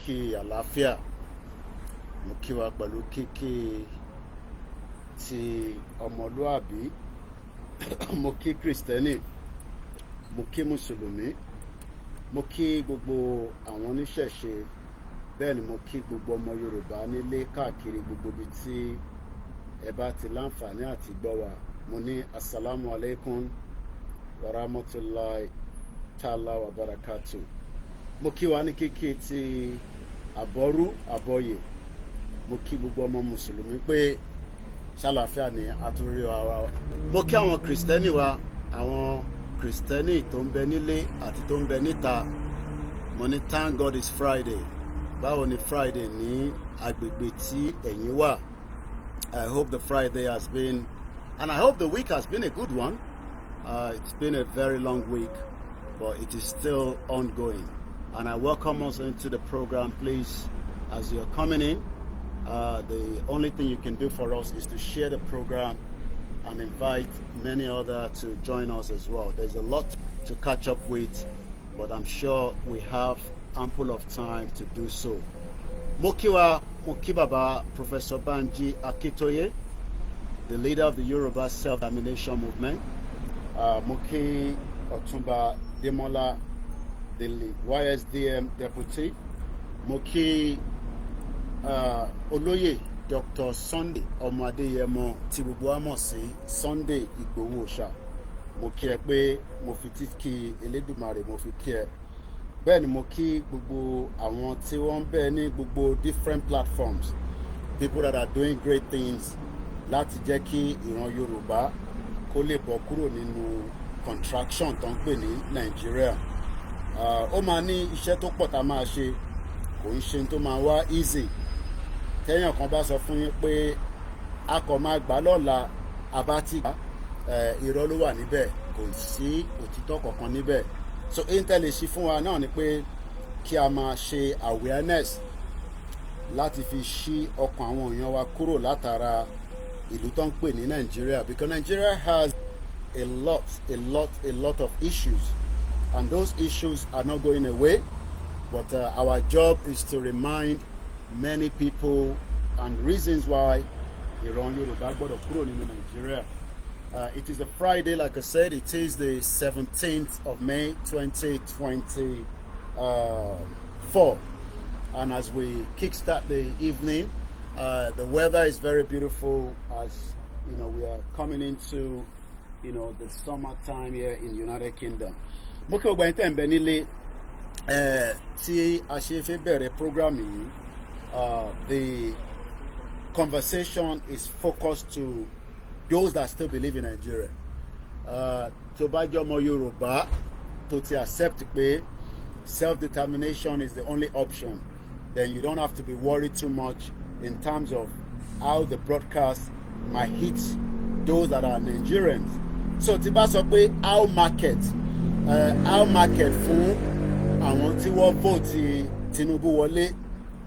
kíkí àlàáfíà, mo kí wa pẹ̀lú kíkí ti ọmọlúàbí, mo kí Kristẹni, mo kí Mùsùlùmí, mo kí gbogbo àwọn oníṣẹ̀ṣe, bẹ́ẹ̀ ni mo kí gbogbo ọmọ Yorùbá nílé káàkiri gbogbo ibi tí ẹ bá ti láǹfààní àti gbọ́ wa. Mo ní assalamu alaikum wa rahmatullahi ta'ala wa barakatuh. Mo kí wa ní kíkí ti àbọ̀rú àbọ̀yè, mo kí gbogbo ọmọ Mùsùlùmí pé ṣàlàáfíà ni àtúrí wa. Mo kí àwọn Kristẹni wa, àwọn Kristẹni tó ń bẹ nílé àti tó ń bẹ níta. Mo ní thank God it's Friday. Báwo ni Friday ní agbègbè tí ẹ̀yin wà? I hope the Friday has been, and I hope the week has been a good one. It's been a very long week, but it is still ongoing. And I welcome us into the program. Please, as you're coming in, the only thing you can do for us is to share the program and invite many others to join us as well. There's a lot to catch up with, but I'm sure we have ample of time to do so. Mokiwa Mokibaba, Professor Banji Akitoye, the leader of the Yoruba self-determination movement. Moki Otumba Demola, the YSDM deputy. Moki Olóyè Dr. Sunday Ọmọ Adéyẹmọ tí gbogbo wa mọ̀ sí Sunday Ìgbòho Òòṣà. Mo kí ẹ pé mo fi títí Elédùmarè mo fi kí ẹ. Bẹ́ẹ̀ ni mo kí gbogbo àwọn tí wọ́n ń bẹ ní gbogbo different platforms, people that are doing great things láti jẹ́ kí ìran Yorùbá kó lè bọ́ kúrò nínú contraction tó ń pè ní Nàìjíríà. Ó máa ní iṣẹ́ tó pọ̀ tá a máa ṣe, kò ń ṣe tó máa wá easy. Tẹ́yàn kan bá sọ fún yín pé a kò máa gbà lọ́la abátí irọ́ ló wà níbẹ̀, kò sí òtítọ́ kankan níbẹ̀. So intel ṣí fún wa náà ni pé kí a máa ṣe awareness láti fi ṣí ọkàn àwọn èèyàn wa kúrò látara ìlú tó ń pè ní Nigeria, because Nigeria has a lot of issues, and those issues are not going away. But our job is to remind many people and reasons why ìran Yorùbá gbọ́dọ̀ kúrò nínú Nigeria. It is a Friday, like I said. It is the 17th of May 2024, and as we kickstart the evening, the weather is very beautiful. As you know, we are coming into the summertime here in the United Kingdom. Mo kí ọgbà ẹ̀ńtẹ̀ ń bẹ nílé tí a ṣe fẹ́ bẹ̀rẹ̀ program yìí. The conversation is focused to those that still believe in Nigeria. Tó bá jẹ́ ọmọ Yorùbá tó ti accept pé self-determination is the only option, then you don't have to be worried too much in terms of how the broadcast might hit those that are Nigerians. So tí bá sọ pé how market fún àwọn tí wọ́n vote Tinubu wọlé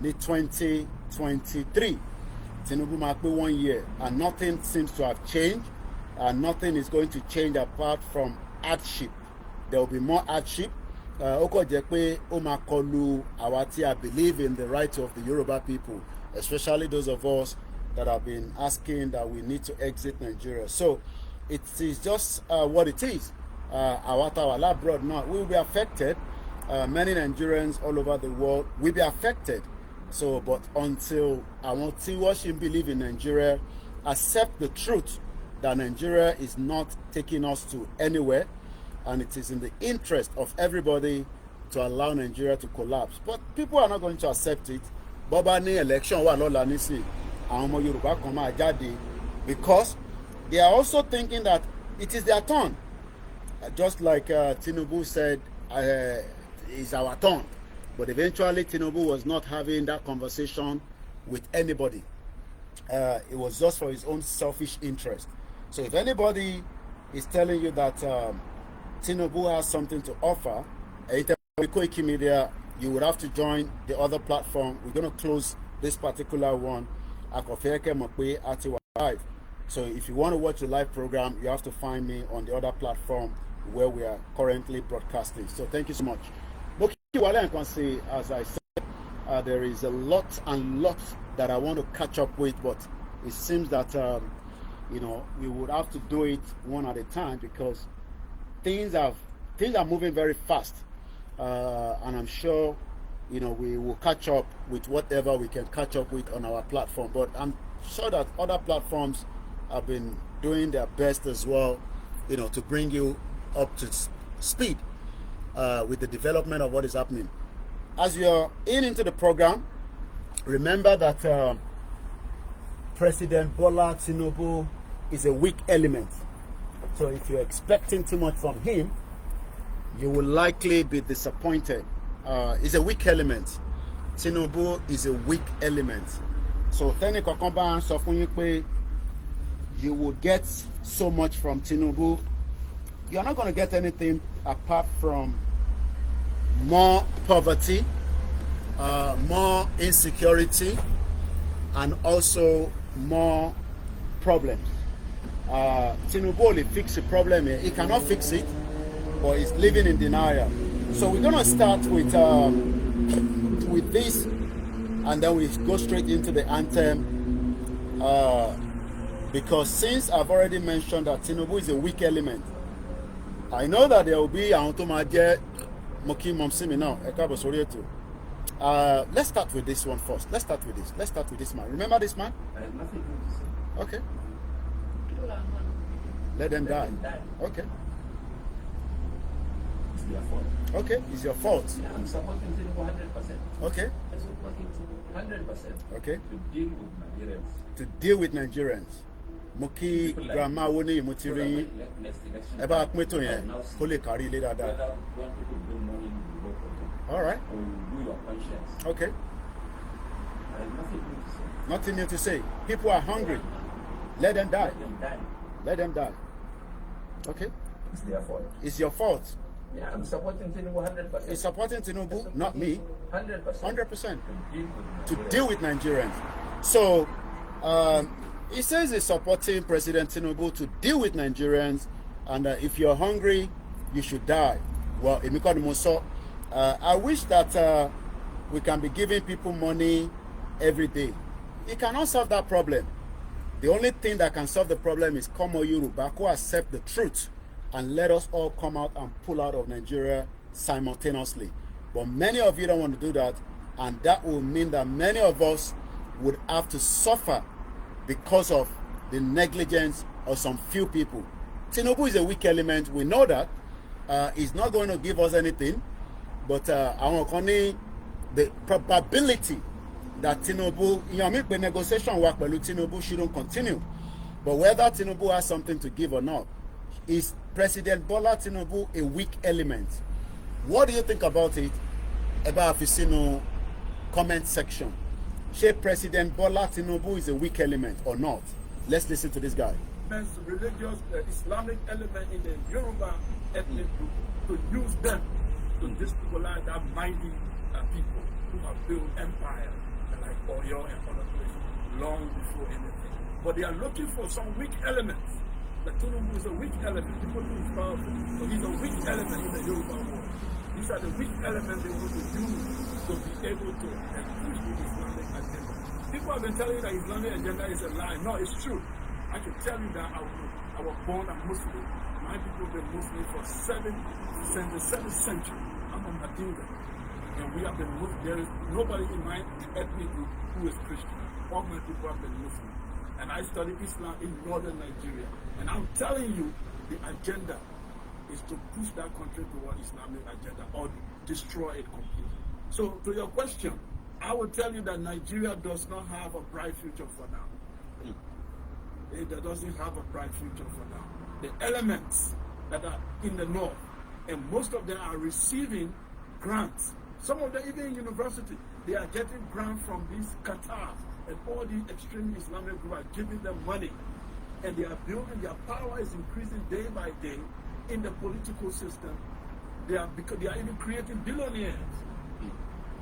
ní 2023. Tinubu máa pé 1 year, and nothing seems to have changed, and nothing is going to change apart from hardship. There will be more hardship. Ó kàn jẹ́ pé ó máa kọlu àwa tí a believe in the rights of the Yoruba people, especially those of us that have been asking that we need to exit Nigeria. So it is just what it is. Àwa tá wà labroad now, we will be affected. Many Nigerians all over the world will be affected. So, but until àwọn tí wọ́n ṣì believe in Nigeria accept the truth that Nigeria is not taking us to anywhere, and it is in the interest of everybody to allow Nigeria to collapse. But people are not going to accept it. Bọ́bá ní election wà lọ́la nísìn, àwọn ọmọ Yorùbá kan máa jáde, because they are also thinking that it is their turn. Just like Tinubu said, it's our turn. But eventually, Tinubu was not having that conversation with anybody. It was just for his own selfish interest. So if anybody is telling you that Tinubu has something to offer, Koikimedia, you would have to join the other platform. We're going to close this particular one. So if you want to watch the live program, you have to find me on the other platform where we are currently broadcasting. So thank you so much. As I said, There is a lot and lot that I want to catch up with, but it seems that we would have to do it one at a time because things are moving very fast, and I'm sure we will catch up with whatever we can catch up with on our platform. But I'm sure that other platforms have been doing their best as well, to bring you up to speed with the development of what is happening. As you're into the program, remember that President Bola Tinubu is a weak element. So if you're expecting too much from him, you will likely be disappointed. He's a weak element. Tinubu is a weak element. So you will get so much from Tinubu. You're not going to get anything apart from more poverty, more insecurity, and also more problems. Tinubu will fix the problem here. He cannot fix it, but he's living in denial. So we're going to start with this, and then we go straight into the anthem, because since I've already mentioned that Tinubu is a weak element, I know that there will be let's start with this one first. Let's start with this. Let's start with this man. Remember this man? I have nothing to say. Okay. Let them die. Okay. It's their fault. Okay, it's your fault. Yeah, I'm supporting Tinubu 100%. Okay. I'm supporting Tinubu 100%. Okay. To deal with Nigerians. To deal with Nigerians. Moki grandma woni mutiri eba akmeto yen ko le carry le dada. When people bring money, you work for them. All right. Or you do your conscience. Okay. I have nothing new to say. Nothing new to say. People are hungry. Let them die. Let them die. Let them die. Okay. It's their fault. It's your fault. Yeah, I'm supporting Tinubu 100%. It's supporting Tinubu, not me. 100%. 100%. To To deal with Nigerians. So, he says he's supporting President Tinubu to deal with Nigerians, and if you're hungry, you should die. Well, I wish that we can be giving people money every day. It cannot solve that problem. The only thing that can solve the problem is Komo Yoruba, who accept the truth and let us all come out and pull out of Nigeria simultaneously. But many of you don't want to do that, and that will mean that many of us would have to suffer because of the negligence of some few people. Tinubu is a weak element. We know that. He's not going to give us anything. But the probability that Tinubu, the negotiation work with Tinubu shouldn't continue. But whether Tinubu has something to give or not, is President Bola Tinubu a weak element? What do you think about it? About Afisino comment section. Should President Bola Tinubu is a weak element or not? Let's listen to this guy. Religious Islamic element in the Yoruba ethnic group to use them to destabilize that mighty people who have built empire like Oyo and other places long before anything. But they are looking for some weak elements. The Tinubu is a weak element. People think he's powerful, but he's a weak element in the Yoruba war. These are the weak elements they want to use to be able to push the Islamic agenda. People have been telling you that Islamic agenda is a lie. No, it's true. I can tell you that I was born a Muslim. My people have been Muslim since the 7th century. I'm a Madinga. And we have been Muslim. There is nobody in my ethnic group who is Christian. All my people have been Muslim. And I studied Islam in northern Nigeria. And I'm telling you, the agenda is to push that country toward Islamic agenda or destroy it completely. So to your question, I will tell you that Nigeria does not have a bright future for now. It doesn't have a bright future for now. The elements that are in the north, and most of them are receiving grants. Some of them even in university, they are getting grants from these Qatar, and all these extreme Islamic groups are giving them money. And they are building, their power is increasing day by day in the political system. They are even creating billionaires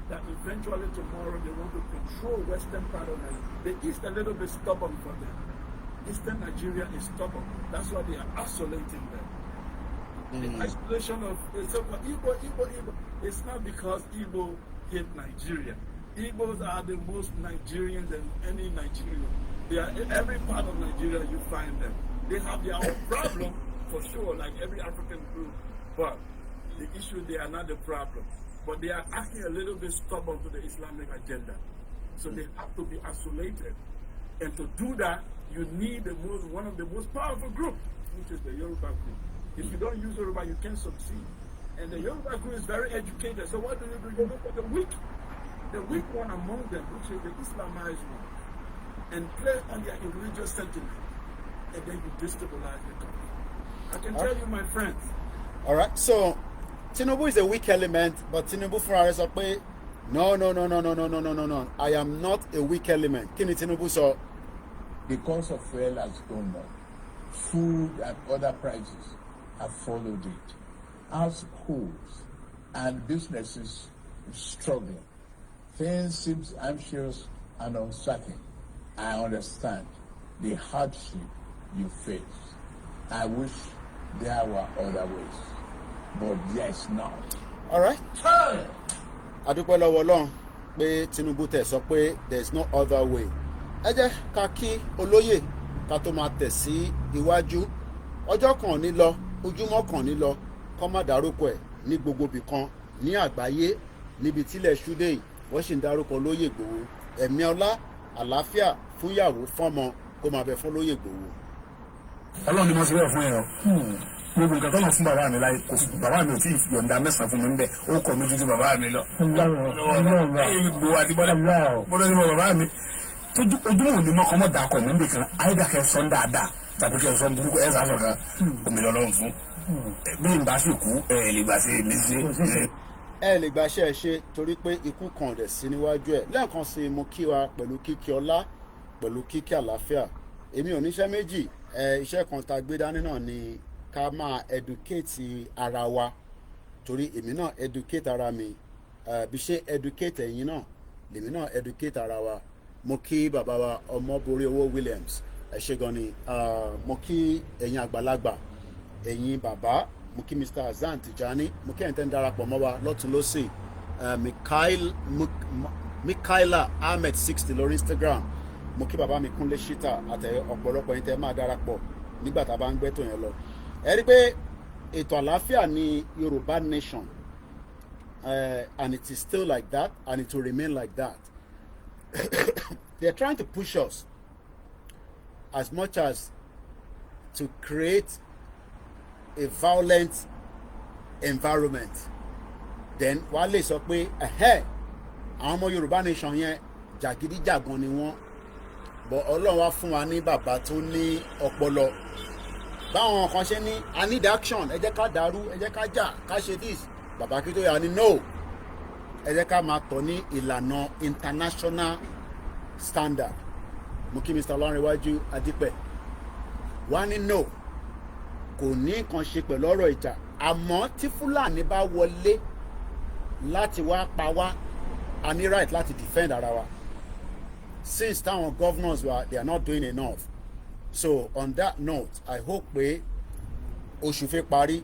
that eventually tomorrow they want to control western part of Nigeria. The East a little bit stubborn for them. Eastern Nigeria is stubborn. That's why they are isolating them. The isolation of, so for Igbo, it's not because Igbo hate Nigeria. Igbos are the most Nigerian than any Nigerian. They are in every part of Nigeria you find them. They have their own problem for sure, like every African group. But the issue, they are not the problem. But they are acting a little bit stubborn to the Islamic agenda. So they have to be isolated. And to do that, you need one of the most powerful groups, which is the Yoruba group. If you don't use Yoruba, you can't succeed. And the Yoruba group is very educated. So what do? You look for the weak one among them, which is the Islamized one, and play on their religious sentiment, and then you destabilize the country. I can tell you, my friends. All right. So Tinubu is a weak element, but Tinubu for us say, no. I am not a weak element. Kini Tinubu so. The cost of fuel has gone up. Food and other prices have followed it. Households and businesses struggling. Things seem anxious and uncertain. I understand the hardship you face. I wish there were other ways, but there's not. All right. Adúpẹ́ lọ́wọ́ Ọlọ́run pé Tinubu tẹ̀ sọ pé there's no other way. Ẹ jẹ́ ká kí olóyè ká tó máa tẹ̀ sí iwájú. Ọjọ́ kan ní lọ, ojúmọ́ kan ní lọ, kọ́ má dárúkọ ẹ̀ ní gbogbo ibì kan ní àgbáyé níbi tílẹ̀ ṣúdé yìí wọ́n sì ń dárúkọ Olóyè Ìgbòho. Ẹ̀mí ọlá àlàáfíà fún ìyàwó fọ́mọ kó máa bẹ fún Olóyè Ìgbòho. Ọlọ́run ni mo ṣe bẹ́ẹ̀ fún yẹn o. Gbogbo nǹkan tó lọ fún bàbá mi láyé kò sí bàbá mi ò tí ì yọ̀ǹda mẹ́sàn-án fún mi níbẹ̀ ó kọ̀ mí ju bàbá mi lọ. Gbogbo àdìbọ́lá bọ́dọ̀ ní bàbá mi ojúmọ̀ ní mọ́kọ́ mọ́ dàkọ̀ mí nìkan ayédàkẹ́ sọ́n dáadáa tàbí kẹ́ sọ́n burúkú ẹ̀ sàṣọ kan omi lọ́lọ́run fún. Bí n bá sì kú ẹ̀ lè gbà ṣe èmi ṣe. Ẹ lè gbàṣẹ́ ẹ ṣe torí pé ikú kan rẹ̀ sí níwájú ẹ̀. Lẹ́ẹ̀kan sí mo kí wa pẹ̀lú kíkí ọlá pẹ̀lú kíkí àlàáfíà. Èmi ò níṣẹ́ méjì iṣẹ́ kan tá a gbé dání náà ni ká máa educate ara wa torí èmi náà educate ara mi bí ṣe educate ẹ̀yin náà lèmi náà educate ara wa. Mo kí bàbá wa Ọmọborí Owó Williams ẹ ṣé gan ni. Mo kí ẹ̀yin àgbàlagbà ẹ̀yin bàbá mo kí Mr. Hassan Tijani mo kí ẹ̀yin darapọ̀ mọ́ wa lọ́tún lọ́sì Mikaela Ahmed 60 lórí Instagram mo kí bàbá mi Kúnlé Shita àtẹ ọ̀pọ̀lọpọ̀ yín tẹ́ máa darapọ̀ nígbà tá a bá ń gbẹ́tò yẹn lọ. Ẹ rí pé ètò àlàáfíà ní Yorùbá nation and it is still like that and it will remain like that. They are trying to push us as much as to create a violent environment. Then wàá lè sọ pé àwọn ọmọ Yorùbá nation yẹn jàgídíjàgan ni wọ́n but Ọlọ́run wá fún wa ní bàbá tó ní ọpọlọ báwọn kan ṣe ní I need action ẹ jẹ́ ká dàrú ẹ jẹ́ ká jà ká ṣe this bàbá kí tó yà ni no ẹ jẹ́ ká máa tọ̀ ní ìlànà international standard. Mo kí Mr. Ọlọ́runwájú Adípẹ̀ wá ní no kò ní nǹkan ṣe pẹ̀lú ọ̀rọ̀ ìjà àmọ́ tí Fúlàní bá wọlé láti wá pa wá a ní right láti defend ara wa since táwọn governors wa they are not doing enough. So on that note I hope pé oṣù fẹ́ parí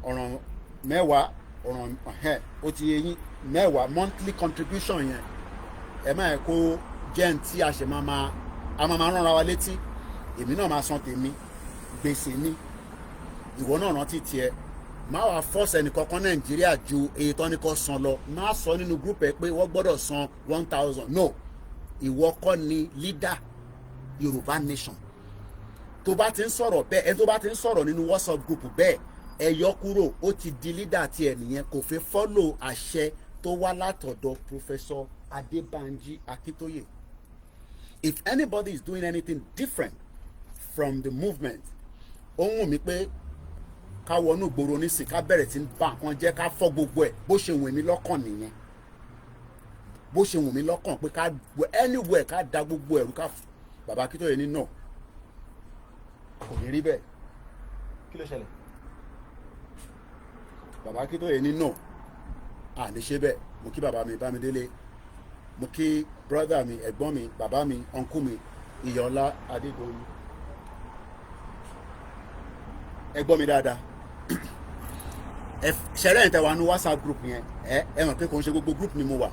ọ̀ràn mẹ́wàá ọ̀ràn ó ti yé yín mẹ́wàá monthly contribution yẹn ẹ máa kó jẹ́ tí a ṣe máa rán ara wa létí èmi náà máa san tèmi gbèsè ní ìwọ náà rántí tiẹ̀ má wàá force ẹnì kankan Nàìjíríà ju èyí tó ní kó san lọ má sọ nínú group ẹ pé wọ́n gbọ́dọ̀ san 1,000 no ìwọ kọ́ ni leader Yorùbá nation tó bá ti ń sọ̀rọ̀ bẹ́ẹ̀ ẹni tó bá ti ń sọ̀rọ̀ nínú WhatsApp group bẹ́ẹ̀ ẹ yọ kúrò ó ti di leader tiẹ̀ nìyẹn kò fẹ́ follow àṣẹ tó wá látọ̀dọ̀ Professor Adébánjí Akíntóyè. If anybody is doing anything different from the movement ó ń wù mí pé ká wọnú gbòòrò nísìn ká bẹ̀rẹ̀ tí ń bá nǹkan jẹ́ ká fọ́ gbogbo ẹ̀ bó ṣe wù mí lọ́kàn nìyẹn bó ṣe wù mí lọ́kàn pé ká anywhere ká da gbogbo ẹ̀rú ká bàbá Akíntóyè ní náà kò ní rí bẹ́ẹ̀ kí ló ṣẹlẹ̀ bàbá Akíntóyè ní náà à ní ṣe bẹ́ẹ̀ mo kí bàbá mi Bámidélé mo kí brother mi ẹ̀gbọ́n mi bàbá mi uncle mi Ìyọ̀lá Adédoyin ẹ̀gbọ́n mi dáadáa ṣẹlẹ̀ ìtẹ̀wà ní WhatsApp group yẹn ẹ mọ̀ pé kò ń ṣe gbogbo group ni mo wà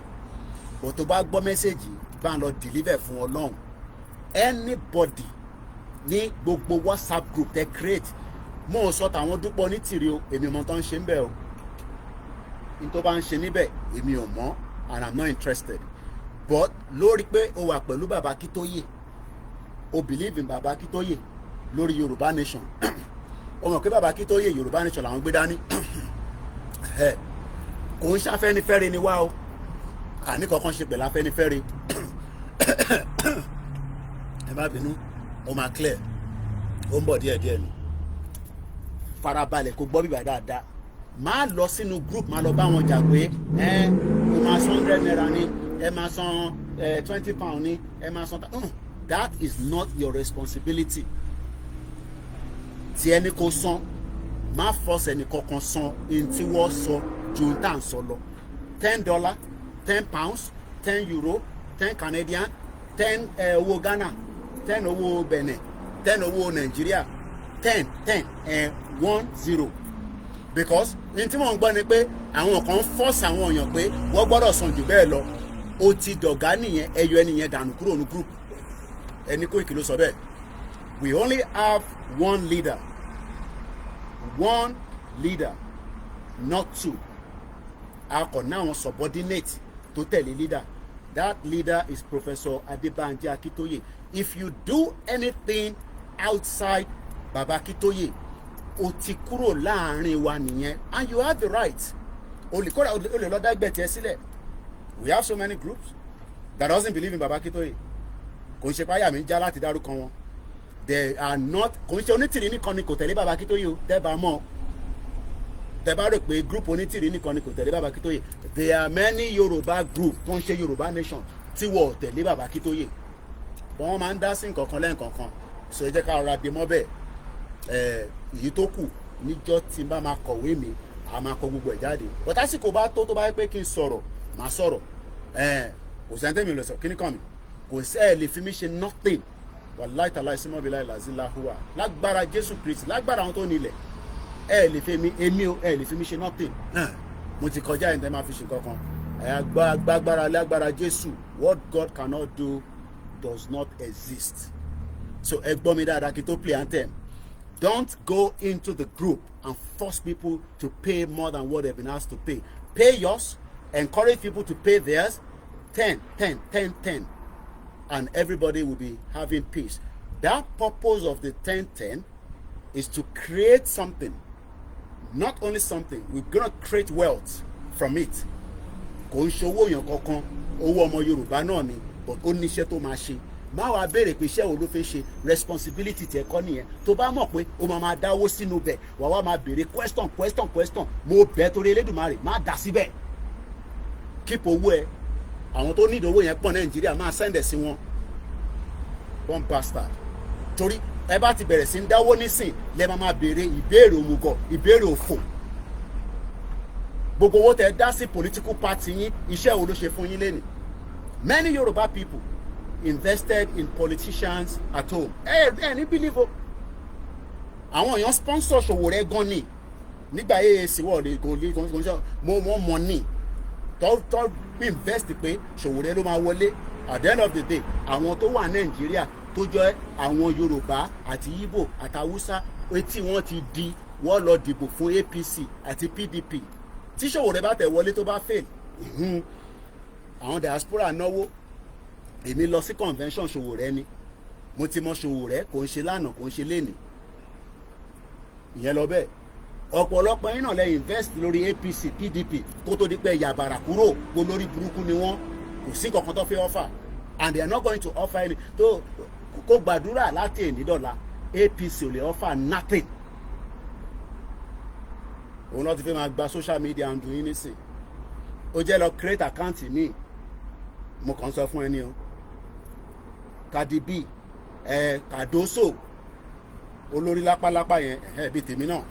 but tó bá gbọ́ mẹ́sẹ̀gì bá ń lọ deliver fún Ọlọ́run. Anybody ní gbogbo WhatsApp group tẹ create mo sọ tàwọn Dúpẹ́ Onítìrí o èmi mọ tó ń ṣe ń bẹ̀ o n tó bá ń ṣe níbẹ̀ èmi ò mọ̀ and I'm not interested but lórí pé o wà pẹ̀lú Bàbá Akíntóyè o believe in Bàbá Akíntóyè lórí Yorùbá nation o mọ̀ pé Bàbá Akíntóyè Yorùbá nation làwọn gbé dání kò ń ṣàfẹ́nifẹ́re ni wá o àní kankan ṣe pẹ̀lú afẹ́nifẹ́re ẹ má bínú ó máa clear ó ń bọ̀ díẹ̀díẹ̀ ni farabalẹ̀ kó gbọ́ bíbá dáadáa máa lọ sínú group máa lọ bá wọn jà pé ó máa san 100 naira ní ẹ máa san 20 pound ní ẹ máa san that is not your responsibility tí ẹni kò san má force ẹni kankan san in tí wọ́n sọ ju n tá à ń sọ lọ $10 £10 €10 $10 Canadian 10 owó Ghana 10 owó Benin 10 owó Nigeria 10 10 because ní tí wọ́n ń gbọ́ ni pé àwọn kan force àwọn èèyàn pé wọ́n gbọ́dọ̀ san jù bẹ́ẹ̀ lọ ó ti dọ̀gá nìyẹn ẹyọ ẹnìyẹn dànù kúrò ní group ẹni Koiki ló sọ bẹ́ẹ̀ we only have one leader not two a kò ní àwọn subordinate tó tẹ̀lé leader that leader is Professor Adebanji Akintoye if you do anything outside Baba Akintoye o ti kúrò láàrin wa nìyẹn and you have the right o lè lọ dá ẹgbẹ́ tiẹ̀ sílẹ̀ we have so many groups that doesn't believe in Baba Akintoye kò ń ṣe páyà mi já láti dárúkọ wọn they are not kò ń ṣe Onítìrí nìkan ni kò tẹ̀lé Baba Akintoye o tẹ́bà mọ́ tẹ́bà rò pé group Onítìrí nìkan ni kò tẹ̀lé Baba Akintoye there are many Yoruba group tó ń ṣe Yorùbá nation tí wọ́n tẹ̀lé Baba Akintoye wọ́n máa ń dá sí nǹkan kan lẹ́ǹkankan so ẹ jẹ́ ká rọra dé mọ́ bẹ́ẹ̀ èyí tó kù níjọ́ tí n bá máa kọ̀wé mi a máa kọ gbogbo ẹ̀ jáde but àsìkò bá tó bá yẹ pé kí n sọ̀rọ̀ màá sọ̀rọ̀ kò sí ẹni tẹ́mi lọ sọ kí ni kàn mí kò sí ẹ lè fi mí ṣe nothing wàláì tàláì símọ́ bí láì làzí láhùwà lágbára Jésù Kristi lágbára àwọn tó nílẹ̀ ẹ lè fi mí èmi o ẹ lè fi mí ṣe nothing mo ti kọjá ẹ̀ ń tẹ́ máa fi ṣe kankan agbára lágbára Jésù what God cannot do does not exist so ẹ gbọ́ mi dáadáa kí n tó play anthem. Don't go into the group and force people to pay more than what they've been asked to pay. Pay yours, encourage people to pay theirs, 10, and everybody will be having peace. That purpose of the 10 is to create something. Not only something, we're going to create wealth from it. Kò ń ṣowó yàn kankan, owó ọmọ Yorùbá náà ni, but ó níṣẹ́ tó máa ṣe. Má wàá béèrè pé iṣẹ́ wo ló fẹ́ ṣe responsibility tiẹ̀ kọ́ nìyẹn tó bá mọ̀ pé o máa dáwó sínú bẹ̀ wà wá máa béèrè question mo bẹ̀ torí Elédùmarè má dà síbẹ̀ keep owó ẹ àwọn tó nídìí owó yẹn pọ̀ Nàìjíríà máa send ẹ̀ sí wọn one bastard torí ẹ bá ti bẹ̀rẹ̀ sí ń dáwó nísìn lẹ́ máa béèrè ìbéèrè òmùgọ̀ ìbéèrè òfò gbogbo owó tẹ dá sí political party yín iṣẹ́ wo ló ṣe fún yín lẹ́nu many Yoruba people invested in politicians at home. Ní believe o. Àwọn èèyàn sponsor Sowore gan ni. Nígbà AAC wọ́ọ̀dì kò mo money. Tó invest pé Sowore ló máa wọlé. At the end of the day, àwọn tó wà Nàìjíríà tó jẹ́ àwọn Yorùbá àti Igbo àti Hausa etí wọn ti di wọ́n lọ dìbò fún APC àti PDP. Tí Sowore bá tẹ̀ wọlé tó bá fail. Àwọn diaspora náwó. Èmi lọ sí convention Sowore ni mo ti mọ Sowore kò ń ṣe lánàá kò ń ṣe lénìí ìyẹn lọ bẹ́ẹ̀ ọ̀pọ̀lọpọ̀ yín náà lẹ invest lórí APC PDP kó tó di pé yàbàrà kúrò kó lórí burúkú ni wọ́n kò sí kankan tó fẹ́ offer and they are not going to offer any tó kó gbàdúrà láti èní dọ́là APC ò lè offer nothing òun náà ti fẹ́ máa gba social media and doing nísìn ó jẹ́ lọ create account mi mo kàn sọ fún ẹni o Cardi B Cardoso olórí lápálápá yẹn bíi tèmi náà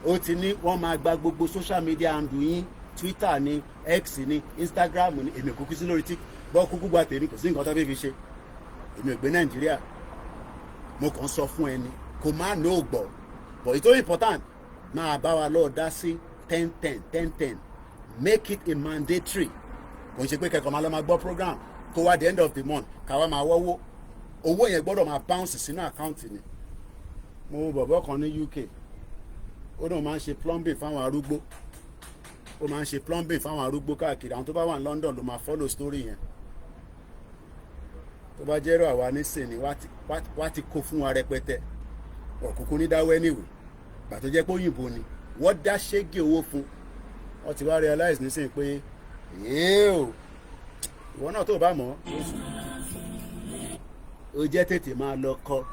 ó ti ní wọ́n máa gba gbogbo social media handle yín Twitter ni X ni Instagram ni èmi kúkú sí lórí tí bọ́ kúkú gba tèmi kò sí nǹkan tó fẹ́ fi ṣe èmi ò gbé Nàìjíríà mo kàn sọ fún ẹni kò má ní ò gbọ́ but it's so important máa bá wa lọ́ọ́ dá sí 10 make it a mandatory kò ń ṣe pé kẹ́kọ̀ọ́ máa lọ máa gbọ́ program kó wá the end of the month káwá máa wọ́wọ́ owó yẹn gbọ́dọ̀ máa bounce sínú àkáǹtì ni. Mo bọ̀bọ̀ kan ní UK ó náà máa ń ṣe plumbing fáwọn arúgbó ó máa ń ṣe plumbing fáwọn arúgbó káàkiri àwọn tó bá wà ní London ló máa follow story yẹn. Tó bá jẹ́rọ àwa nísìnyí wá ti kó fún wa rẹpẹtẹ ọ̀kùnkùn ní dáwọ́ anyway gbà tó jẹ́ pé òyìnbó ni wọ́n dá ṣégi owó fún wọ́n ti wá realize nísìnyí pé ìwọ náà tó bá mọ̀ ó jẹ́ tètè máa lọ kọ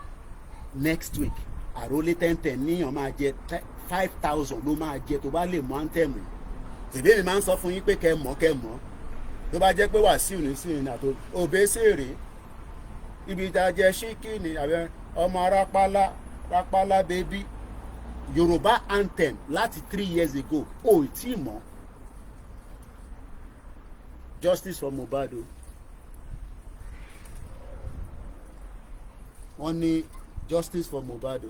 next week àrólé 10 níyàn máa jẹ 5,000 ló máa jẹ tó bá lè mọ antẹ́mù tèbí mi máa ń sọ fún yín pé kẹ́ mọ̀ tó bá jẹ́ pé Wàsíù ní sí ìrìn àtò òbí sèrè ibi tá a jẹ ṣíkì ní àbẹ ọmọ rápálá bébí Yorùbá anthem láti 3 years ago ó tí ì mọ̀ justice for Mohbad wọ́n ní justice for Mohbad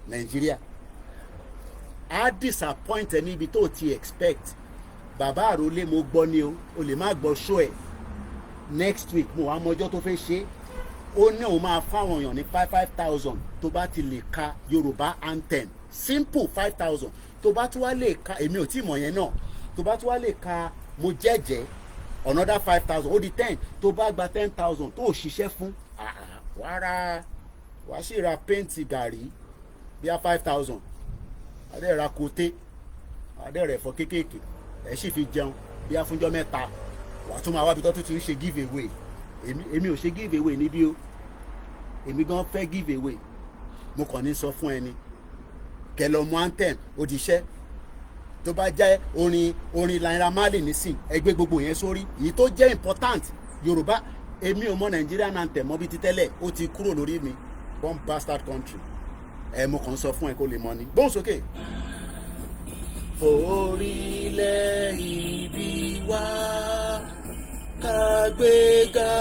Nàìjíríà á disappoint ẹ níbi tó ti expect bàbá àròlé mo gbọ́ ni o lè má gbọ́ show ẹ̀ next week mo wá mọjọ́ tó fẹ́ ṣe ó ní òun máa fáwọn èèyàn ní 5,000 tó bá ti lè ka Yorùbá anthem simple 5,000 tó bá tún wá lè ka èmi ò tí mọ̀ yẹn náà tó bá tún wá lè ka mo jẹ́jẹ́ another 5,000 ó di 10 tó bá gba 10,000 tó ṣiṣẹ́ fún wàá sì ra pẹ́ǹtì gàrí bíi 5,000 adé ra koté adé rẹ̀ fọ́ kéékèèké ẹ̀ sì fi jẹun bí a fúnjọ́ mẹ́ta wà tún máa wábi tó tún ti ń ṣe give away èmi ò ṣe give away níbí o èmi gan fẹ́ give away mo kàn ní sọ fún ẹni kẹlọ mọ anthem òdìṣẹ́ tó bá jẹ́ orin Naira Marley nísìn ẹgbẹ́ gbogbo yẹn sórí èyí tó jẹ́ important Yorùbá èmi ò mọ Nigerian anthem mọ́ bí ti tẹ́lẹ̀ ó ti kúrò lórí mi one bastard country mo kàn sọ fún ẹ kó lè mọ ni gbóhùn sókè. Orílẹ̀ ibi wá kàgbéga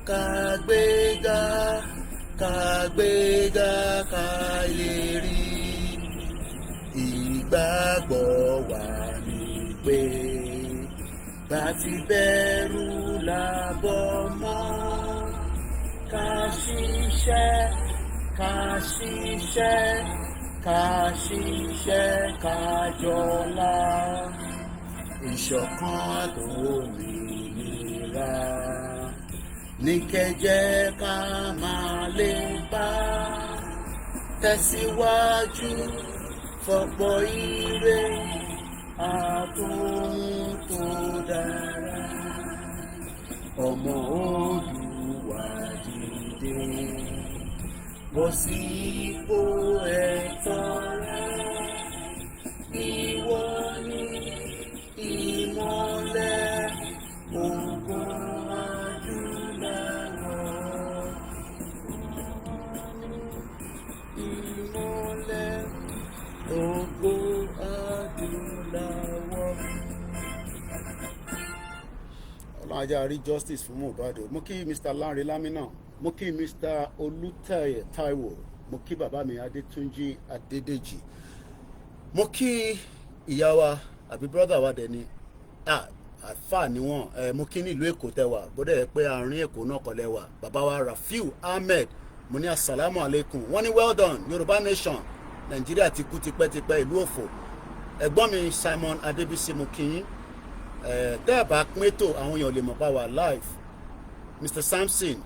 ká lè rí ìgbàgbọ́ wà ní pé bá ti bẹ̀rù làbọ̀ mọ́ ká ṣiṣẹ́ ká jọlá ìṣọ̀kan tó òmìnira ní kẹjẹ ká máa lè bá tẹ̀síwájú fọ̀pọ̀ ire àtòhun tó dára ọmọ Olúwa dìde bọ́ sí ipò ẹ̀tọ́ rẹ ìwọ ni ìmọ́lẹ̀ ògo adúláwọ̀ ìmọ́lẹ̀ ògo adúláwọ̀. Ọlọ́run ajá rí justice fún Mohbad. Mo kí Mr. Lanre Lamina, mo kí Mr. Olùtayẹ Taiwo, mo kí bàbá mi Adétúnjí Adédèjì, mo kí ìyá wa àbí brother wa dẹ̀ ni àfà níwọ̀n mo kí ní ìlú Èkó tẹwà bódẹ̀ yẹ pé àárín Èkó náà kọ́ lẹ́wà bàbá wa Rafiu Ahmed mo ní assalamu alaikum wọ́n ní well done Yorùbá nation Nàìjíríà ti kú tipẹ́tipẹ́ ìlú òfò ẹ̀gbọ́n mi Simon Adébísí mo kí yín tẹ́ ẹ̀ bá pín ètò àwọn èèyàn lè mọ̀ pa wà live Mr. Samson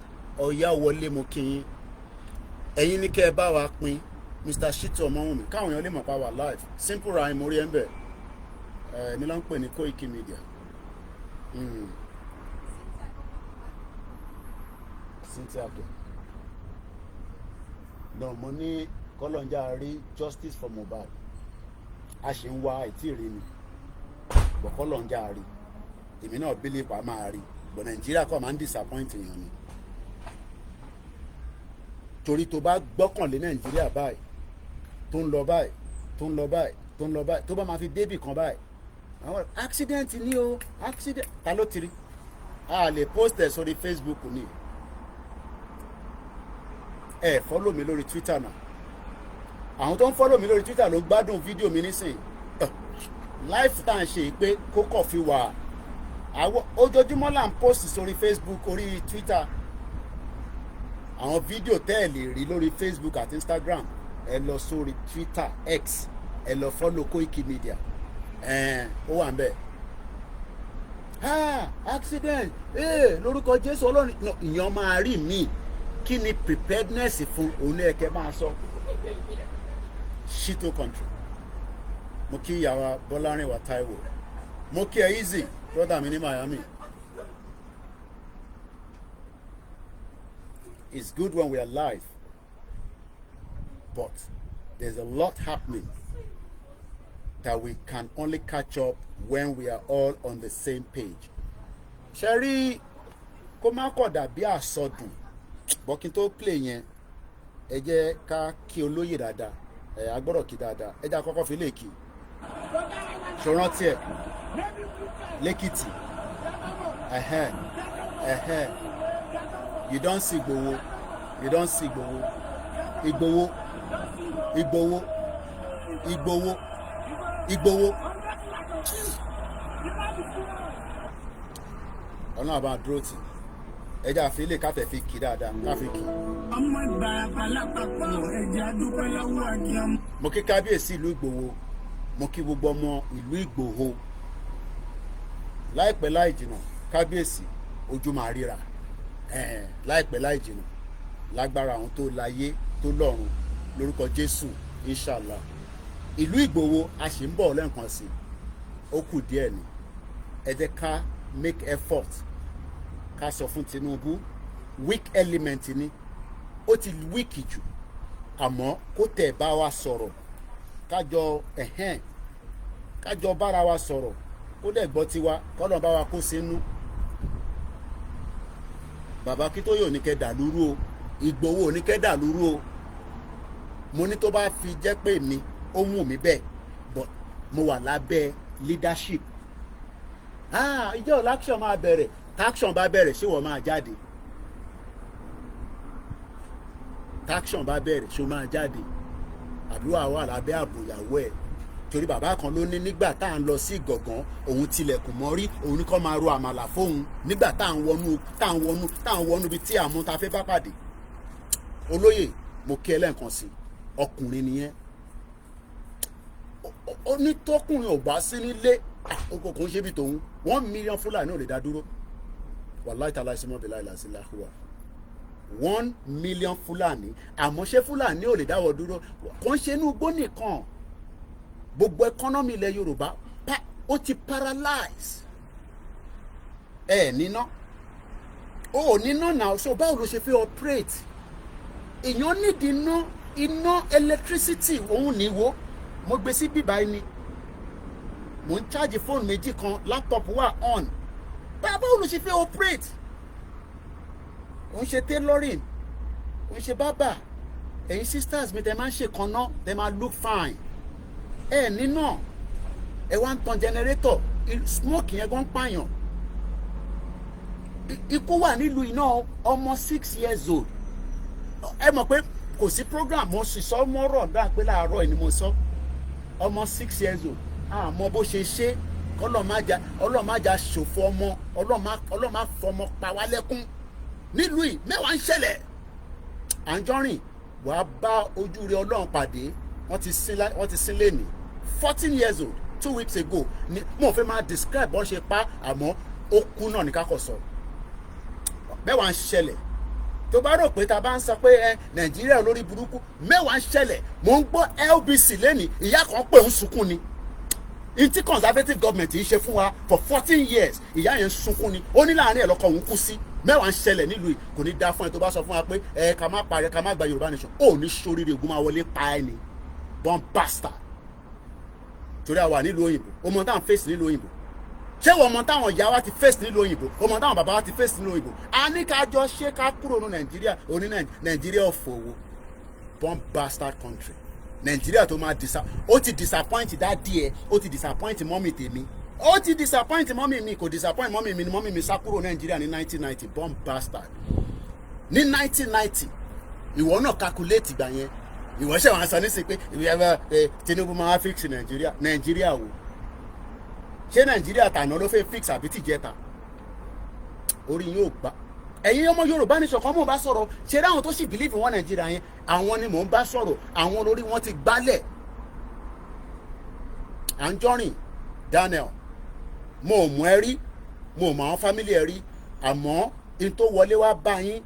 Ọ̀yáwọlé mo kí yín ẹ̀yin ní kẹ́ ẹ bá wa pín Mr. Shitu Ọmọwùnmí káwọn èèyàn lè mọ̀ pa wà live simple rhyme mo rí ẹ̀ ń bẹ̀ mi ló ń pè ní Koikimedia Cynthia kẹ náà mo ní kọ́lọ́njà rí justice for Mohbad a ṣe ń wá àìtí rí ni bọ̀kọ́lọ̀ ń já rí èmi náà bílí pa máa rí bọ̀ Nàìjíríà kọ́ máa ń disappoint èèyàn ni torí tó bá gbọ́kànlé Nàìjíríà báyìí tó ń lọ báyìí tó bá máa fi débì kan báyìí àwọn accident ni o accident ta ló ti rí a lè post ẹ̀ sórí Facebook ni ẹ follow mi lórí Twitter náà àwọn tó ń follow mi lórí Twitter ló gbádùn fídíò mi nísìnyí life tá à ń ṣe pé kókò fi wà ojoojúmọ́ là ń post sórí Facebook, orí Twitter, àwọn fídíò tẹ́ ẹ lè rí lórí Facebook àti Instagram, ẹ lọ sórí Twitter X, ẹ lọ follow Koikimedia, ó wà ń bẹ̀. Accident lórúkọ Jésù Ọlọ́run ìyẹn máa rí mi. Kí ni preparedness fún òun ẹ̀kẹ́ máa sọ? Shito country. Mo kí ìyàwó Bọ́lárìnwá Táíwò, mo kí ẹ Easy brother mi ní Miami. It's good when we are live, but there's a lot happening that we can only catch up when we are all on the same page. Sherry, kó má kọ̀ dàbí àsọdùn, bọ́kí tó play yẹn, ẹ jẹ́ ká kí olóyè dáadáa, a gbọ́dọ̀ kí dáadáa, ẹ jẹ́ àkọ́kọ́ fi lè kí. Ṣòrántí ẹ̀ lẹ́kìtì, you don't see Igboho, you don't see Igboho, Igboho. Ọ̀nà àbá dúró tì, ẹja àfilè káfẹ́ fi kí dáadáa, káfí kí. Mo kí kábíyèsí ìlú Ìgbòho, mo kí gbogbo ọmọ ìlú Ìgbòho. Láìpẹ́ láì jìnnà, kábíyèsí ojú máa ríra. Láìpẹ́ láì jìnnà, lágbára àwọn tó láyé tó lọ́run lórúkọ Jésù, inshallah. Ìlú Ìgbòho a sì ń bọ̀ lẹ́ǹkan sí, ó kù díẹ̀ ni. Ẹ jẹ́ ká make effort, ká sọ fún Tinubu weak element ni, ó ti weak jù, àmọ́ kó tẹ̀ bá wa sọ̀rọ̀, kájọ bára wa sọ̀rọ̀, kó dẹ̀ gbọ́ tiwa, kọ́nà bá wa kó sínú. Bàbá Akíntóyè ò ní kẹ́ dàlúrú o, Ìgbòho ò ní kẹ́ dàlúrú o. Mo ní tó bá fi jẹ́ pé mi ó wù mí bẹ́ẹ̀, but mo wà lábẹ́ leadership. Ìjọ election máa bẹ̀rẹ̀, taction bá bẹ̀rẹ̀ ṣé wọ́n máa jáde? Taction bá bẹ̀rẹ̀ ṣé wọ́n máa jáde? Àdúrà wà lábẹ́ ààbò ìyàwó ẹ̀. Torí bàbá kan ló ní nígbà tá à ń lọ sí Ìgàngán, òun tilẹ̀kùn mọ́rí, òun ní kó máa ro àmàlà fóun nígbà tá à ń wọnú ibi tí àmú ta fẹ́ bá pàdé. Olóyè, mo kí ẹ lẹ́ǹkan sí, ọkùnrin nìyẹn. Onítọ́kùnrin ò bá sí nílé, kò ń ṣe bí tòun. 1 million Fúlàní ò lè dá dúró. Wàláhì tàláhì símọ́ bíláhì làásìláhùwà. 1 million Fúlàní, àmọ́ ṣé Fúlàní ò lè dáwọ́ dúró? Kò ń ṣe inú igbó nìkan. Gbogbo ẹkọ́nọ́mì ilẹ̀ Yorùbá ó ti paralyze. Níná. Níná náà, so báwo ló ṣe fi operate? Èèyàn nídìí iná electricity òun ní wo. Mo gbé sí bíbá ẹni. Mo ń charge fóònù méjì kan, laptop wà on. Báwo ló ṣe fi operate? Ó ń ṣe tailoring, ó ń ṣe bábà. Ẹ̀yin sisters mi tẹ́ máa ń ṣe kan náà, tẹ́ máa look fine. Nínà, ẹ wá ń tan generator, smoke yẹn gan pààyàn. Ikú wà nílùú iná, ọmọ 6 years old. Ẹ mọ̀ pé kò sí program, mo sì sọ mọ́rọ̀ dáa pé láàárọ̀ ẹ̀ ni mo sọ. Ọmọ 6 years old, àmọ́ bó ṣe ṣe, Ọlọ́run má jà ṣòfò ọmọ, Ọlọ́run má fọmọ pa wá lẹ́kún. Nílùú yìí, mẹ́wàá ń ṣẹlẹ̀. Anjorin, wàá bá ojú rẹ Ọlọ́run pàdé. Wọ́n ti sin lẹ́nìí 14 years old 2 weeks ago. Mo fẹ́ máa describe bọ́n ṣe pa, àmọ́ ó kú náà ní kákọ̀ sọ. Mẹ́wàá ń ṣẹlẹ̀. Tó bá rò pé ta bá ń sọ pé Nàìjíríà lórí burúkú, mẹ́wàá ń ṣẹlẹ̀. Mo ń gbọ́ LBC lẹ́nìí, ìyá kan pé ń sunkún ni. Ìtí conservative government yìí ṣe fún wa for 14 years, ìyá yẹn ń sunkún ni. Ó ní láàárín ẹ̀ lọ́kọ̀ òun kú sí. Mẹ́wàá ń ṣẹlẹ̀ nílùú yìí, kò ní dá fún ẹ tó bá sọ fún wa pé ká má parẹ́, ká má gba Yorùbá nation. Ó ní sóríire ogun máa wọlé pa ẹni. Born bastard. Torí àwa nílùú òyìnbó, ọmọ táwọn face nílùú òyìnbó. Ṣé wọ́n mọ táwọn ìyá wa ti face nílùú òyìnbó? Ọmọ táwọn bàbá wa ti face nílùú òyìnbó. A ní ká jọ ṣe ká kúrò ní Nàìjíríà, Nàìjíríà ọ̀fọ̀wọ́. Born bastard country. Nàìjíríà tó máa ó ti disappoint daddy ẹ, ó ti disappoint mọ́mì tèmi. Ó ti disappoint mọ́mì mi, kò disappoint mọ́mì mi ni mọ́mì mi sá kúrò Nàìjíríà ní 1990. Born bastard. Ní 1990, ìwọ náà calculate ìgbà yẹn. Ìwọ ṣe wọn sọ ní sí pé Tinubu máa fix Nàìjíríà wo? Ṣé Nàìjíríà tàná ló fẹ́ fix àbí tìjẹta? orí yóò gbà. Ẹ̀yin ọmọ Yorùbá nation kan mò ń bá sọ̀rọ̀ ṣe rí àwọn tó sì believe wọn Nàìjíríà yẹn àwọn ni mò ń bá sọ̀rọ̀ àwọn lórí wọn ti gbálẹ̀. Anjorin Daniel mo ò mú ẹ rí mo ò mọ àwọn family ẹ rí àmọ́ in tó wọlé wá bá yín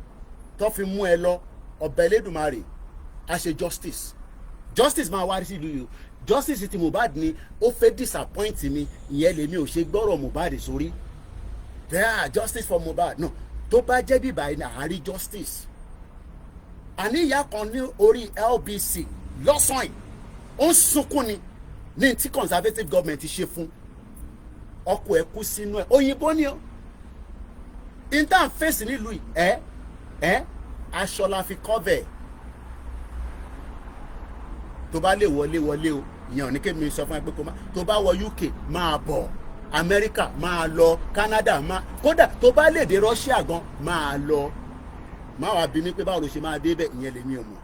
tó fi mú ẹ lọ ọba Elédùmarè a ṣe justice máa wá sí ìlú yìí justice ti Mohbad ni ó fẹ́ disappoint mi ìyẹn lèmi ò ṣe gbọ́rọ̀ Mohbad sórí there justice for Mohbad no tó bá jẹ́ bíbá yìí àárí justice àní ìyá kan ní orí LBC lọ́sàn-án yìí ó ń sunkún ni ní tí conservative government ṣe fún ọkọ ẹ̀ kú sínú ẹ̀ òyìnbó ni ó intern face nílùú yìí aṣọ la fi cover tó bá lè wọlé o ìyẹn ò ní kí mi sọ fún ẹ pé kó má tó bá wọ UK máa bọ̀ America máa lọ Canada máa kódà tó bá lè dé Russia gan máa lọ máa wá bí mi pé báwo ló ṣe máa dé bẹ́ẹ̀ ìyẹn lèmi ò mọ̀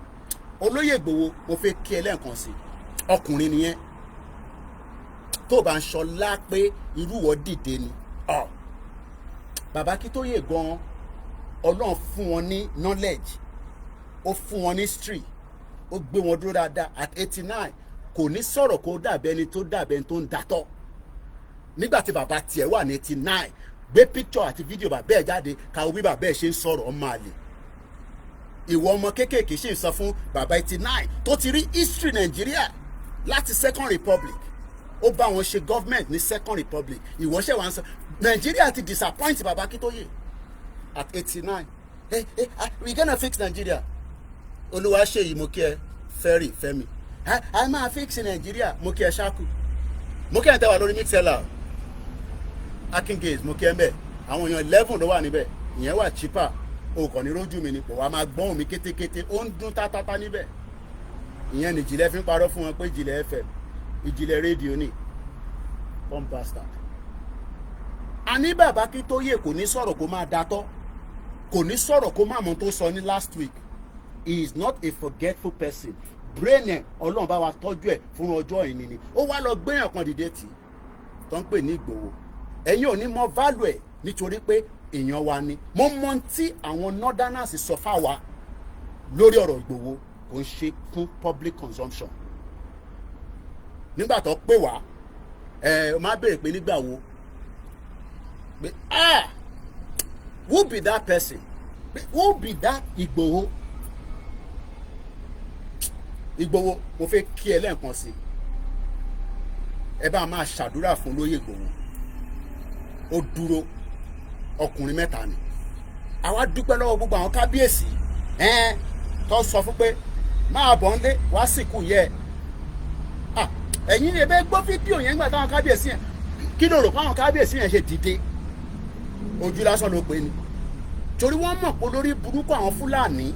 olóyè Ìgbòho mo fẹ́ kí ẹ lẹ́ẹ̀kan sí ọkùnrin nìyẹn tó bá ń ṣọlá pé irú wọ́n dìde ni bàbá Akíntóyè gan Ọlọ́run fún wọn ní knowledge ó fún wọn ní history ó gbé wọn dúró dáadáa at 89 kò ní sọ̀rọ̀ kó dàbẹ́ ẹni tó dàbẹ́ ẹni tó ń datọ́ nígbà tí bàbá tiẹ̀ wà ní 89 gbé picture àti fídíò bàbá ẹ̀ jáde káwọ́ bí bàbá ẹ̀ ṣe ń sọ̀rọ̀ ọmọ àlè ìwọ ọmọ kéékèèké ṣì ń sọ fún bàbá 89 tó ti rí history Nàìjíríà láti Second Republic ó bá wọn ṣe government ní Second Republic ìwọ ṣe wá ń sọ Nàìjíríà ti disappoint bàbá Akíntóyè at 89 we gonna fix Nigeria olúwa ṣe yìí mo kí ẹ fẹ́rì fẹ́mi a máa fix Nigeria mo kí ẹ ṣáàkù mo kí ẹ tẹ́wà lórí mixella Akin Gaze mo kí ẹ mbẹ àwọn èèyàn 11 ló wà níbẹ̀ ìyẹn wà cheaper o kàn ní rójú mi ni pò wá máa gbọ́n mi kétékété ó ń dún tátátá níbẹ̀ ìyẹn ní ìjìnlẹ̀ fi ń parọ́ fún wọn pé ìjìnlẹ̀ FM ìjìnlẹ̀ rédíò ní bomb bastard. A ní bàbá Akíntóyè kò ní sọ̀rọ̀ kó máa datọ́ kò ní sọ̀rọ̀ kó máa mọ̀ tó sọ ní last week he is not a forgetful person brain ẹ̀ Ọlọ́run bá wa tọ́jú ẹ̀ fún ọjọ́ ìní ni ó wá lọ gbéyàn kan dìde tì tó ń pè ní Ìgbòho ẹ̀yin ò ní mọ value ẹ̀ nítorí pé èèyàn wa ni mo mọ tí àwọn northerners sọ fáwa lórí ọ̀rọ̀ Ìgbòho kò ń ṣe fún public consumption nígbà tó pè wá máa béèrè pé nígbà wo pé who be that person who be that Ìgbòho mo fẹ́ kí ẹ lẹ́ẹ̀kan sí ẹ bá máa ṣàdúrà fún lóyè Ìgbòho ó dúró ọkùnrin mẹ́ta ni àwa dúpẹ́ lọ́wọ́ gbogbo àwọn kábíyèsí tó sọ fún pé máa bọ̀ ń lé wá sìnkú yẹ ẹ̀yin lè bẹ́ẹ̀ gbọ́ fídíò yẹn nígbà táwọn kábíyèsí yẹn kí ló rò pé àwọn kábíyèsí yẹn ṣe dìde ojú lásán ló pé ni torí wọ́n mọ̀ pé lórí burúkú àwọn Fúlàní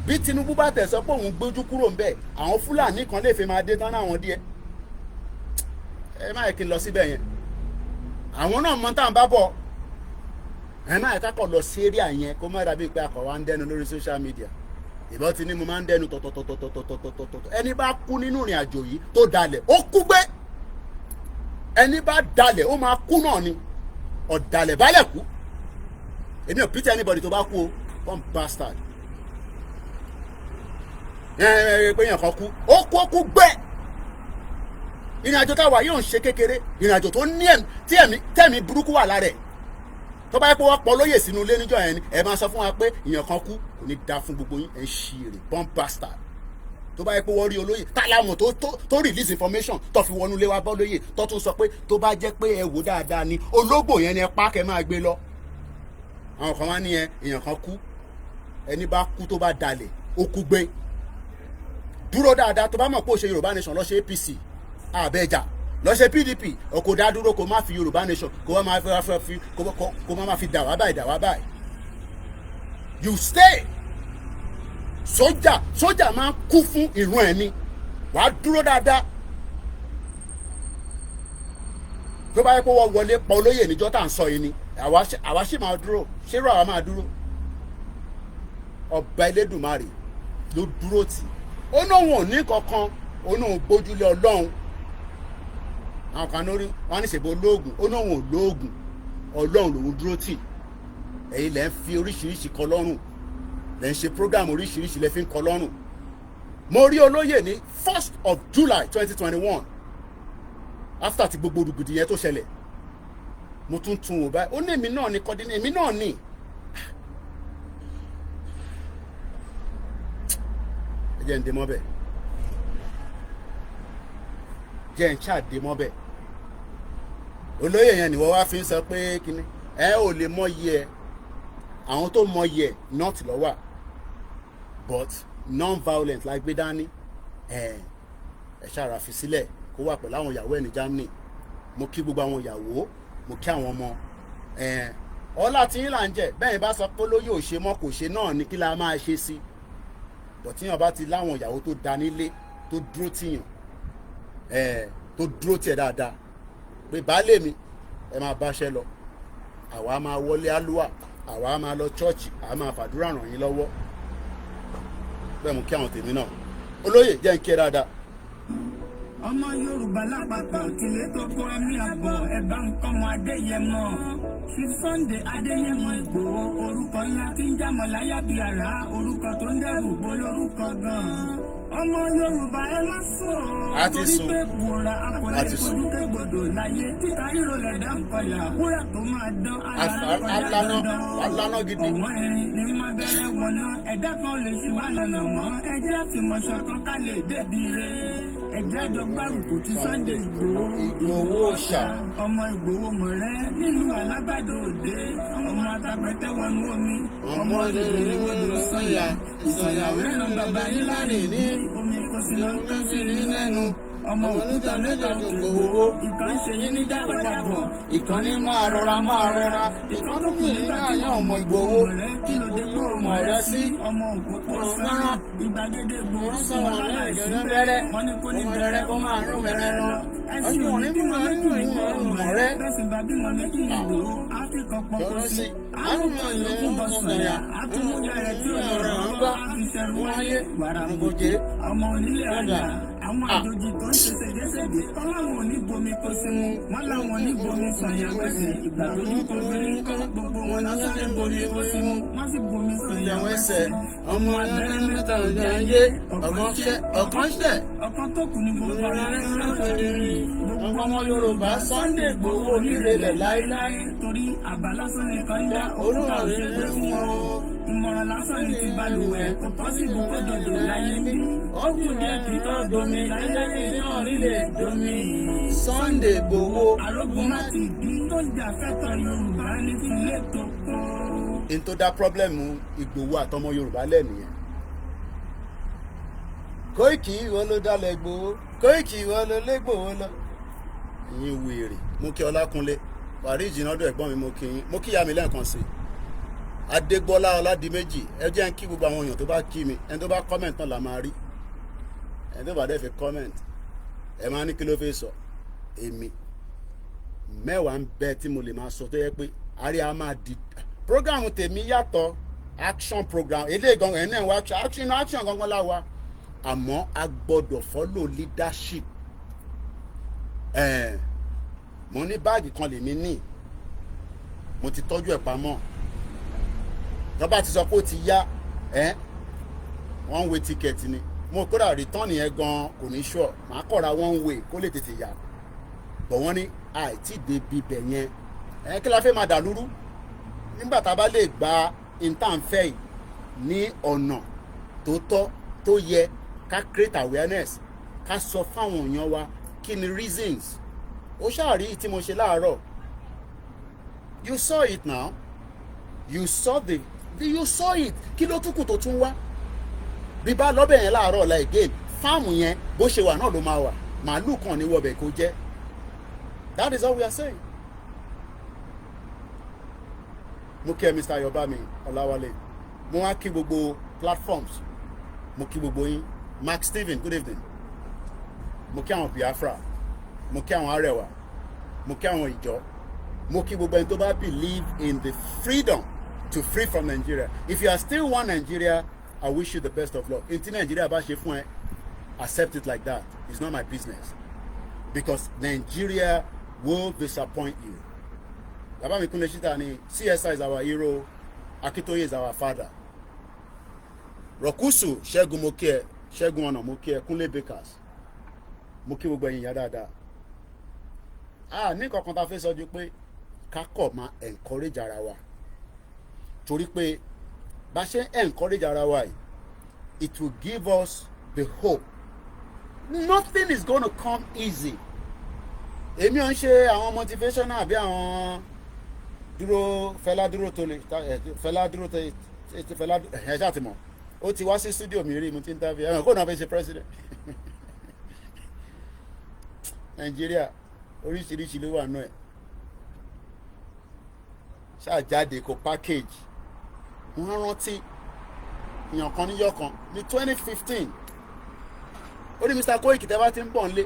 bí Tinubu bá tẹ̀sọ́ pé òun gbójú kúrò ń bẹ̀ àwọn Fúlàní kan lè fi máa dé tán láwọn díẹ̀ ẹ má yẹ kí n lọ síbẹ̀ yẹn àwọn náà mọ tá à ń bá bọ̀ ẹ má yẹ ká kọ̀ lọ sí area yẹn kó má dàbí pé akọ̀ wa ń dẹnu lórí social media ìbọn ti ní mo máa ń dẹnu tọ̀tọ̀tọ̀tọ̀tọ̀tọ̀tọ̀ ẹni bá kú nínú ìrìn àjò yìí tó dalẹ̀ ó kú gbé ẹni bá dalẹ̀ ó máa kú náà ni ọ̀dàlẹ̀ balẹ̀ kú èmi ò pity anybody tó bá kú o one bastard pé yẹn kan kú ó kú gbé ìrìn àjò táwa yóò ń ṣe kékeré ìrìn àjò tó ní tẹ̀mí burúkú wà lára ẹ̀ tó bá yẹ pé wọ́n pọ̀ lóye sínú ilé níjọ́ yẹn ni ẹ máa sọ fún wa pé ìyẹn kan kú kò ní da fún gbogbo yín ẹ̀ ń ṣí èrè bomb bastard tó bá yẹ pé wọ́n rí olóyè tálámù tó release information tó fi wọnú ilé wa bọ́ lóyè tó tún sọ pé tó bá jẹ́ pé ẹ wò dáadáa ni ológbò yẹn ni ẹ pa kẹ́ máa gbé lọ àwọn kan wá ní èèyàn kan kú ẹni bá kú tó bá dalẹ̀ ó kú gbé dúró dáadáa tó bá mọ̀ pé ó ṣe Yorùbá nation lọ ṣe APC àbẹ́jà lọ ṣe PDP ọkọ̀ dá dúró kó má fi Yorùbá nation kó má fi dà wá báyìí you stay sójà máa ń kú fún ìrun ẹ̀ ni wàá dúró dáadáa tó bá yẹ kó wọ́n wọlé pa olóyè níjọ́ tá à ń sọ yìí ni àwa sì máa dúró ṣérò àwa máa dúró ọba Elédùmarè ló dúró tì ó náà wọn ò ní kankan ó náà gbójúlé Ọlọ́run àwọn kan lórí wọn ní ṣèbó lóògùn ó náà wọn ò lóògùn Ọlọ́run lòún dúró tì ẹ̀yin lẹ́ ń fi oríṣiríṣi kọ lọ́rùn, lẹ́ ń ṣe program oríṣiríṣi lẹ́ fi ń kọ lọ́rùn. Mo rí olóyè ní 1st of July 2021 after ti gbogbo rúgùdì yẹn tó ṣẹlẹ̀. Mo tún wò báyìí, ó ní èmi náà ní kọ́dínì, èmi náà ní. Ẹ jẹ́ ń dé mọ́bẹ̀, jẹ́ ń ṣáàdé mọ́bẹ̀. Olóyè yẹn ni wọ́n wá fi ń sọ pé kíní ẹ ò lè mọyì ẹ, àwọn tó mọyì ẹ not lọ́wọ́ but non-violent la gbé dání, ẹ ṣàrà fi sílẹ̀ kó wà pẹ̀lú àwọn ìyàwó ẹ̀ ní Germany. Mo kí gbogbo àwọn ìyàwó, mo kí àwọn ọmọ, ọlá tí yín là ń jẹ bẹ́ẹ̀ bá sọ pé olóyè ò ṣe mọ́ kò ṣe náà ni kí la máa ṣe sí, but tíyàn bá ti láwọn ìyàwó tó da nílé tó dúró tìyàn, tó dúró tiẹ̀ dáadáa pé baálé mi ẹ máa báṣẹ́ lọ, àwa máa wọlé alúwà, àwa máa lọ chọ́ọ̀chì, àwa máa fàdúrà ràn yín lọ́wọ́. Bẹ́ẹ̀ mú kí àwọn tèmi náà. Olóyè jẹ́ ń kí ẹ dáadáa. Ọmọ Yorùbá lápapọ̀ kílé tó kó ẹ̀mí àbọ̀ ẹ̀bá nǹkan mọ Adéyẹmọ. Fi Sunday Adéyẹmọ Ìgbòho orúkọ ńlá tí ń jámọ̀ láyà bí àrá, orúkọ tó ń dẹ́rù bo lórúkọ gan-an. Ọmọ Yorùbá ẹ má sùn o, torí pé wòrà akọ̀lẹ́ ìfojúkẹ́ gbọdọ̀ láyé títa ríro lẹ̀dá ń kọlà, wúrà tó máa dán alánà gidi. Ọ̀wọ́n ẹ̀rín ní má bẹ̀rẹ̀ wọ̀nà, ẹ̀dá kan lè ṣì má lọ́nà mọ́, ẹjẹ́ àfìmọ̀ṣọ́ kan ká lè débi rẹ̀. Ẹ̀jẹ̀ àjọgbárùkù ti Sunday Ìgbòho ṣá. Ọmọ Ìgbòho mọ̀rẹ́ nílùú Alágbàdo Òde, ọmọ Atapẹ̀tẹ̀ wọnú omi, ọmọ ìdèrè wọnú Ìsànyà, Ìsànyà wẹ́ràn bàbá yín láre ní omi kò sí lọ tó sí ní lẹ́nu. Ọmọ òkúta mẹ́ta Ìgbòho, ìkan ṣe yín ní dábàdàbọ̀, ìkan ní máa rọra, ìkan tó kù nígbà tí ọmọ Ìgbòho kí ló dé kó mọ̀ rẹ́ sí ọmọ òkúta sára, ìgbàgede Ìgbòho sọ̀rọ̀ láìsí bẹ̀rẹ̀, wọ́n ní kó ní bẹ̀rẹ̀ kó máa rún bẹ̀rẹ̀ lọ. Ẹ̀sìn òní bí wọn méjì ìwọ̀n rẹ̀, bẹ́sìn bá bí wọn méjì Ìgbòho, áfíríkà pọ̀pọ̀ sí, àrùmọ̀ ìlú bọ̀ sọ̀yà, àtúmúyà rẹ̀ tí ó rọ̀ ń gbọ́, àfiṣẹ́rù wáyé, wàràǹgòjé, ọmọ onílé ọjà, àwọn àjòjì tó ń ṣe ṣègéṣègé, tọ́láwọn oníbomi kó sí mu, wọ́n láwọn oníbomi sọ̀yà wẹ̀sẹ̀, ìgbà tó ní kó gbérí kọ́, gbogbo wọn náà sáré bomi kó sí mu, wọ́n sì bomi sọ̀yà wẹ̀sẹ̀. Ọmọ abẹ́rẹ́ mẹ́ta ọ̀dọ̀ ayé, ọ̀kan ṣẹ̀, ọ̀kan tó kù ní gbogbo ara rẹ̀ lọ́sọ̀rọ̀. Gbogbo ọmọ Yorùbá Sunday Igboho onírèlè láéláé, torí àbá lásán nìkan yá, orúkọ òṣèlú fún wọn. Ìmọ̀ràn lásán ní ti balùwẹ̀, kò tọ́ sí gbogbo dòdò láyé bí. Ó kù díẹ̀ kí tó domi, láyé náà nílé domi. Sunday Igboho arógun má ti bí tó ń jà fẹ́tọ̀ Yorùbá ní tilé tó kó. In tó dá pọ́blẹ́mù Ìgbòho àtọmọ Yorùbá lẹ́nìyẹn. Koiki ìwọ ló dálẹ̀ Ìgbòho, Koiki ìwọ ló lé Ìgbòho lọ. Ìyín wèrè, mo kí Ọlákúnlé, wàrí ìjìnàdọ̀ ẹ̀gbọ́n mi, mo kí yín, mo kí ìyá mi lẹ́ẹ̀kan sí i. Adégbọ́lá Ọládìméjì, ẹ jẹ́ ń kí gbogbo àwọn èèyàn tó bá kí mi, ẹni tó bá comment náà la máa rí, ẹni tó bá dẹ́ fi comment ẹ máa ní kí ló fẹ́ sọ. Èmi mẹ́wàá ń bẹ tí mo lè máa sọ tó yẹ pé àrí a máa di program tèmi yàtọ̀ action program eléyìí gangan ẹ̀ náà wá action gangan láwa, àmọ́ a gbọ́dọ̀ follow leadership. Mo ní báàgì kan lèmi ní, mo ti tọ́jú ẹ̀ pamọ́, tọ́ba ti sọ pé ó ti yá one way ticket ni, mo kódà return yẹn gan kò ní sure, màá kọ́ra one way kó lè tètè yá, bọ̀ wọ́n ní àìtí débi bẹ̀ yẹn kí la fẹ́ máa dà lúrú nígbà tá a bá lè gba intanfẹ́ yìí ní ọ̀nà tó tọ́ tó yẹ, ká create awareness, ká sọ fáwọn èèyàn wa kí ni reasons. Ó ṣàrí tí mo ṣe láàárọ̀, you saw it now, you saw it, kí ló tún kù tó tún wá. Bí bá lọ́bẹ̀ yẹn láàárọ̀ la again, fáàmù yẹn bó ṣe wà náà ló máa wà, màálù kan ní wọbẹ̀ kó jẹ́. That is all we are saying. Mo kí ẹ Mr. Yobami Ọláwálé, mo wá kí gbogbo platforms, mo kí gbogbo yín. Mark Stephen, good evening. Mo kí àwọn Biafra, mo kí àwọn Arẹwà, mo kí àwọn ìjọ, mo kí gbogbo ẹni tó bá believe in the freedom to free from Nigeria. If you are still one Nigeria, I wish you the best of luck. In Nigeria bá ṣe fún ẹ, accept it like that. It's not my business, because Nigeria will disappoint you. Baba mi Kunle Shita ni CSI is our hero. Akitoye is our father. Rokusu Ṣẹ́gun mo kí ẹ, Ṣẹ́gun ọ̀nà mo kí ẹ, Kúnlé Bakers mo kí gbogbo ẹ̀yin yá dáadáa. Ní kankan tá a fẹ́ sọ ju pé ká kọ̀ máa encourage ara wa, torí pé bá ṣe encourage ara wa yìí, it will give us the hope. Nothing is going to come easy. Èmi ò ń ṣe àwọn motivational àbí àwọn Fẹlá dúró tó lè Fẹlá dúró tó Fẹlá ẹ̀ ṣáà ti mọ̀. Ó ti wá sí studio mi rí, mo ti interview ẹ̀wọ̀n kó náà fẹ́ ṣe president. Nàìjíríà oríṣiríṣi ló wà náà ẹ̀. Ṣáà jáde kó package. Wọ́n rántí èèyàn kan níjọ́ kan ní 2015. Ó ní Mr. Koiki tẹ́ bá ti ń bọ̀ nílé.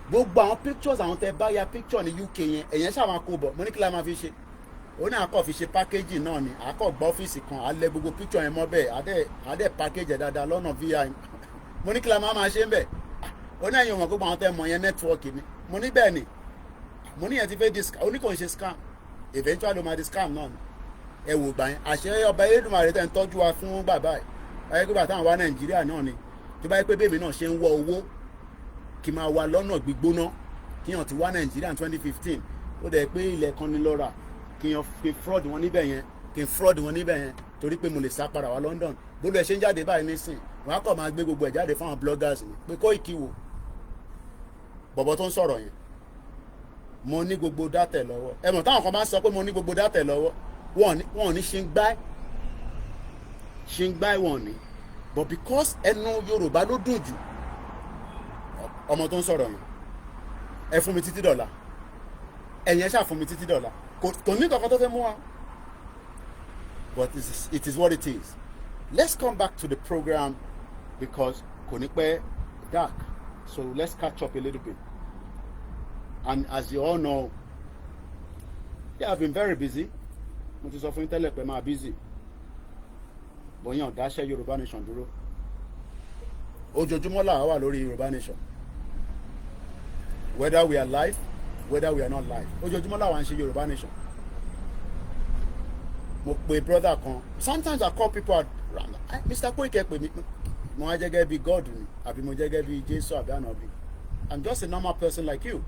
Gbogbo àwọn pictures àwọn tẹ́ bá ya picture ní UK yẹn, ẹ̀yẹn ṣáà máa kó bọ̀. Mo ní kí la máa fi ṣe. Ó ní àkọ́ fi ṣe package náà ni, àkọ́ gba ọ́fíìsì kan, alẹ́ gbogbo picture yẹn mọ́ bẹ́ẹ̀, adẹ́ package ẹ̀ dáadáa lọ́nà VI. Mo ní kí la máa ṣe ń bẹ̀. Ó ní ẹ̀yin ò mọ̀ gbogbo àwọn tẹ́ mọ̀ yẹn network ni. Mo ní bẹ́ẹ̀ ni. Mo ní yẹn ti fẹ́ di scam, ó ní kò ń ṣe scam. Eventually ó máa di scam náà ni. Ẹ wò gbà yẹn, àṣẹ ọba Elédùmarè tẹ́ ń tọ́jú wa fún bàbá ẹ̀. Ayé pé bàtà wà Nàìjíríà náà ni. Tó bá yẹ pé bèbí náà ṣe ń wọ owó kí máa wà lọ́nà gbígbóná kí yàn ti wá Nàìjíríà 2015. Ó dẹ̀ pé ilẹ̀ kan ní lọ́ra kí yàn fi fraud wọn níbẹ̀ yẹn, torí pé mo lè sá padà wá London. Gbogbo ẹ̀ ṣe ń jáde báyìí nísìn, wọ́n á kọ̀ máa gbé gbogbo ẹ̀ jáde fáwọn bloggers ni pé Koiki wò bọ̀bọ̀ tó ń sọ̀rọ̀ yẹn, mo ní gbogbo dátẹ̀ lọ́wọ́. Ẹ mọ̀ táwọn kan bá sọ pé mo ní gbogbo dátẹ̀ lọ́wọ́, wọn ò ní ṣe ń gbá wọn ni, but because ẹnu Yorùbá ló dùn jù, ọmọ tó ń sọ̀rọ̀ yẹn ẹ fún mi títí dọ̀la, ẹ̀yin ẹ ṣáà fún mi títí dọ̀la, kò ní kankan tó fẹ́ mú wa, but it is what it is. Let's come back to the program because kò ní pẹ́ dark, so let's catch up a little bit. And as you all know, I've been very busy. Mo ti sọ fún yín tẹ́lẹ̀ pé máa busy, bóyá dáṣẹ́ Yorùbá Nation dúró. Ojoojúmọ́ làwa wà lórí Yorùbá Nation, whether we are live, whether we are not live. Ojoojúmọ́ làwa ń ṣe Yorùbá Nation. Mo pe brother kan, sometimes I call people around, Mr. Koiki pè mí, mo wá jẹ́gẹ́ bí God ni àbí mo jẹ́gẹ́ bí Jésù àbí ànábì. I'm just a normal person like you.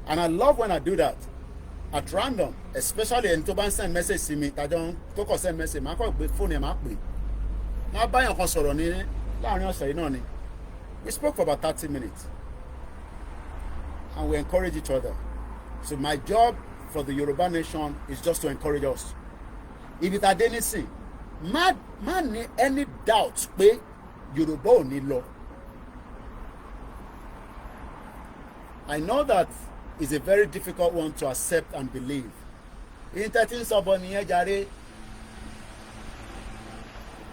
And I love when I do that at random, especially ẹni tó bá ń send message sí mi, tàjọ tó kọ̀ send message, máa kọ̀ gbé fóònù ẹ̀ máa pè. Máa báyàn kan sọ̀rọ̀ ní láàrin ọ̀sẹ̀ yìí náà ni. We spoke for about 30 minutes. And we encourage each other. So my job for the Yoruba Nation is just to encourage us. If it had anything, má ní any doubt pé Yoruba ò ní lọ. I know that it's a very difficult one to accept and believe.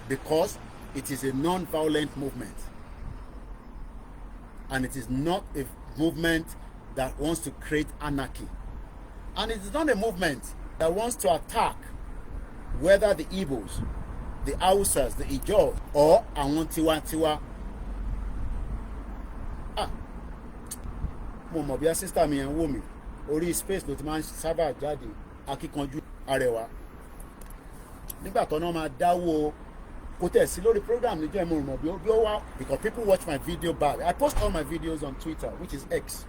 Because it is a non-violent movement. And it is not a movement that wants to create anarchy. And it is not a movement that wants to attack whether the Igbos, the Hausas, the Ijaw, or àwọn tiwa-tiwa. Mo mọ̀ bí sister mi yẹn wò mí, orí space ló ti máa ń sábà jáde, akíkanjú arẹwà. Nígbà tó náà máa dáwọ́ kò tẹ̀ sí lórí program níjọ́ ẹ̀ mo mọ̀ bí ó wá, because people watch my video back. I post all my videos on Twitter, which is X.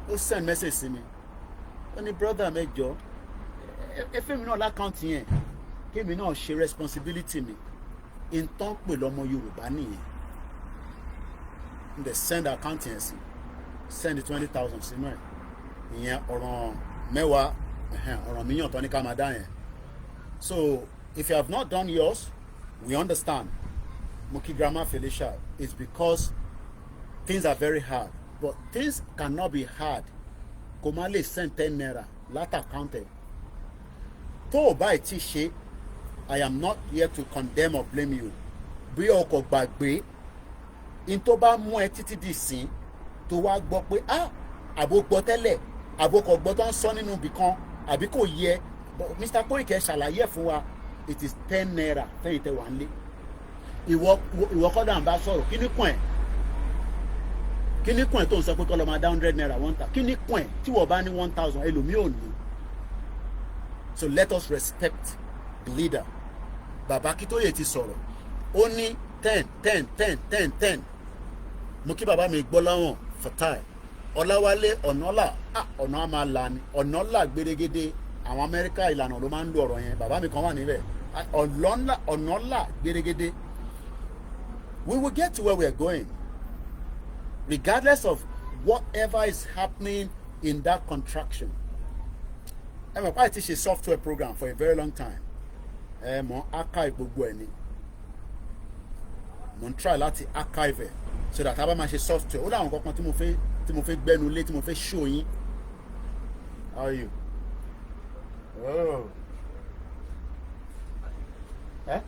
Ó send message sí mi. Ó ní brother mẹ́jọ, ẹ fẹ́ mi náà lákàntì yẹn, kí mi náà ṣe responsibility mi. In tán pè lọ́mọ Yorùbá nìyẹn. They send account yẹn sí. Send 20,000 sí mẹ́rin. Ìyẹn ọ̀ràn mẹ́wàá, ọ̀ràn míyàn tó ní ká máa dá yẹn. So if you have not done yours, we understand. Muki Grandma Felicia, it's because things are very hard. But things cannot be hard. Komale send 10 naira, later counted. Tó o bá ti ṣe, I am not here to condemn or blame you. Bí o kò gbàgbé, in tó bá mú ẹ títí di ìsìn, tó wá gbọ́ pé àbò gbọ́ tẹ́lẹ̀, àbò kò gbọ́ tó ń sọ nínú ibì kan, àbí kò yẹ. Mr. Koiki ṣàlàyé fún wa, it is 10 naira fẹ́yìn tẹ wà ń lé. Ìwọ kọ́dà ń bá sọ̀rọ̀, kí ni kún ẹ̀? Kí ni kún ẹ̀ tó ń sọ pé kọ́ lọ máa dá 100 naira 1,000? Kí ni kún ẹ̀ tí wọ́n bá ní 1,000 ẹlòmíì ò ní? So let us respect the leader. Bàbá Akíntóyè ti sọ̀rọ̀ ó ní 10 mo kí bàbá mi Gbọ́láhàn Fatai Ọláwálé Ọ̀nàlà ọ̀nà àmà là ní Ọ̀nàlà gbèrègèdè àwọn Amẹ́ríkà ìlànà ló máa ń lo ọ̀rọ̀ yẹn bàbá mi kan wà níbẹ̀ Ọ̀nàlà gbèrègèdè. We will get to where we are going regardless of whatever is happening in that contraction. ẹ mọ̀ pàtí ṣe software program for a very long time ẹ mọ̀ archive gbogbo ẹ̀ ni mo ń try láti archive ẹ̀ so that a bá máa ṣe software ó láwọn kankan tí mo fẹ́ gbẹ́nu lé tí mo fẹ́ show yín. How are you? Oh. Eh?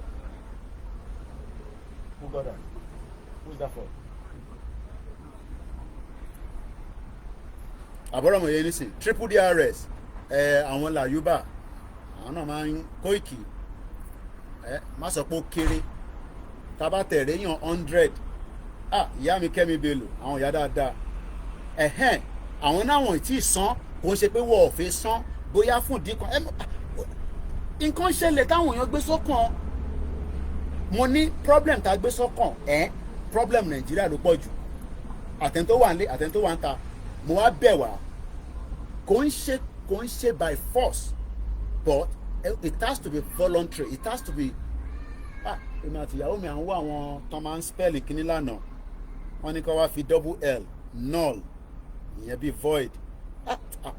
Who got that? Who's that for? Àbọ̀rọ̀ mọ̀ yẹn nísìn triple DRS àwọn làyúbà àwọn náà máa ń Koiki má sọ pé ó kéré tábà tẹ̀rẹ̀ yàn 100 ìyá mi Kẹ́mi Bello àwọn ìyá dáadáa àwọn náà wọ̀n tí ì san kò ń ṣe pé wọ́n ò fẹ́ san bóyá fún ìdí kan nǹkan ṣẹlẹ̀ táwọn èèyàn gbé sọ́kàn mo ní problem tá a gbé sọ́kàn problem Nàìjíríà ló pọ̀ jù àtẹ̀ntó wà nílé àtẹ̀ntó wà ń ta mo wá bẹ̀ wá kò ń ṣe by force but it has to be voluntary it has to be èmi àti ìyàwó mi à ń wá àwọn tó máa ń spell kíní lánàá wọ́n ní kó wá fi double L null ìyẹn bí void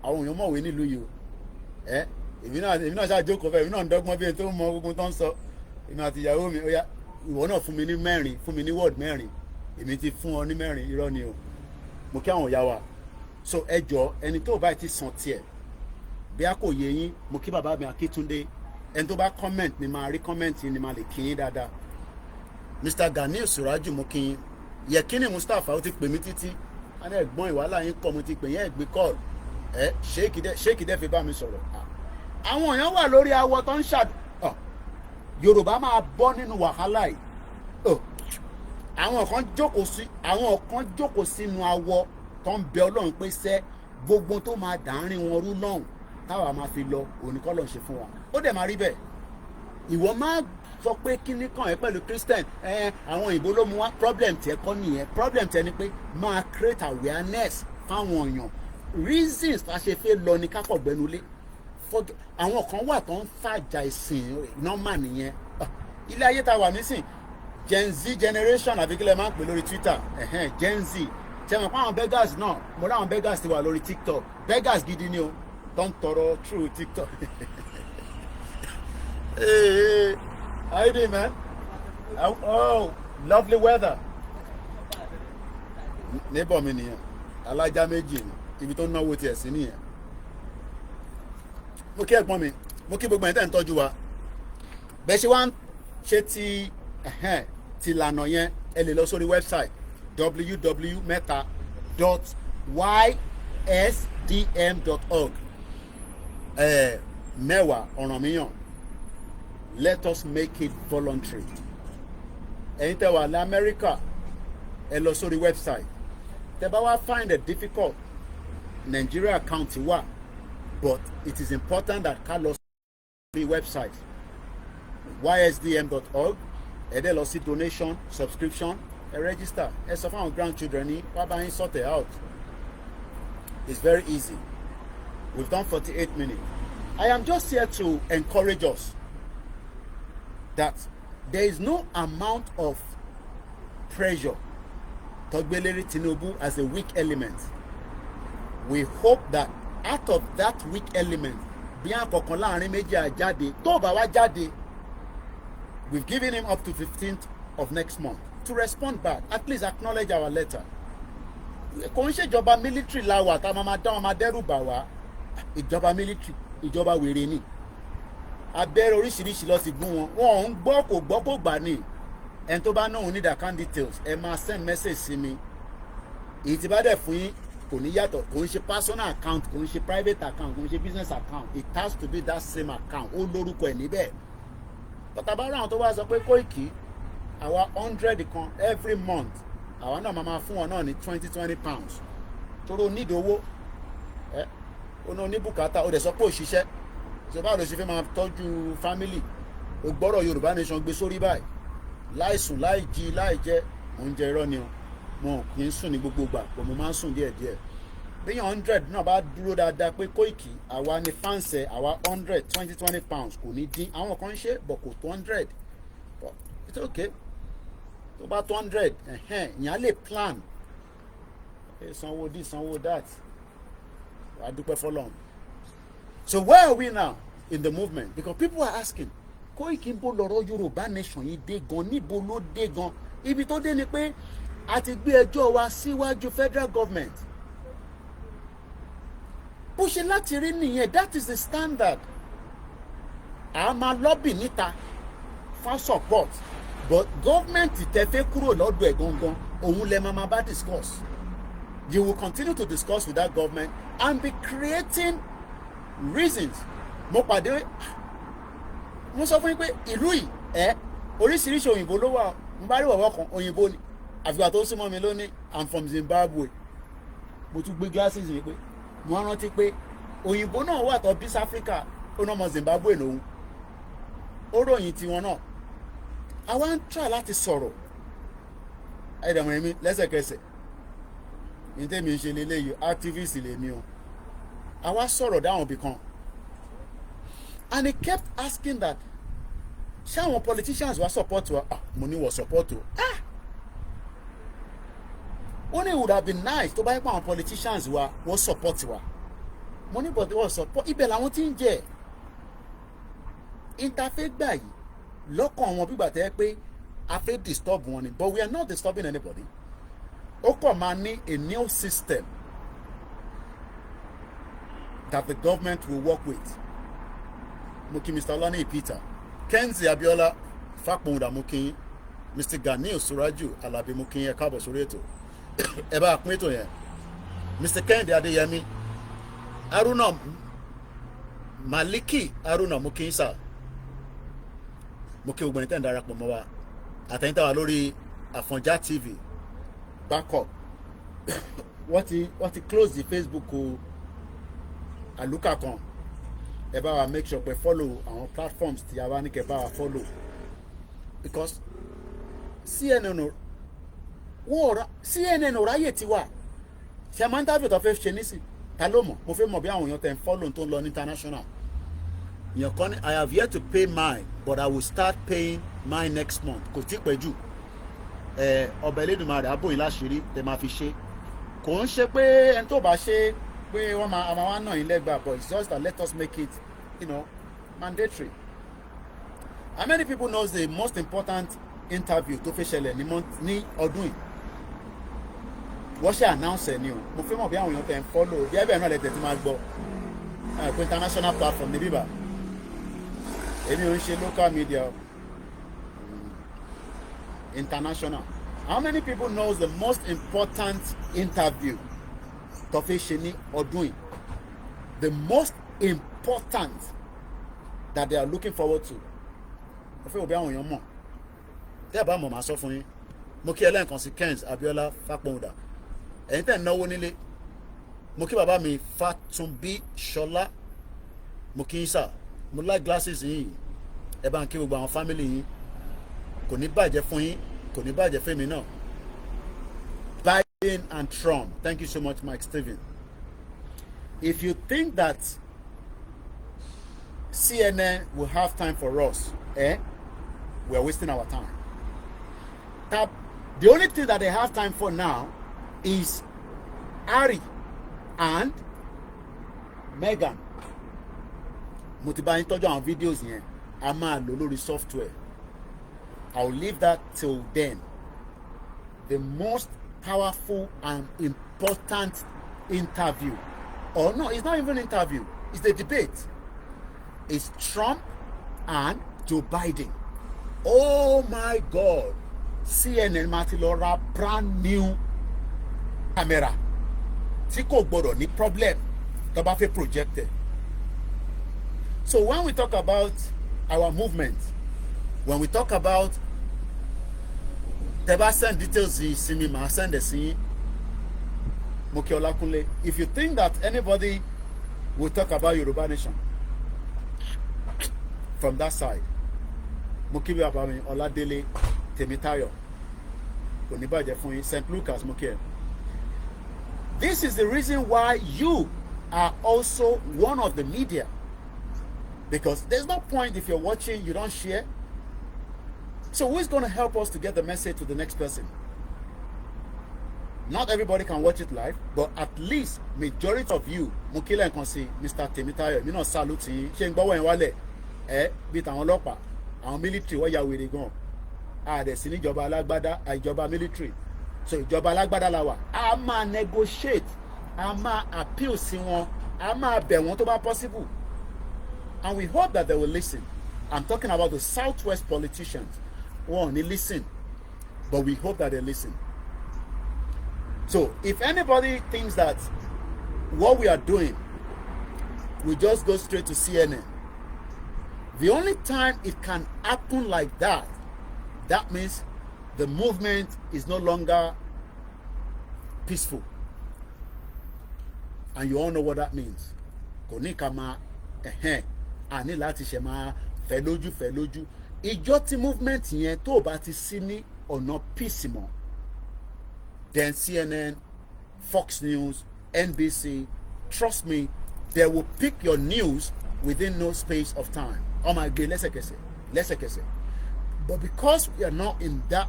àwọn èèyàn mọ̀wé nílùú yìí o èmi náà ṣáà jókòó fẹ́ èmi náà ń dọ́gbọ́n bí ẹni tó mọ gbogbo tó ń sọ èmi àti ìyàwó mi ó yá ìwọ náà fún mi ní mẹ́rin fún mi ní word mẹ́rin èmi ti fún ọ ní mẹ́rin irọ́ ni o mo kí àwọn ìyá wa so ẹ jọ ẹni tó bá ti sàn tiẹ̀ bí a kò yé yín mo kí bàbá mi Akíntúndé ẹni tó bá comment ni máa rí comment yín ni máa lè kí yín dáadáa Mr. Ganiu Suraju mo kí yín Yekini Mustapha ó ti pè mí títí a ní ẹ̀gbọ́n ìwàhálà yín kọ́ mo ti pè yín ẹ̀gbẹ́ call ṣéèkì dẹ́ fi bá mi sọ̀rọ̀ àwọn èèyàn wà lórí awọ tó ń Yorùbá máa bọ́ nínú wàhálà yìí àwọn kan jókòó sínú awọ tó ń bẹ Ọlọ́run pé sẹ́ gbogbo tó máa dàárín wọn rú lọ́hùn táwa máa fi lọ òníkọ́ lọ́n ṣe fún wa ó dẹ̀ máa rí bẹ́ẹ̀ ìwọ máa sọ pé kíní kan ẹ pẹ̀lú Christian àwọn òyìnbó ló mú wá problem tiẹ̀ kọ́ nìyẹn problem tiẹ̀ ni pé máa create awareness fáwọn èèyàn reasons tá a ṣe fẹ́ lọ ní kákọ̀gbẹ́nulé àwọn kan wà tó ń fàjà ìsìn normal nìyẹn ilé ayé tá a wà nísìn Gen Z generation àbí kílẹ̀ máa ń pè lórí Twitter Gen Z tẹ̀wọ̀n pa àwọn beggars náà mo láwọn beggars ti wà lórí TikTok beggars gidi ni o tó ń tọrọ through TikTok. Hey, how you doing, man? Oh, lovely weather. Neighbor mi nìyẹn alájà méjì ni ibi tó náwó tiẹ̀ sí nìyẹn. Mo kí ẹ̀gbọ́n mi mo kí gbogbo ẹ̀ tẹ́ ń tọ́jú wa bẹ́ẹ̀ ṣe wá ń ṣe ti lànà yẹn ẹ lè lọ sórí website www.ysdm.org mẹ́wàá Ọ̀rànmíyàn let us make it voluntary ẹ̀yin tẹ́ wà ní Amẹ́ríkà ẹ lọ sórí website tẹ́ bá wá find it difficult Nigeria account wà but it is important that ká lọ sórí website ysdm.org ẹ dẹ́ lọ sí donation subscription register ẹ sọ fún àwọn grandchildren ní wá bá yín sort it out it's very easy we've done 48 minutes I am just here to encourage us that there is no amount of pressure Togbeleri Tinubu as a weak element. We hope that out of that weak element bí àkọ́kọ́ láàrin méjì àjáde tó bá wá jáde we've given him up to 15th of next month to respond back at least acknowledge our letter. Kò ń ṣèjọba military láwà tá a máa dá wọn máa dẹ́rù bà wá ìjọba military ìjọba wèrè ni abẹ́rẹ́ oríṣiríṣi lọ sí gún wọn ò ń gbọ́ kò gbà ní ẹni tó bá náà need account details ẹ máa send message sí mi èyí tí bá dẹ̀ fún yín kò ní yàtọ̀ kò ń ṣe personal account kò ń ṣe private account kò ń ṣe business account it has to be that same account ó lórúkọ ẹ̀ níbẹ̀ bàtà bá ráwọn tó wá sọ pé Koiki àwa 100 kan every month àwa náà máa fún wọn náà ní 20 pounds tóró nídìí owó ó náà ní bùkátà ó dẹ̀ sọ pé òṣìṣẹ́ So báwo ló ṣe fẹ́ máa tọ́jú family o gbọ́dọ̀ Yorùbá nation gbé sórí báyìí láì sùn láì jí láì jẹ oúnjẹ irọ́ ni o mo kì í sùn ní gbogbo gbà pọ̀ mo máa ń sùn díẹ̀díẹ̀ bíyàn 100 náà bá dúró dáadáa pé Koiki àwa ni fáǹsẹ̀ àwa 120 pounds kò ní dín àwọn kan ń ṣe bọ̀ kò tó 100 but it's okay tó bá tó 100 ìyẹn á lè plan sanwó this sanwó that wàá dúpẹ́ fọlọ́run. So where are we now in the movement? Because people are asking Koiki bó lọ́rọ̀ Yorùbá nation yìí dé gan níbo ló dé gan ibi tó dé ni pé a ti gbé ẹjọ́ wa síwájú federal government bó ṣe láti rí nìyẹn that is the standard a máa lobby níta for support but government tẹ fẹ́ kúrò lọ́dọ̀ ẹ̀ gangan òun lẹ máa bá discuss you will continue to discuss with that government and be creating reasons mo pàdé mo sọ fún yín pé ìlú yìí oríṣiríṣi òyìnbó ló wà mo bá rí wọ̀wọ́ kan òyìnbó ni àfìgbà tó súnmọ́ mi lónìí I'm from Zimbabwe mo tún gbé glasses yìí pé mo rántí pé òyìnbó náà wà tó bí Africa ó náà mọ Zimbabwe lòun ó ròyìn tiwọn náà àwa ń try láti sọ̀rọ̀ ẹ̀dẹ̀mọ̀ èmi lẹ́sẹ̀kẹsẹ̀ ní tèmi ń ṣe lélẹ́yìí activist lèmi o àwa sọ̀rọ̀ dáhùn bí kan and he kept asking that ṣé àwọn politicians wa support wa mo ní wọ́n support o only it would have been nice tó bá yẹ pé àwọn politicians wa wọ́n support wa mo ní but wọ́n support ibẹ̀ làwọn tí ń jẹ́ interfaith gbà yìí lọ́kàn wọn bí gbàtẹ́ pé a fẹ́ disturb wọn ni but we are not disturbing anybody ó kàn máa ní a new system that the government will work with mo kí Mr. Olani Peter Kenzie Abiola Fakponda mo kí Mr. Ganil Suraju Alabi mo kí ẹ káàbọ̀ sórí ètò ẹ bá pín ètò yẹn Mr. Kẹ́hìndé Adéyẹmí Haruna Maliki Haruna mo kí sà mo kí gbogbo ẹni tẹ́ ń darapọ̀ mọ́ wa àtẹ̀yìn tá wà lórí Àfọ̀njá TV backup wọ́n ti close the Facebook o àlùkà kan ẹ bá wa make sure pé follow àwọn platforms tí a bá ní kẹ́ bá wa follow because CNN ò ráyè tiwa ṣe máa ń dábìí tó fẹ́ ṣe nísì ta ló mọ̀ mo fẹ́ mọ̀ bí àwọn èèyàn tẹ̀ ń follow tó ń lọ ní international èèyàn kan ní I have yet to pay mine but I will start paying mine next month kò tí pẹ́ jù ọbẹ̀ Elédùmarè abóyin láṣìírí tẹ máa fi ṣe kò ń ṣe pé ẹni tó bá ṣe pé wọ́n máa wá náà yín lẹ́gbàá but it's just that let us make it mandatory. How many people knows the most important interview tó fẹ́ ṣẹlẹ̀ ní ọdún yìí wọ́n ṣe announce ẹ̀ ni o mo fẹ́ mọ̀ bí àwọn èèyàn tẹ̀ ń follow bí ẹbẹ̀ náà lẹ́tẹ̀ tí máa gbọ́ pé international platform ní bíbá èmi ò ń ṣe local media international. How many people knows the most important interview tó fẹ́ ṣe ní ọdún yìí the most important that they are looking forward to mo fẹ́ wò bí àwọn èèyàn mọ̀ tẹ́ ẹ bá mọ̀ máa sọ fún yín mo kí ẹlẹ́ǹkan sí Kenz Abiola Fakponda ẹ̀yin tẹ́ ń náwó nílé mo kí bàbá mi Fatunbi Ṣọlá mo kí yín sà mo like glasses yín ẹ bá ń kí gbogbo àwọn family yín kò ní bàjẹ́ fún yín kò ní bàjẹ́ fún mi náà Biden and Trump thank you so much Mike Steven if you think that CNN will have time for us we are wasting our time. The only thing that they have time for now is Harry and Meghan. Mo ti bá yín tọ́jú àwọn videos yẹn a máa lò lórí software. I will leave that till then. The most powerful and important interview, or no, it's not even an interview, it's the debate. It's Trump and Joe Biden. Oh my God. CNN máa ti lọ ra brand new camera tí kò gbọdọ̀ ní problem tó bá fẹ́ projected. So when we talk about our movement, when we talk about tẹ́ bá send details sí mi màá send ẹ̀ sí mo kí Olakunle. If you think that anybody will talk about Yoruba nation, from that side. Mo kí bàbá mi Ọládélé Tèmítáyọ̀ kò ní bàjẹ́ fún yín, St. Lucas mo kí ẹ. This is the reason why you are also one of the media, because there's no point if you're watching you don't share. So who is going to help us to get the message to the next person? Not everybody can watch it live, but at least majority of you, Mukile and Konsi, Mr. Temitayo, you know, salute you. Ṣé ń gbọ́wọ́ yẹn wálẹ̀, bí tàwọn ọlọ́pàá, àwọn military wọ́n ya wèrè gan. Dẹ̀ sí ní ìjọba alágbádá, ìjọba military. So ìjọba alágbádá la wà. A máa negotiate, a máa appeal sí wọn, a máa bẹ̀ wọ́n tó bá possible. And we hope that they will listen. I'm talking about the Southwest politicians. Wọ́n ní listen, but we hope that they listen. So if anybody thinks that what we are doing, we just go straight to CNN, the only time it can happen like that, that means the movement is no longer peaceful. And you all know what that means. Kò ní ká máa àní láti ṣe máa fẹ́ lójú. Ìjọ tí movement yẹn tó bá ti sí ní ọ̀nà peace mọ́, then CNN, Fox News, NBC, trust me, they will pick your news within no space of time. Oh my God, lẹ́sẹ̀kẹsẹ̀. But because we are not in that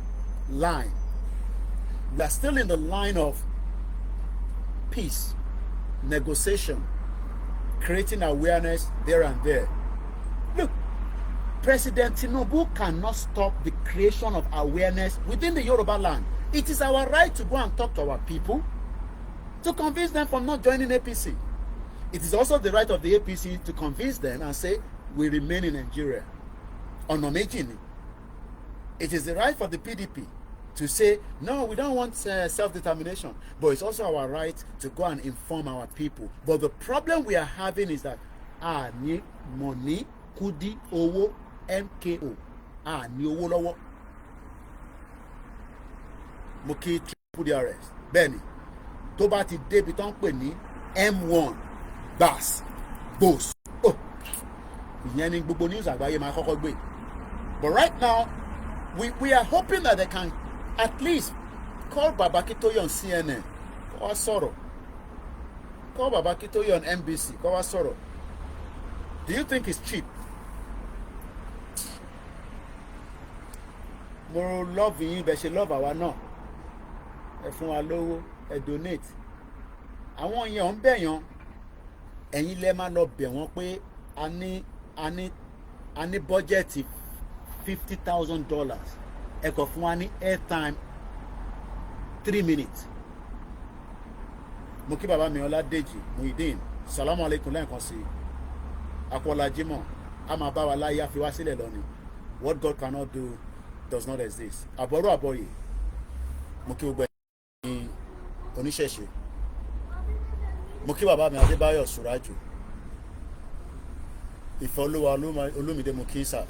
line, we are still in the line of peace, negotiation, creating awareness there and there. Look, President Tinubu cannot stop the creation of awareness within the Yoruba land. It is our right to go and talk to our people, to convince them from not joining APC. It is also the right of the APC to convince them and say, we remain in Nigeria. Onomejini. It is the right for the PDP to say, no, we don't want self-determination. But it's also our right to go and inform our people. But the problem we are having is that, ni money, kudi, owo, MKO. Ni owo lowo. Mo kí triple DRS bẹ́ẹ̀ni tó bá ti débi tó ń pè ní M1 bass boss ìyẹn ni gbogbo news àgbáyé máa kọ́kọ́ gbé. But right now we are hoping that they can at least call Baba Akintoye on CNN kó wá sọ̀rọ̀, call Baba Akintoye on NBC kó wá sọ̀rọ̀. Do you think it's cheap? Mo love yín bẹ́ẹ̀ ṣe love àwa náà. Ẹ fún wa lówó, ẹ donate. Àwọn yẹn ń bẹ̀yàn, ẹ̀yin lẹ máa lọ bẹ̀ wọ́n pé a ní bọ́jẹ̀tì $50,000. Ẹ kọ̀ fún wa ní airtime 3 minutes. Mo kí bàbá mi Ọládèjì Muideen, salamu alaikum lẹ́ẹ̀kan sí i. Akọ́lá Jímọ̀, a máa bá wa láyé àfi wá sílẹ̀ lọ ni. What God cannot do does not exist. Àbọ̀rọ̀ àbọ̀yè, mo kí gbogbo ẹ̀yin oníṣẹ̀ṣe. Mo kí bàbá mi Adébáyọ̀ Sùrájù. Ìfọ̀lúwa Olúmídé mo kí sà.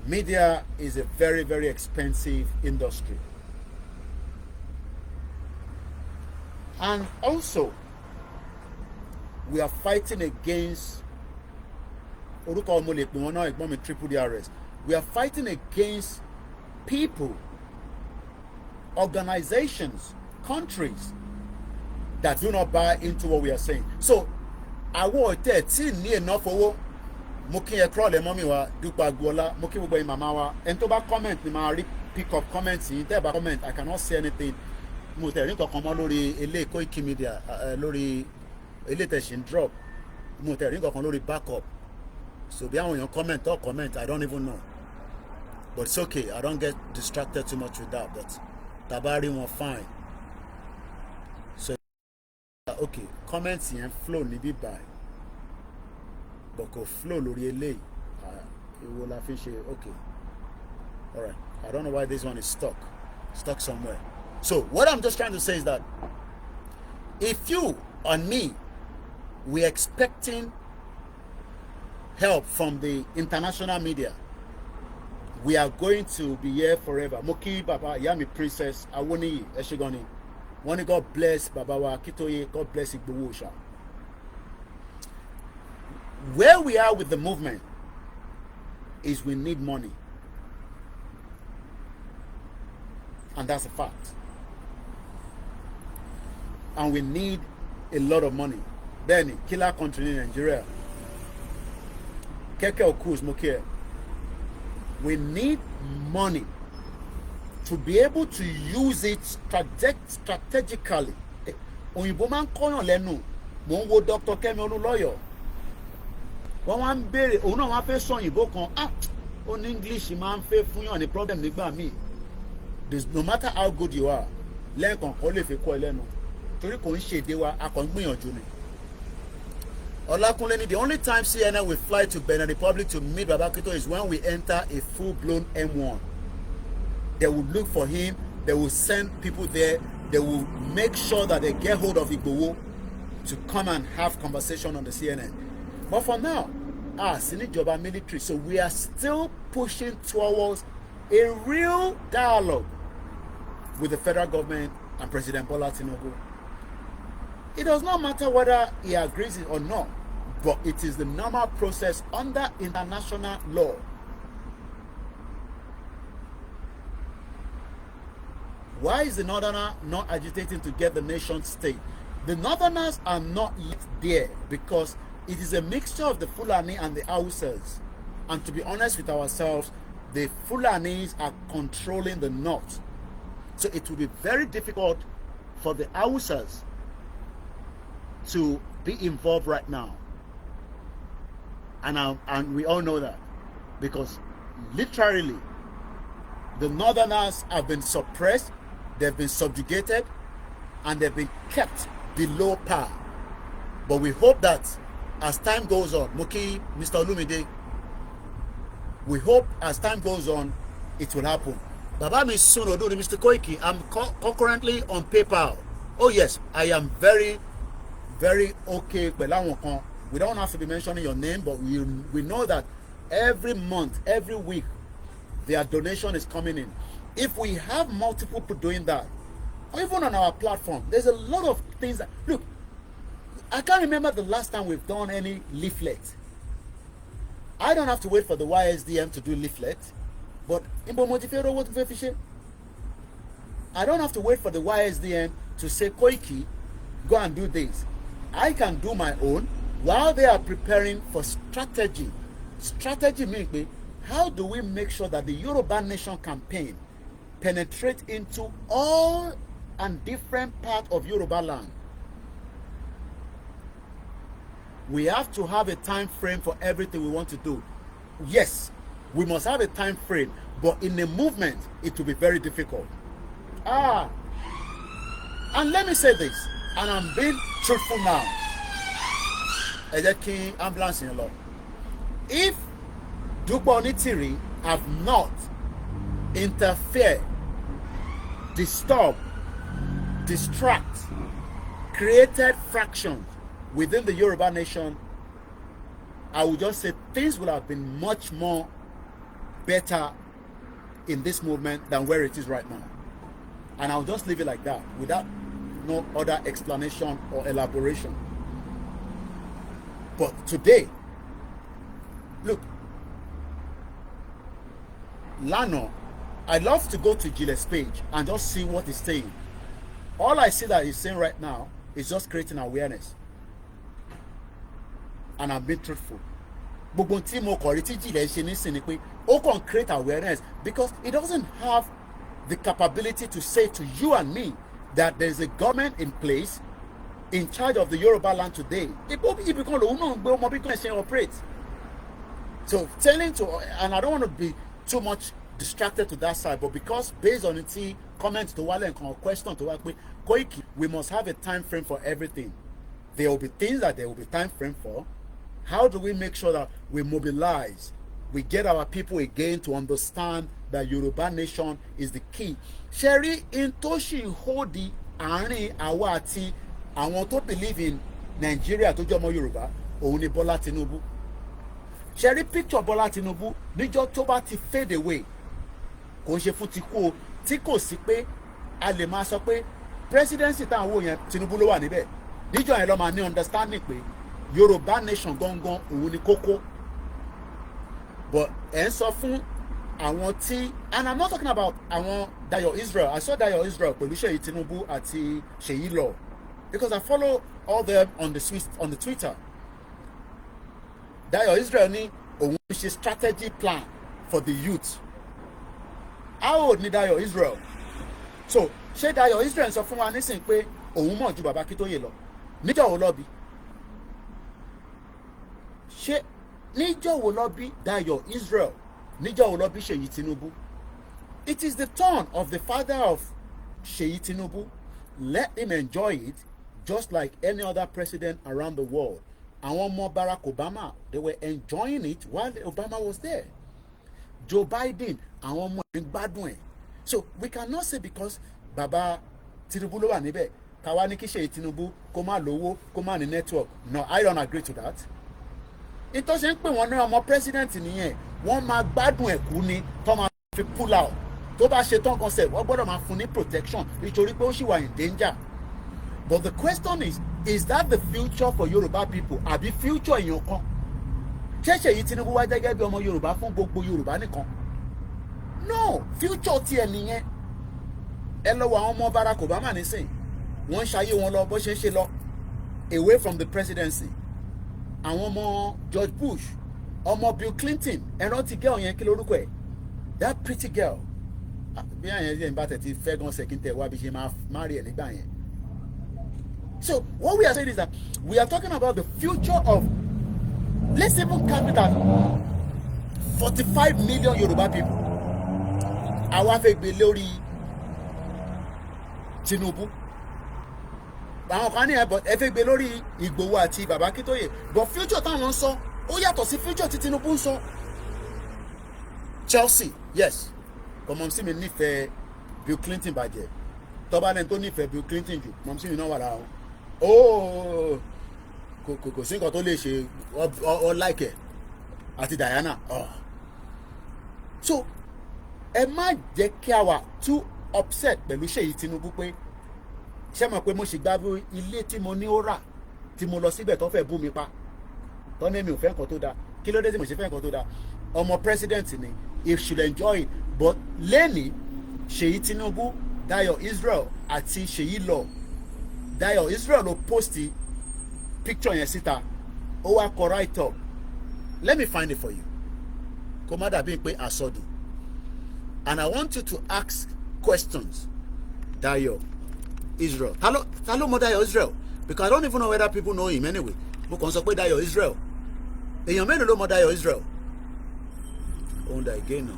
Media is a very, very expensive industry. And also, we are fighting against orúkọ ọmọ lè pè wọ́n náà ẹ̀gbọ́n mi triple DRS. We are fighting against people, organizations, countries that do not buy into what we are saying. So àwọn ọ̀tẹ̀ tí ní enough owó, mo kí ẹ kúrọ̀lẹ́ mọ́mí wa Dúpẹ́ Agboola, mo kí gbogbo ẹ̀yin màmá wa. Ẹni tó bá comment ni máa rí pick up comment yìí. Tẹ́ ẹ bá comment, I cannot say anything. Mo tẹ̀ rí nǹkan mọ́ lórí ilé Koikimedia, lórí ilé tẹ̀sí drop. Mo tẹ̀ rí nǹkan lórí backup. So bí àwọn èèyàn comment or comment, I don't even know. But it's okay, I don't get distracted too much with that. But tabari wọn fine. So okay, comments yẹn flow níbí báyìí. But kò flow lórí eléyìí. Ìwọ la fi ṣe okay. All right. I don't know why this one is stuck somewhere. So what I'm just trying to say is that if you and me, we're expecting help from the international media, we are going to be here forever. Moki Baba Yami Princess Awoniyi Eshigoni. One, God bless Baba wa Akintoye, God bless Igboho Oòṣà. where we are with the movement is we need money. And that's a fact. And we need a lot of money. Then, killer country in Nigeria. Keke Okus Moke. We need money to be able to use it strategically. Òyìnbó máa ń kọ́yàn lẹ́nu. Mo ń wo Dr. Kemi Olúlọ́yọ̀. Wọ́n wá ń béèrè, òun náà wá fẹ́ sọ òyìnbó kan. Ó ní English máa ń fẹ́ fún yàn ní problem nígbà míì. No matter how good you are, lẹ́ẹ̀kan kọ́ lè fi kọ́ ẹ lẹ́nu. Torí kò ń ṣèdè wa, a kàn ń gbìyànjú ni. Olakunle, the only time CNN will fly to Benin Republic to meet Baba Kito is when we enter a full-blown M1. They will look for him. They will send people there. They will make sure that they get hold of Igboho to come and have conversation on the CNN. But for now, Sinijoba military. So we are still pushing towards a real dialogue with the federal government and President Bola Tinubu. It does not matter whether he agrees it or not, but it is the normal process under international law. Why is the Northerner not agitating to get the nation state? The Northerners are not yet there because it is a mixture of the Fulani and the Hausas. And to be honest with ourselves, the Fulanis are controlling the north. So it will be very difficult for the Hausas to be involved right now. And we all know that because literally the Northerners have been suppressed, they've been subjugated, and they've been kept below par. But we hope that as time goes on, Muki, Mr. Olumide, we hope as time goes on, it will happen. Baba mi soon Odo, Mr. Koiki, I'm concurrently on PayPal. Oh yes, I am very, very okay. We don't have to be mentioning your name, but we know that every month, every week, their donation is coming in. If we have multiple people doing that, or even on our platform, there's a lot of things that, look, I can't remember the last time we've done any leaflet. I don't have to wait for the YSDM to do leaflet, but I don't have to wait for the YSDM to say, Koiki, go and do this. I can do my own while they are preparing for strategy. Strategy means, how do we make sure that the Yoruba Nation campaign penetrate into all and different parts of Yoruba land? We have to have a time frame for everything we want to do. Yes, we must have a time frame, but in a movement, it will be very difficult. And let me say this, and I'm being truthful now. Ambulance in law. If Dugbo Onitiri have not interfered, disturbed, distract, created fractions within the Yoruba Nation, I would just say things would have been much more better in this movement than where it is right now. And I'll just leave it like that without no other explanation or elaboration. But today, look, Lano, I'd love to go to Giles' page and just see what he's saying. All I see that he's saying right now is just creating awareness. And I'm being truthful. Gbogbo tí mo kọ̀ rí tí Giles ṣe nísìn ni pé ó kàn create awareness because it doesn't have the capability to say to you and me that there's a government in place in charge of the Yoruba land today. So telling to, and I don't want to be too much distracted to that side, but because based on the comments to Wale and question to Wale, Koiki, we must have a time frame for everything. There will be things that there will be time frame for. How do we make sure that we mobilize, we get our people again to understand that Yoruba Nation is the key? Sherry in Toshi Hodi Ani Awati, I want to believe in Nigeria to jomo Yoruba, only Bola Tinubu. Sherry picture Bola Tinubu, níjọ́ tó bá ti fade away. Kò ṣe fún ti kú tí kò sí pé a lè máa sọ pé presidency tá wò yẹn Tinubu ló wà níbẹ̀. Níjọ́ yẹn ló máa ní understanding pé Yoruba nation gangan òun ni kókó. But ẹ̀ ń sọ fún àwọn tí, and I'm not talking about àwọn Dayo Israel. I saw Dayo Israel pẹ̀lú Ṣèyí Tinubu àti Ṣèyí Law because I follow all them on the Twitter. Dayo Israel ní òun ṣe strategy plan for the youth. How old ni Dayo Israel? So ṣé Dayo Israel sọ fún wa nísìnyí pé òun mọ̀ ju bàbá Akíntóyè lọ? Níjọ́ wo ló bí? Ṣé níjọ́ wo ló bí Dayo Israel? Níjọ́ wo ló bí Ṣèyí Tinubu? It is the turn of the father of Ṣèyí Tinubu. Let him enjoy it just like any other president around the world. Àwọn ọmọ Barack Obama, they were enjoying it while Obama was there. Joe Biden, àwọn ọmọ ẹ̀ ń gbádùn ẹ̀. So we cannot say because Baba Tinubu ló wà níbẹ̀, káwa ní kí Ṣèyí Tinubu kó má lówó, kó má ní network. No, I don't agree to that. Ìtọ́sẹ̀ ń pè wọ́n ní ọmọ president nìyẹn, wọ́n máa gbádùn ẹ̀kú ni tó máa fi pull out. Tó bá ṣe tán kan sẹ̀, wọ́n gbọ́dọ̀ máa fún ní protection nítorí pé ó ṣì wà in danger. But the question is that the future for Yoruba people? Àbí future èèyàn kan? Ṣé Ṣèyí Tinubu wá gẹ́gẹ́ bí ọmọ Yorùbá fún gbogbo Yorùbá nìkan? No, future tiẹ̀ nìyẹn. Ẹ lọ wo àwọn ọmọ Barack Obama nísìn, wọ́n ń ṣayé wọn lọ bó ṣe ń ṣe lọ, away from the presidency. Àwọn ọmọ George Bush, ọmọ Bill Clinton, ẹ rántí girl yẹn kí lórúkọ ẹ̀? That pretty girl. Bí àyẹn yẹn bá tẹ̀ ti fẹ́ gan ṣẹ̀kín tẹ̀ wá bí ṣe máa marry ẹ̀ nígbà yẹn. So what we are saying is that we are talking about the future of, let's even count it as 45 million Yoruba people. Àwa fẹ́ gbé lórí Tinubu. Àwọn kan ní ẹ fẹ́ gbé lórí Ìgbòho àti Bàbá Akíntóyè. But future táwọn ń sọ, ó yàtọ̀ sí future tí Tinubu ń sọ. Chelsea, yes. Mọ̀mọ́sí mi nífẹ̀ẹ́ Bill Clinton bàjẹ́. Tọ́ba lẹ́ni tó nífẹ̀ẹ́ Bill Clinton jù, mọ̀mọ́sí mi náà wà lára wọn. Kò sí nǹkan tó lè ṣe ọ láìkẹ̀ àti Diana. So ẹ má jẹ́ kí a wà too upset pẹ̀lú Ṣèyí Tinubu pé ṣé mọ̀ pé mo ṣì gbàgbé ilé tí mo ní ó rà tí mo lọ síbẹ̀ tó fẹ́ bú mi pa tó ní mi ò fẹ́ nǹkan tó dáa. Kí ló dé tí mo ṣe fẹ́ nǹkan tó dáa? Ọmọ president ni, he should enjoy it. But lẹ́ni Ṣèyí Tinubu, Dayo Israel àti Ṣèyí Law, Dayo Israel ló posti picture yẹn síta, ó wá kọ right up. Let me find it for you. Kó má dàbí pé àsọdù. And I want you to ask questions. Dayo Israel. Ta ló mọ̀ Dayo Israel? Because I don't even know whether people know him anyway. Mo kàn sọ pé Dayo Israel. Èèyàn mélòó ló mọ̀ Dayo Israel? Òun dà again náà.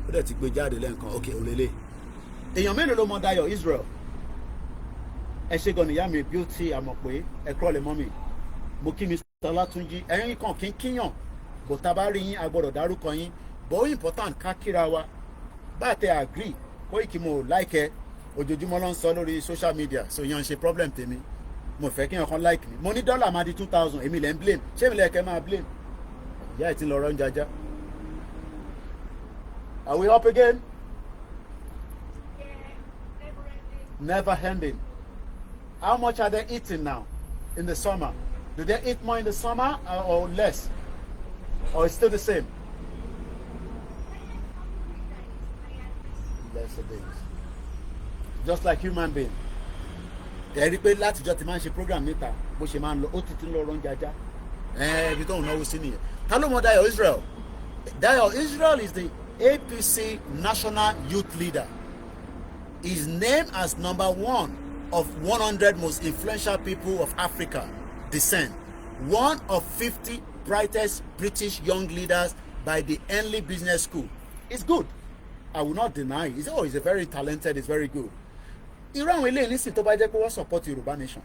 Ó dẹ̀ ti gbé jáde lẹ́ǹkan. Okay, òlélẹ̀. Èèyàn mélòó ló mọ̀ Dayo Israel? Ẹ ṣe gan ìyá mi beauty àmọ̀ pé ẹ kúrò lè mọ́ mi. Mo kí Mr. Látúnjí. Ẹ̀yin kan kí n kíyàn. Bó ta bá rí yín, a gbọ́dọ̀ dárúkọ yín. But ó important ká kíra wa. Bá tẹ agree, Koiki mo like ẹ. Ojoojúmọ́ ló ń sọ lórí social media. So yan ṣe problem tèmi. Mo fẹ́ kí ọkàn like mi. Mo ní dọ́là máa di 2,000. Èmi lẹ́ ń blame. Ṣé mi lẹ́ẹ̀kẹ́ máa blame? Ìyá ẹ̀ ti lọ rán jaja. Are we up again? Never ending. How much are they eating now in the summer? Do they eat more in the summer or less? Or it's still the same? Lesser days. Just like human being. Ẹ rí pé látijọ́ ti máa ń ṣe program níta bó ṣe máa ń lọ ó ti lọ rán jaja. Ibi tó ń náwó sí nìyẹn. Ta ló mọ̀ Dayo Israel? Dayo Israel is the APC National Youth Leader. Is named as number 1 of 100 most influential people of Africa descent. One of 50 brightest British young leaders by the Henley Business School. It's good. I will not deny it. He's a very talented, he's very good. Irú àwọn eléyìí nísìnyí tó bá jẹ́ pé wọ́n support Yorùbá nation.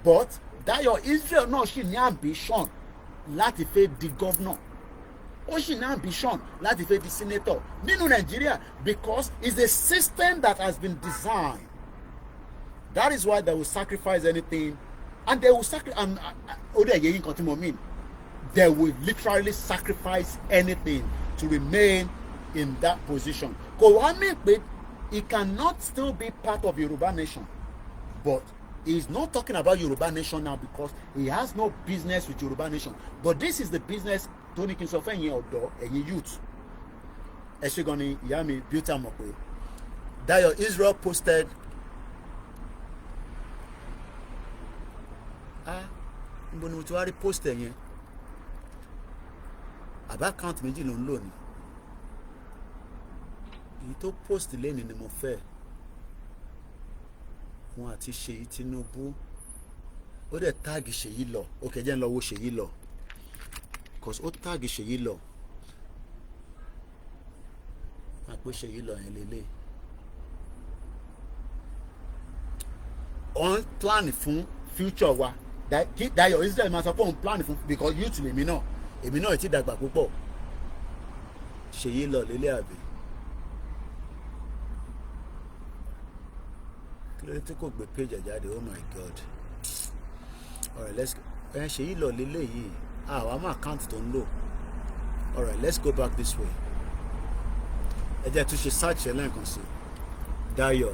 But Dayo Israel náà ṣì ní ambition láti fẹ́ di governor. Ó ṣì ní ambition láti fẹ́ di senator nínú Nàìjíríà because it's a system that has been designed. That is why they will sacrifice anything, and they will sacrifice. They will literally sacrifice anything to remain in that position. It cannot still be part of Yoruba nation, but He's not talking about Yoruba nation now because he has no business with Yoruba nation. But this is the business Tony Kinsofe ẹ̀yin ọ̀dọ́ ẹ̀yin youth. Ẹ ṣé gan ni ìyá mi beauty amọ̀pẹ́. Dayo Israel posted níbo ni mo ti wá rí post ẹ̀ yẹn àbá account méjì ló ń lò ní èyí tó post lẹ́ni ni mo fẹ́ wọn àti Ṣèyí Tinubu ó dẹ̀ táàgì Ṣèyí lọ ó kẹjẹ́ ń lọ wo Ṣèyí lọ because ó táàgì Ṣèyí lọ àpò Ṣèyí lọ yẹn lélẹ̀ on plan fún future wa Dayo Israel máa sọ pé òun plan fún because youth lèmi náà ti dàgbà púpọ̀ Ṣèyí lọ lélẹ̀ àbí kí ló tí kò gbé page jáde oh my god alright let's Ṣèyí lọ lélẹ̀ yìí àwa máa account tó ń lò alright let's go back this way ẹ jẹ́ tún ṣe search ẹ lẹ́ẹ̀kan sí Dayo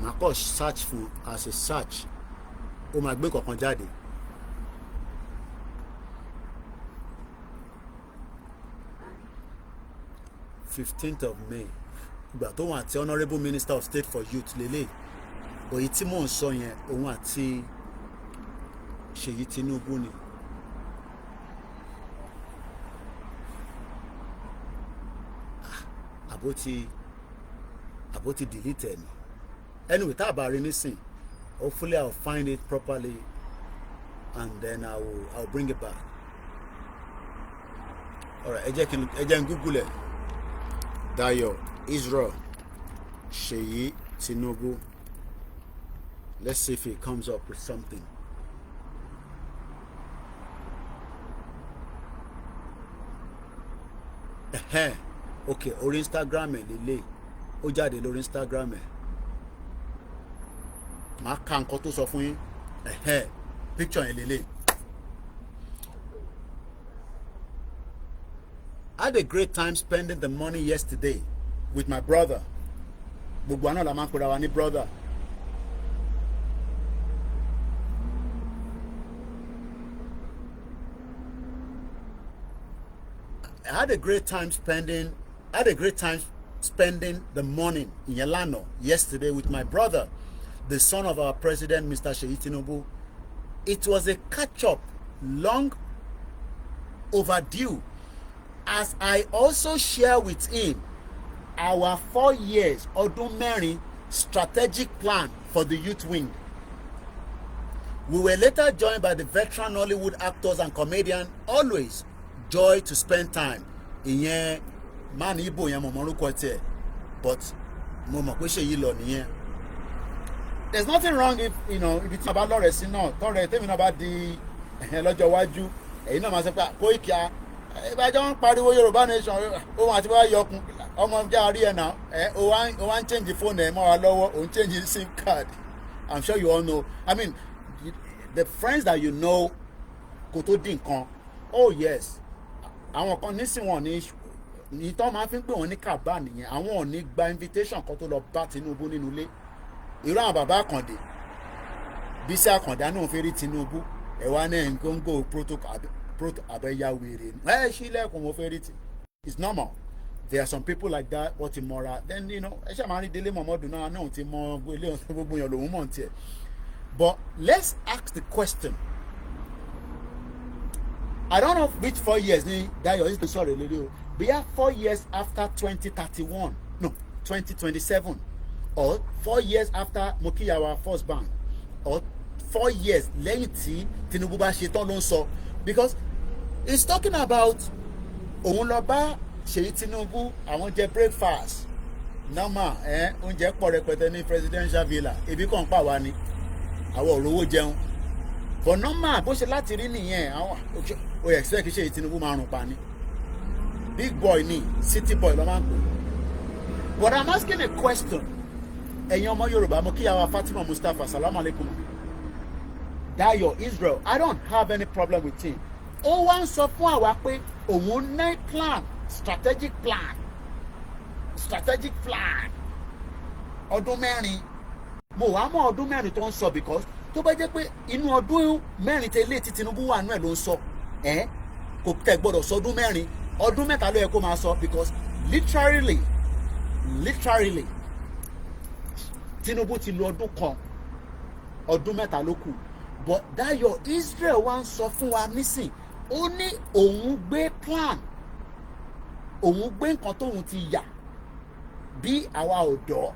màá kọ́ search fún as a search ó máa gbé kọ̀ọ̀kan jáde (15th of May) ìgbà tó wọn àti honourable minister of state for youth lélẹ̀ òye tí mò ń sọ yẹn òun àti Ṣèyí Tinubu ni àbó ti delete ẹ ni anyway tá a bá rí nísìn hopefully I'll find it properly and then I'll bring it back. Alright, ẹ jẹ́ n Google ẹ̀ Dayo Israel Ṣèyí Tinubu. Let's see if it comes up with something. Okay, orí Instagram ẹ̀ lélẹ̀ ó jáde lórí Instagram ẹ̀ màá ka nǹkan tó sọ fún yín picture yẹn lélẹ̀. I had a great time spending the money yesterday with my brother. Gbogbo àná la máa ń pera wa ní brother. I had a great time spending the morning in Yelano yesterday with my brother, the son of our president, Mr. Ṣèyí Tinubu. It was a catch-up, long overdue, as I also share with him our 4 years ọdún mẹ́rin strategic plan for the youth wing. We were later joined by the veteran Hollywood actors and comedian always joy to spend time. Ìyẹn man Igbo yẹn mo mọ̀rúkọ tiẹ̀ but mo mọ̀ pé Ṣèyí lọ nìyẹn. There's nothing wrong if ibi tí a bá lọ́rẹ̀ sí náà tọ́rẹ̀ tèmi náà bá di lọ́jọ́ iwájú èyí náà máa sọ pé Koiki ìbájọ́ ń pariwo Yorùbá nation ohun àti wá yọkun ọmọ ọjà rí ẹ̀ náà o wá ń change phone ẹ̀ mọ́ wa lọ́wọ́ o ń change SIM card. I'm sure you all know. I mean the friends that you know kò tó dín nǹkan oh yes àwọn kan nísìn wọn ní tó máa fi ń pè wọn ní kàbá nìyẹn àwọn ò ní gba invitation kan tó lọ bá Tinubu nínú ilé irú àwọn bàbá Àkàndé Bísí Àkàndá náà fẹ́ rí Tinubu ẹ̀wá náà ń gbó protocol abẹ́yà wèrè sílẹ̀kùn mo fẹ́ rí ti it's normal. There are some people like that wọ́n ti mọ́ra then ẹ ṣáà máa rí Délé Mọ̀mọ́dù náà ti mọ ilé gbogbo yẹn lòun mọ̀ tiẹ̀ but let's ask the question. I don't know which 4 years ni Dayo is the sorry lady o be 4 years after 2031 no 2027 or 4 years after Mokiyawa first bank or 4 years lẹ́yìn tí Tinubu bá ṣe tán ló ń sọ because he's talking about òun lọ bá Ṣèyí Tinubu àwọn jẹ breakfast normal oúnjẹ pọ̀ rẹpẹtẹ ní presidential villa ebi kàn pa wá ni àwọn òrówó jẹun but normal bó ṣe láti rí nìyẹn àwọn o expect kí Ṣèyí Tinubu máa rùn pa ni big boy ni city boy ló máa ń pè but I'm asking a question ẹ̀yin ọmọ Yorùbá mo kíyàwó Fatima Mustapha salamu alaikum Dayo Israel I don't have any problem with him ó wá ń sọ fún àwa pé òun ní plan strategic plan ọdún mẹ́rin mo wá mọ̀ ọdún mẹ́rin tó ń sọ because tó bá jẹ́ pé inú ọdún mẹ́rin tẹ́lẹ̀ tí Tinubu wà nú ẹ̀ ló ń sọ kò tẹ̀ gbọ́dọ̀ sọdún mẹ́rin, ọdún mẹ́ta ló yẹ kó máa sọ, because literally Tinubu ti lo ọdún kan, ọdún mẹ́ta ló kù. But Dayo Israel wá ń sọ fún wa nísìn, ó ní òun gbé plan, òun gbé nǹkan tóun ti yà bí àwa ọ̀dọ́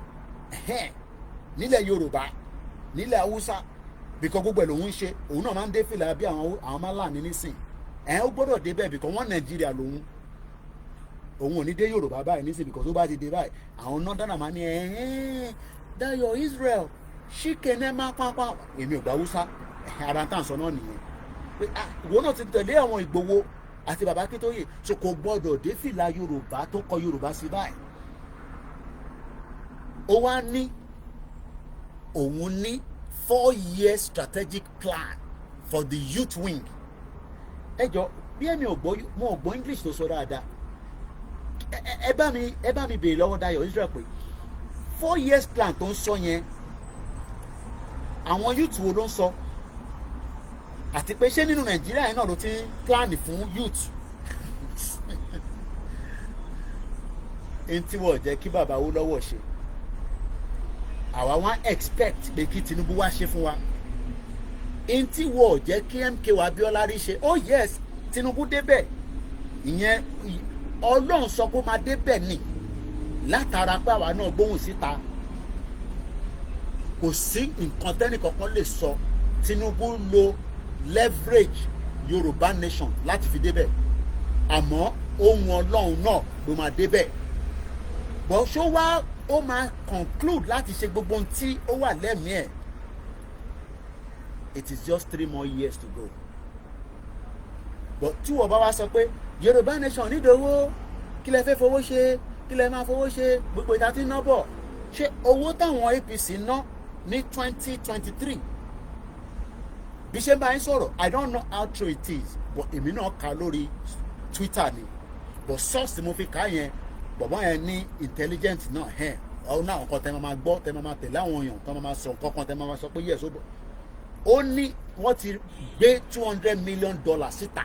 nílẹ̀ Yorùbá, nílẹ̀ Haúsá, bíkọ́ gbogbo ẹ̀ lòun ń ṣe, òun náà máa ń dé fìlà bí àwọn máa ń là ní nísìn, ó gbọ́dọ̀ dé bẹ́ẹ̀ bíkọ́ wọ́n Nàìjíríà lòun, òun ò ní dé Yorùbá báyìí nísìn, bíkọ́ tó bá ti dé báyìí àwọn nọ́dánà máa ní Dayo Israel ṣíkẹ́nẹ́ máa pápá, èmi ò gba Haúsá, ara tá à ń sọ náà nìyẹn pé ìwọ náà ti tẹ̀lé àwọn Ìgbòho àti bàbá Akíntóyè, so kò gbọ́dọ̀ dé fìlà Yorùbá tó kọ Yorùbá sí báyìí. Ó wá ní òun ní 4-year strategic plan for the youth wing. Ẹ jọ bí èmi ò gbọ́ English tó sọ dáadáa, ẹ bá mi béèrè lọ́wọ́ Dayo Israel pé 4 years plan tó ń sọ yẹn àwọn youth wo ló ń sọ, àti pé ṣé nínú Nàìjíríà yẹn náà ló ti ń plan fún youth. ẹni tí wọ́n jẹ́ kí bàbá wo lọ́wọ́ ṣe, àwa wá expect pé kí Tinubu wá ṣe fún wa. ẹni tí wọ́n jẹ́ kí MKO Abiola rí ṣe, oh yes Tinubu débẹ̀, ìyẹn Ọlọ́run sọ pé ó máa débẹ̀ ni látara pé àwa náà gbóhùn síta. Kò sí nǹkan tẹ́nìkankan lè sọ, Tinubu lo leverage Yorùbá nation láti fi débẹ̀, àmọ́ ohun Ọlọ́run náà ló máa débẹ̀. Bọ́ ṣó wá ó máa conclude láti ṣe gbogbo ohun tí ó wà lẹ́mìí ẹ̀. It is just 3 more years to go. But tí wọ́n bá wá sọ pé Yorùbá nation nídìí owó, kí lẹ fẹ́ fowó ṣe, kí lẹ máa fowó ṣe, gbogbo ìta tí ń ná bọ̀, ṣé owó táwọn APC ná ní 2023 bí ṣe bá ń sọ̀rọ̀, I don't know how true it is, but èmi náà kà lórí Twitter ni, but source mo fi kà yẹn, bọ̀bọ̀ yẹn ní intelligent náà ọ̀hún náà nǹkan tẹ́ máa gbọ́, tẹ́ máa tẹ̀lé àwọn èèyàn, tẹ́ máa sọ nǹkan kan, tẹ́ máa sọ pé yes ó bọ̀. Ó ní wọ́n ti gbé $200 million síta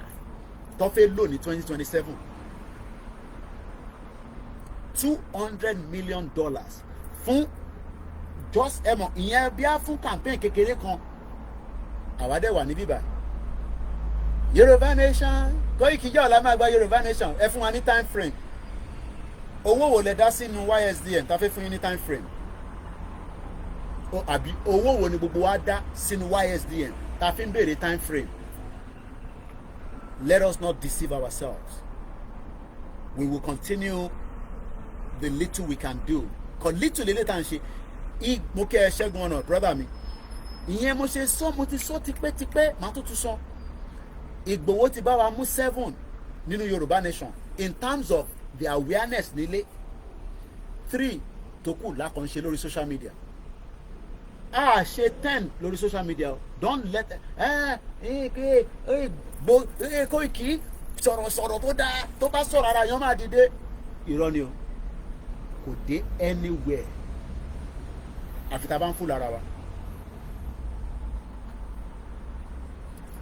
tó fẹ́ lò ní 2027. $200 million fún just ẹmọ ìyẹn bí á fún campaign kékeré kan. Àwádẹ́ wà ní bíbá Yorùbá nation, Koiki jẹ́ ọ̀la máa gba Yorùbá nation, ẹ fún wa ní time frame. Owó wo lẹ dá sínú YSDN tá fẹ́ fún yín ní time frame? Àbí owó wo ni gbogbo wa dá sínú YSDN tá fi ń béèrè time frame? Let us not deceive ourselves. We will continue the little we can do. Kò little lè tá à ń ṣe. Mo kẹ́ ẹ Ṣẹ́gun ọ̀nà brother mi. Ìyẹn mo ṣe sọ, mo ti sọ tipẹ́tipẹ́, màá tó tún sọ. Ìgbòho ti bá wa mú 7 nínú Yorùbá nation in terms of the awareness nílé. 3 tó kù lákàn ṣe lórí social media. Ṣe 10 lórí social media. Don't let Koiki sọ̀rọ̀ tó dáa, tó bá sọ̀rọ̀ ara yẹn máa dìde. Irọ́ ni o, kò dé anywhere àfi tá a bá ń fún lára wa.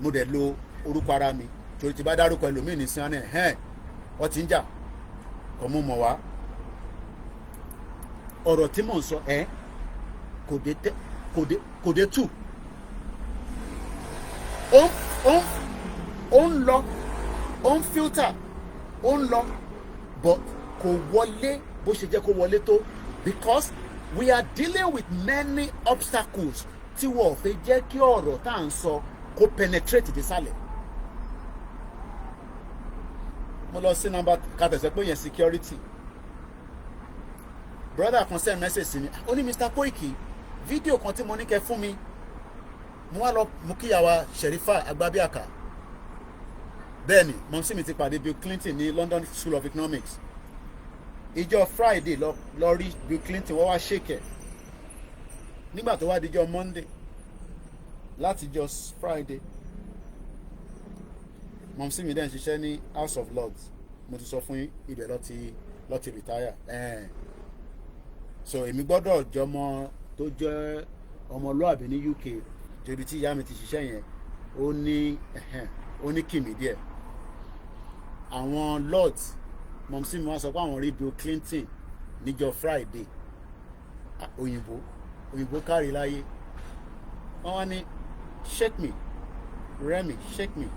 Mo dẹ̀ lo orúkọ ara mi torí ti bá dárúkọ ẹlòmíì ní sí ọ́nà wọ́n ti ń jà kọ́ mú mọ̀ wá. Ọ̀rọ̀ tí mò ń sọ kò dé 2. Ó ń lọ, ó ń filter, ó ń lọ, but kò wọlé bó ṣe jẹ́ kó wọlé tó, because we are dealing with many obstacles tí wọ́n fẹ́ jẹ́ kí ọ̀rọ̀ tá à ń sọ kó penetrate désàlẹ̀. Mo lọ sí nọ́mbà kàtẹ̀sẹ̀ pé yẹn security. Brother kan send message sí mi, ó ní Mr. Koiki, fídíò kan tí mo ní kẹ́ fún mi, mo wá lọ mú kíyàwó Sherifa Agbabiaka. Bẹ́ẹ̀ni, mọ̀mísí mi ti pàdé Bill Clinton ní London School of Economics. Ìjọ Friday lọ rí Bill Clinton, wọ́n wá ṣèkẹ̀. Nígbà tó wá díjọ́ Monday láti jọ Friday, mọ̀mísí mi dẹ́n ṣiṣẹ́ ní House of Lords. Mo ti sọ fún yín, ibẹ̀ lọ ti retire. So èmi gbọ́dọ̀ jọmọ tó jẹ́ ọmọlúàbí ní UK débi tí ìyá mi ti ṣiṣẹ́ yẹn ó ní kìmí díẹ̀. Àwọn lords mọ̀mísí mi wá sọ pé àwọn rí Bill Clinton níjọ́ Friday. Òyìnbó kárí láyé. Wọ́n wá ní shake me Remy, shake me,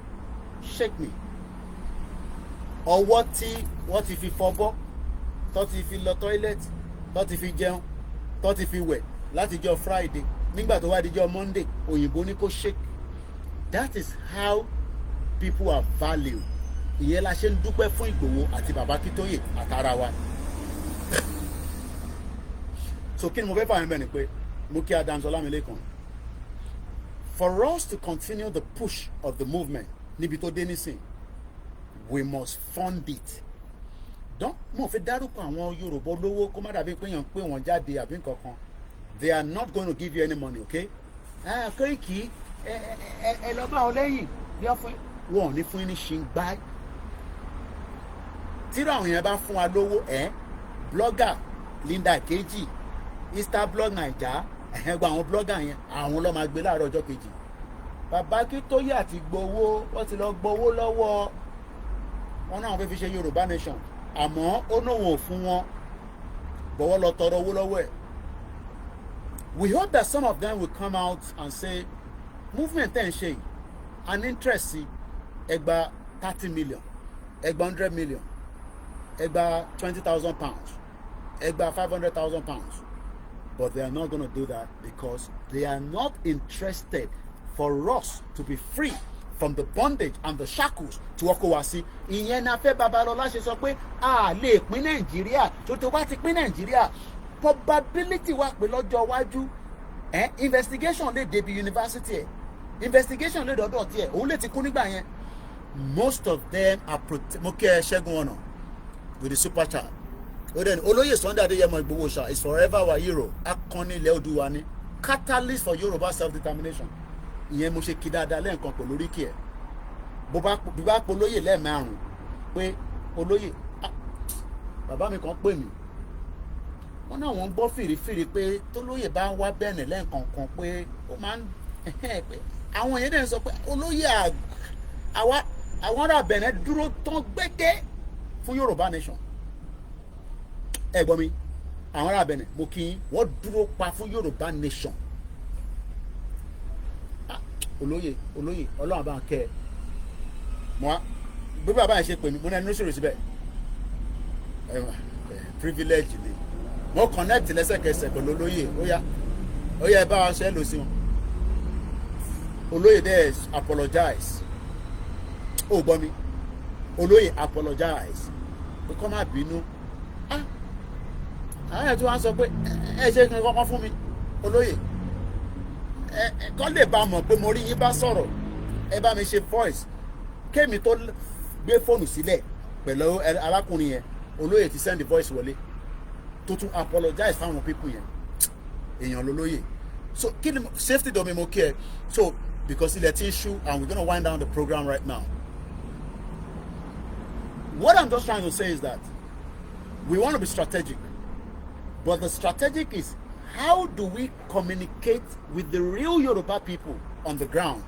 shake me. Ọwọ́ tí wọ́n ti fi fọbọ́, tó ti fi lọ toilet, tó ti fi jẹun, tó ti fi wẹ̀ látijọ́ Friday, nígbà tó wá dijọ́ Monday, òyìnbó ní kó shake. That is how people are valued. Ìyẹn la ṣe ń dúpẹ́ fún Ìgbòho àti bàbá Akíntóyè àtàrà wa. So kí ni mo fẹ́ fà yín bẹ́ẹ̀ ni pé mo kí Adams Ọlámilékan. For us to continue the push of the movement níbi tó dé nísìn, we must fund it. Don't mo fẹ́ dárúkọ àwọn Yorùbá olówó kó má dàbí pé èèyàn pé wọ́n jáde àbí nǹkan kan. They are not going to give you any money, okay? Koiki ẹ lọ bá wọn lẹ́yìn bí wọ́n fún wọn ò ní fún yín ní ṣìngbá. Tíra àwọn yẹn bá fún wa lówó blogger Linda Keji, Instablog Naija, gba àwọn blogger yẹn àwọn ló máa gbé láàárọ̀ ọjọ́ kejì. Bàbá Akíntóyè àti gbowó wọ́n ti lọ gbowó lọ́wọ́ wọn náà fẹ́ fi ṣe Yorùbá nation àmọ́ ó náà wọn ò fún wọn bọ̀wọ́ lọ tọrọ owó lọ́wọ́ ẹ̀. We hope that some of them will come out and say movement ten ṣe an interest sí ẹgbà 30 million, ẹgbà 100 million, ẹgbà 20,000 pounds, ẹgbà 500,000 pounds. But they are not going to do that because they are not interested for us to be free from the bondage and the shackles to ọkọ̀ wá sí. Ìyẹn náà fẹ́ Babalọ́lá ṣe sọ pé a lè pín Nàìjíríà tó bá ti pín Nàìjíríà probability wà pé lọ́jọ́ iwájú investigation lè débi university ẹ̀ investigation lè dọ́dọ̀ tiẹ̀ òun lè ti kú nígbà yẹn. Most of them are mo kí ẹ Ṣẹ́gun Ọ̀nà with the super chat. Olóyè Sunday Adéyẹmọ Ìgbòho ṣá is forever our hero. Akọni ilẹ̀ Oòduà ni catalyst for Yoruba self-determination. Ìyẹn mo ṣe kí dáadáa lẹ́ẹ̀kan pẹ̀lú oríkì ẹ̀. Bí bá polóyè lẹ́ẹ̀márùn pé olóyè bàbá mi kan pè mí. Wọ́n náà wọ́n gbọ́ fìrífìrí pé tólóyè bá ń wá bẹ́ẹ̀nì lẹ́ẹ̀kankan pé ó máa ń pé àwọn yẹn dẹ̀ ń sọ pé olóyè àwọn ará Bẹ̀nẹ̀ dúró tán gbẹ́gẹ́ fún Yorùbá nation. Ẹ gbọ́ mi àwọn ará Bẹ̀nẹ̀ mo kí wọ́n dúró pa fún Yorùbá nation. Olóyè Ọlọ́run bá ń kẹ́ ẹ mọ́ bí bàbá yẹn ṣe pè mí mo ní ẹni lóṣèlú síbẹ̀ privilege ni mo connect lẹ́sẹ̀kẹsẹ̀ pẹ̀lú olóyè ó yá ẹ bá wa ṣe é lò sí wọn. Olóyè dẹ̀ apologize ó gbọ́ mi olóyè apologize pé kọ́ má bínú. Àwọn ẹ̀ tí wọ́n á sọ pé ẹ ṣe kí n kọ́kọ́ fún mi olóyè kọ́ lè bá mọ̀ pé mo rí yín bá sọ̀rọ̀ ẹ bá mi ṣe voice kémi tó gbé fóònù sílẹ̀ pẹ̀lú arákùnrin yẹn olóyè ti send the voice wọlé tó tún apologize fáwọn people yẹn èèyàn lolóyè. So kí ni safety domi mo kí ẹ so because ilẹ̀ ti ń ṣú and we're gonna wind down the program right now. What I'm just trying to say is that we want to be strategic, but the strategic is how do we communicate with the real Yoruba people on the ground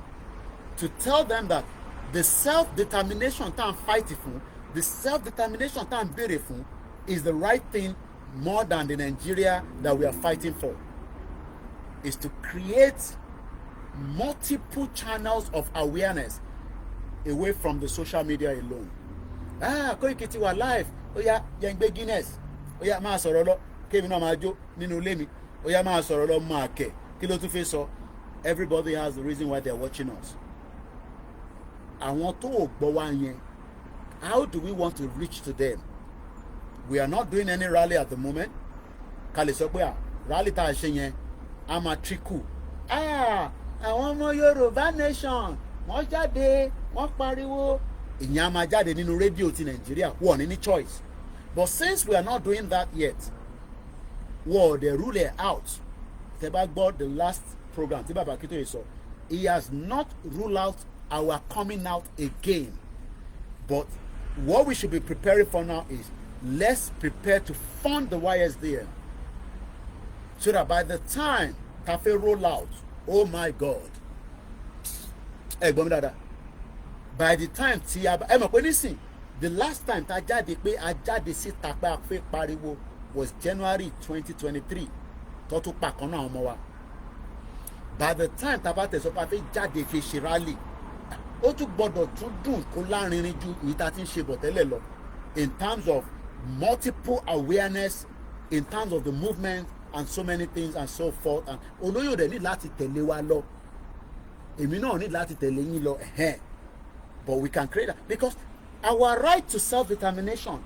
to tell them that the self-determination tá à ń fight fún, the self-determination tá à ń béèrè fún is the right thing more than the Nigeria that we are fighting for. Is to create multiple channels of awareness away from the social media alone. Koiki ti wà live ó yá jẹ́ n gbé Guinness ó yá máa sọ̀rọ̀ lọ kémi náà máa jó nínú ilé mi ó yá máa sọ̀rọ̀ lọ máa kẹ̀ kí ló tún fẹ́ sọ. Everybody has the reason why they are watching us. Àwọn tó ò gbọ́ wá yẹn, how do we want to reach to them? We are not doing any rally at the moment. Ká lè sọ pé rally tá a ṣe yẹn a máa trickle. Àwọn ọmọ Yorùbá nation wọ́n jáde wọ́n pariwo ìyẹn a máa jáde nínú rédíò ti Nàìjíríà wọ́n ní choice. But since we are not doing that yet, wọ́n dey rule it out. Tẹ́ bá gbọ́ the last program tí Bàbá Akíntóyè sọ, he has not ruled out our coming out again. But what we should be preparing for now is let's prepare to fund the YSDM so that by the time Cafe roll out, oh my God, ẹ gbọ́ mi dáadáa by the time tí a ẹ mọ̀ pé nísìn the last time tá a jáde pé a jáde síta pé a fẹ́ pariwo was January 2023 tó tún pa kan náà àwọn ọmọ wa by the time tá a bá tẹ̀sọ́ pé a fẹ́ jáde fi ṣe rally ó tún gbọ́dọ̀ tún dùn kó lárinrin ju èyí tá a ti ń ṣe bọ̀ tẹ́lẹ̀ lọ in terms of multiple awareness in terms of the movement and so many things and so forth and olóyè rẹ̀ ní láti tẹ̀lé wa lọ èmi náà ní láti tẹ̀lé yín lọ but we can create that because our right to self-determination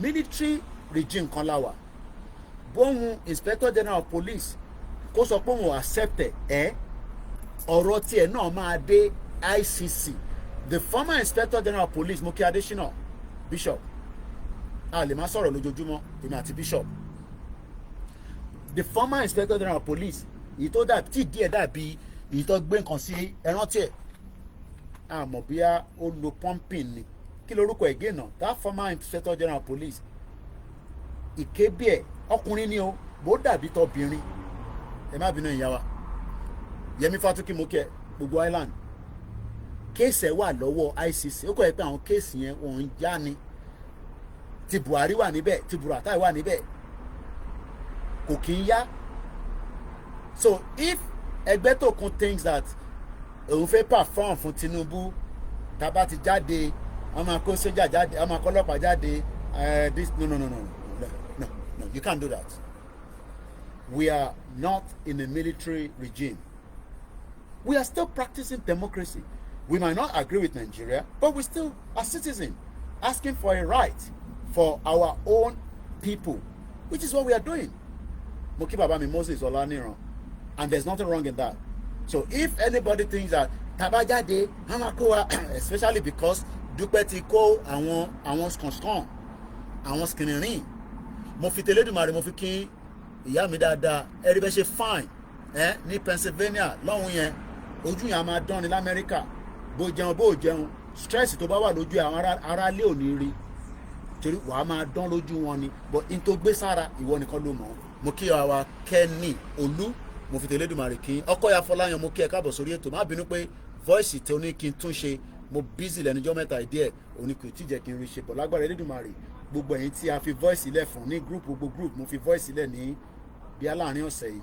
military regime kan láwa bóun inspector general of police kó sọ pé òun accept ọ̀rọ̀ tiẹ̀ náà máa dé ICC the former inspector general of police Moki Adesina bishop a lè má sọ̀rọ̀ lójoojúmọ́ èmi àti bishop the former inspector general of police èyí tó dàbí tí díẹ̀ dàbí èyí tó gbé nǹkan sí ẹran tiẹ̀ àmọ́ bíyá ó lo pumping ni kí lorúkọ ẹ̀gẹ́ náà that former inspector general of police ìkébí ẹ̀ ọkùnrin ni o bó dàbí tọbìnrin ẹ má bínú ìyá wa Yẹmí Fátúkì mo kẹ gbogbo island kéèsì ẹ̀ wà lọ́wọ́ ICC ó kọ́ ẹ pé àwọn kéèsì yẹn wọ́n ń já ni ti Buhari wà níbẹ̀ ti Buratai wà níbẹ̀ kò kí ń yá so if ẹgbẹ́ tó kún thinks that òun fẹ́ perform fún Tinubu tábà ti jáde wọ́n máa kó sójà jáde wọ́n máa kó ọlọ́pàá jáde this no you can't do that we are not in a military regime we are still practicing democracy we might not agree with Nigeria but we still are citizens asking for a right for our own people which is what we are doing mo kí bàbá mi Moses Ọláníran and there's nothing wrong in that so if anybody thinks that tabajade hamakowa especially because Dúpẹ́ ti kó àwọn skan àwọn skinirin mo fi tẹlẹdùmarè mo fi kí ìyá mi dáadáa ẹrí bẹ ṣe fine ní Pennsylvania lọ́hùn yẹn ojú yẹn a máa dán ní lamẹ́ríkà bó jẹun bó jẹun stress tó bá wà lójú àwọn aráalé ò ní rí torí wàá máa dán lójú wọn ni but in tó gbé sára ìwọ nìkan ló mọ̀ mo kí àwa Kenny Olú mo fi tẹlẹdùmarè kí Ọkọ̀yà Fọláyan mo kí ẹ káàbọ̀ sórí ètò má bínú pé voice tí ó ní kí n tún ṣe mo busy lẹ́nujọ́ mẹ́ta díẹ̀ òní kò tí jẹ́ kí n rí ṣe bọ̀ lágbára Elédùmarè gbogbo ẹ̀yin tí a fi voice ilẹ̀ fún ní gbogbo group mo fi voice ilẹ̀ ní bí aláàárín ọ̀sẹ̀ yìí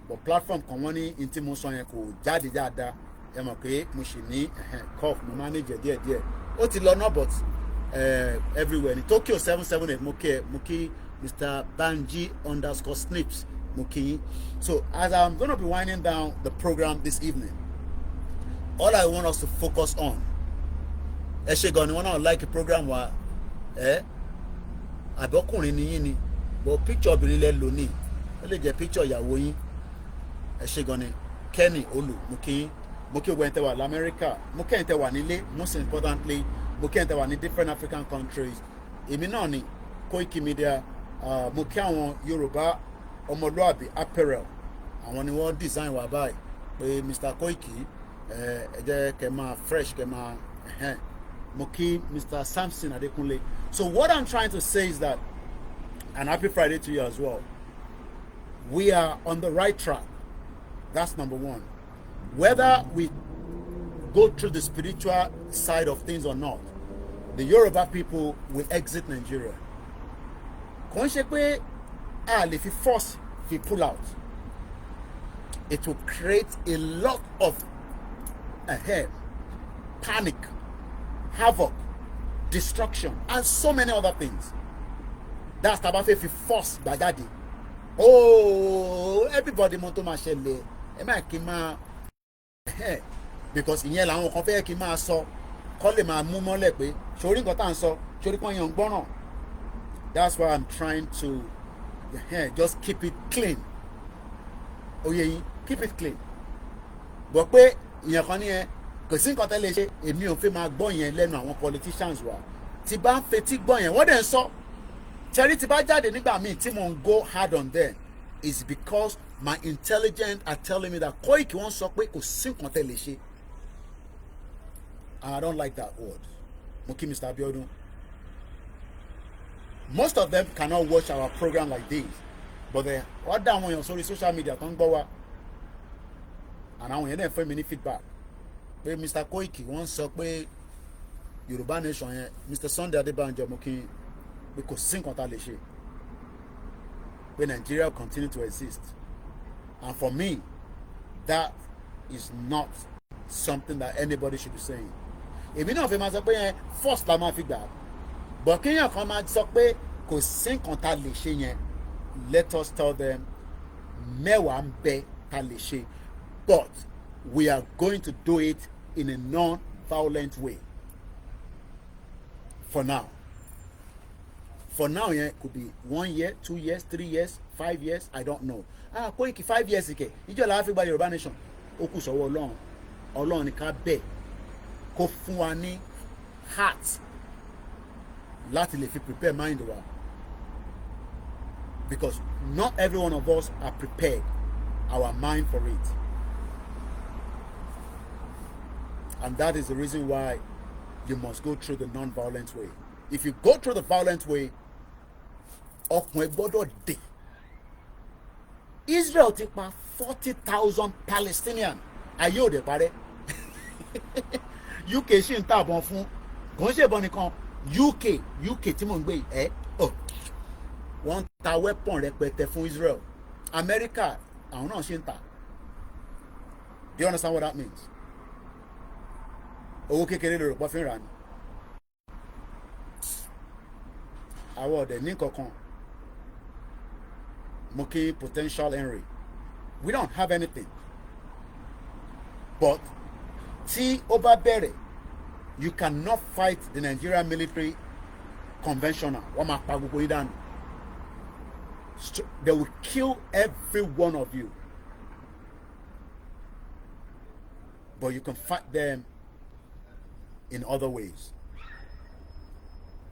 but platform kan wọ́n ní n tí mo sọ yẹn kò jáde dáadáa ẹ mọ̀ pé mo sì ní cough mo manage díẹ̀díẹ̀ ó ti lọ náà but everywhere ní Tokyo 778 mo kí Mr. Banji _snips mo kí yín so as I'm gonna be winding down the program this evening all I want us to focus on ẹ ṣe gan ni wọn náà like program wa àbọ̀kùnrin ni yín ni but picture obìnrin lẹ lò ní ó lè jẹ́ picture ìyàwó yín ẹ ṣe gan ni Kenny Olú mo kí yín mo kí ogun ẹ̀ tẹ́ wà lamẹ́ríkà mo kí ẹ̀ tẹ́ wà nílé most importantly mo kí ẹ̀ tẹ́ wà ní different African countries èmi náà ni Koikimedia mo kí àwọn Yorùbá ọmọlúàbí apparel àwọn ni wọ́n design wa báyìí pé Mr. Koiki ẹ jẹ́ kẹ́ máa fresh kẹ́ máa mo kí Mr. Samson Adekunle. So what I'm trying to say is that, and happy Friday to you as well, we are on the right track. That's number one. Whether we go through the spiritual side of things or not, the Yoruba people will exit Nigeria. Kò ń ṣe pé a lè fi force fi pull out. It will create a lot of panic, havoc, destruction, and so many other things. That's tabafe fi force gbàjáde. Oh, everybody mọ̀ tó máa ṣẹlẹ̀. Ẹ máa kí n máa because ìyẹn làwọn kan fẹ́ kí n máa sọ kọ́ lè máa mú mọ́lẹ̀ pé sórí nǹkan tá à ń sọ sórí kan yẹn ń gbọ́ràn. That's why I'm trying to just keep it clean. Oyè yín keep it clean. But pé ìyẹn kan ní ẹ kò sí nǹkan tẹ́lẹ̀ ṣe èmi ò fẹ́ máa gbọ́ yẹn lẹ́nu àwọn politicians wa tí bá ń fetí gbọ́ yẹn wọ́n dẹ̀ ń sọ tẹ́rí tí bá jáde nígbà míì tí mò ń go hard on them is because my intelligence are telling me that Koiki wọ́n sọ pé kò sí nǹkan tẹ́lẹ̀ ṣe and I don't like that word mo kí Mr. Abiodun most of them cannot watch our program like this but wọ́n dá àwọn èèyàn sórí social media tó ń gbọ́ wa and àwọn èèyàn dẹ̀ fún mi ní feedback pé Mr. Koiki wọ́n sọ pé Yorùbá nation yẹn Mr. Sunday Adébánjọ mo kí pé kò sí nǹkan tá a lè ṣe pé Nigeria continue to exist, and for me that is not something that anybody should be saying. Èmi náà fi máa sọ pé yẹn first la máa fi gbà, but kéèyàn kan máa sọ pé kò sí nǹkan tá a lè ṣe yẹn, let us tell them mẹ́wàá ń bẹ tá a lè ṣe, but we are going to do it in a non-violent way for now. For now, yeah, could be 1 year, 2 years, 3 years, 5 years, I don't know. Koiki 5 years ago, ìjọ la fi gba Yorùbá nation. Ó kù sọ́wọ́ Ọlọ́run. Ọlọ́run ni ká bẹ̀ kó fún wa ní heart láti lè fi prepare mind wa. Because not every one of us are prepared our mind for it. And that is the reason why you must go through the non-violent way. If you go through the violent way, ọkùnrin gbọ́dọ̀ dé. Israel ti pa 40,000 Palestinians. Ayé òde parẹ́. UK ṣì ń tàbọn fún. Kò ń ṣèbọn nìkan. UK tí mò ń gbé ẹ̀ wọ́n ń ta weapon rẹpẹtẹ fún Israel. America àwọn náà ṣì ń tà. Do you understand what that means? Owó kékeré lórí pọ́ fi ń rà ní. Àwọn ọ̀dẹ̀ ní kankan. Mo kí potential Henry. We don't have anything. But tí ó bá bẹ̀rẹ̀, you cannot fight the Nigerian military conventional. Wọ́n máa pa gbogbo yín dànù. They will kill every one of you. But you can fight them in other ways.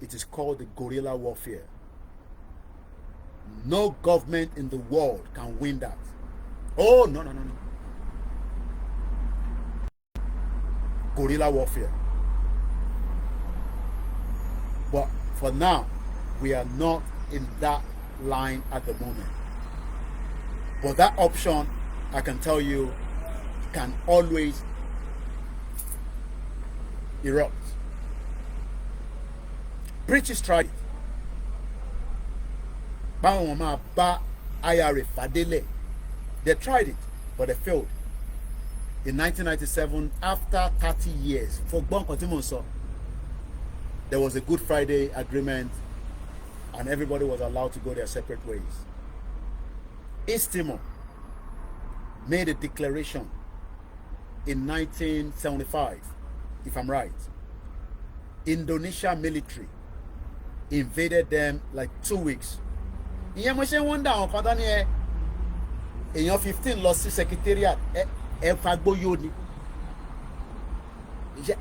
It is called the guerrilla warfare. No government in the world can win that. Oh, no. Guerrilla warfare. But for now, we are not in that line at the moment. But that option, I can tell you, can always erupt. British tried it. Báwọn máa bá IRA fàdélẹ̀. They tried it, but they failed. In 1997, after 30 years, for gbọ́n kan tí mò ń sọ, there was a Good Friday agreement, and everybody was allowed to go their separate ways. East Timor made a declaration in 1975, if I'm right. Indonesia military invaded them like 2 weeks. Ìyẹn mo ṣe ń wọ́ndà àwọn kan tán ní èèyàn 15 lọ sí secretariat ẹ fagbóyò ni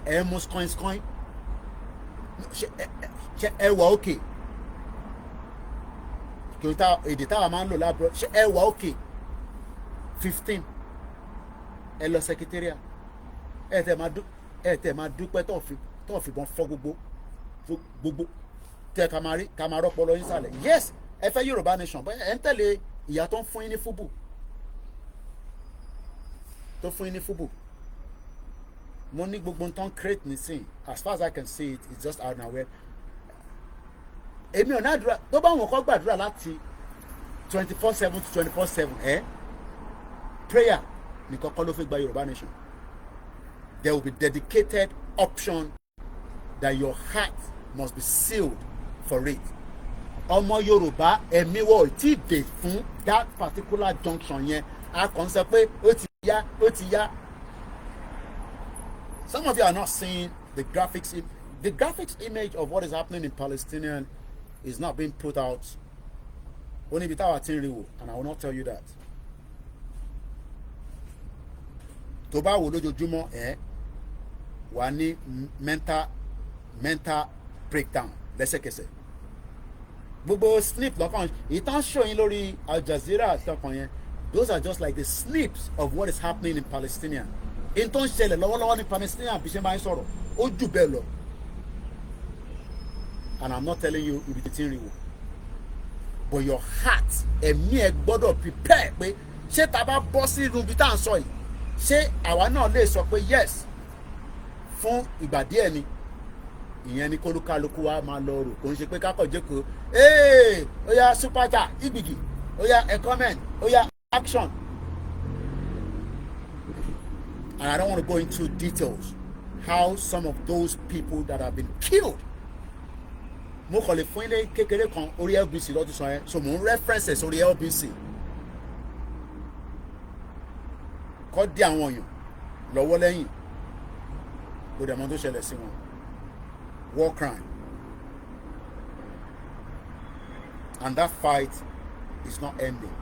ẹ mú skoin ṣe ẹ wà òkè kìrìtà èdè táwa máa ń lò lábúrò ṣe ẹ wà òkè 15 ẹ lọ secretariat ẹ tẹ máa dúpẹ́ tó fìbọn fọ́ gbogbo tẹ ká máa rọpò lọ yín sàlẹ̀. Yes, ẹ fẹ́ Yorùbá nation bẹ́ẹ̀ ẹ ń tẹ̀lé ìyá tó ń fún yín ní fúbù mo ní gbogbo nǹkan create nísìn as far as I can see it, it's just out now where èmi ò ní àdúrà tó bá wọn kọ́ gbàdúrà láti 24/7 to 24/7 prayer nìkan kọ́ ló fi gba Yorùbá nation. There will be dedicated option that your heart must be sealed for it. Ọmọ Yorùbá ẹ̀mí wọ̀ tí dé fún that particular junction yẹn a kàn sọ pé ó ti yá. Some of you are not seeing the graphics image of what is happening in Palestinian is not being put out. Only bit our thing, and I will not tell you that. Tó bá wò lójoojúmọ́ wà ní mental breakdown lẹ́sẹ̀kẹsẹ̀. Gbogbo snip lọ́kàn ìtàn showing lórí Al Jazeera àtọkàn yẹn, those are just like the snips of what is happening in Palestinian. In tó ń ṣẹlẹ̀ lọ́wọ́lọ́wọ́ ní Palestinian bí ṣe máa ń sọ̀rọ̀ ó jù bẹ́ẹ̀ lọ. And I'm not telling you ibi tí ń rí wò. But your heart ẹ̀mí ẹ gbọ́dọ̀ prepare pé ṣé tá bá bọ́ sí irú ibi tá à ń sọ yìí ṣé àwa náà lè sọ pé yes fún ìgbà díẹ̀ ni ìyẹn ni kólúkálukú wa máa lọ rò kò ń ṣe pé kákọ̀ jókòó ó yá super chat ìgbìgì ó yá comment ó yá action. And I don't want to go into details how some of those people that have been killed. Mo kàn lè fún ilé kékeré kan orí LBC lọ́dún sọ yẹn so mo ń references orí LBC kọ́ dí àwọn èèyàn lọ́wọ́ lẹ́yìn kò dẹ̀ mọ́ tó ṣẹlẹ̀ sí wọn war crime and that fight is not ending.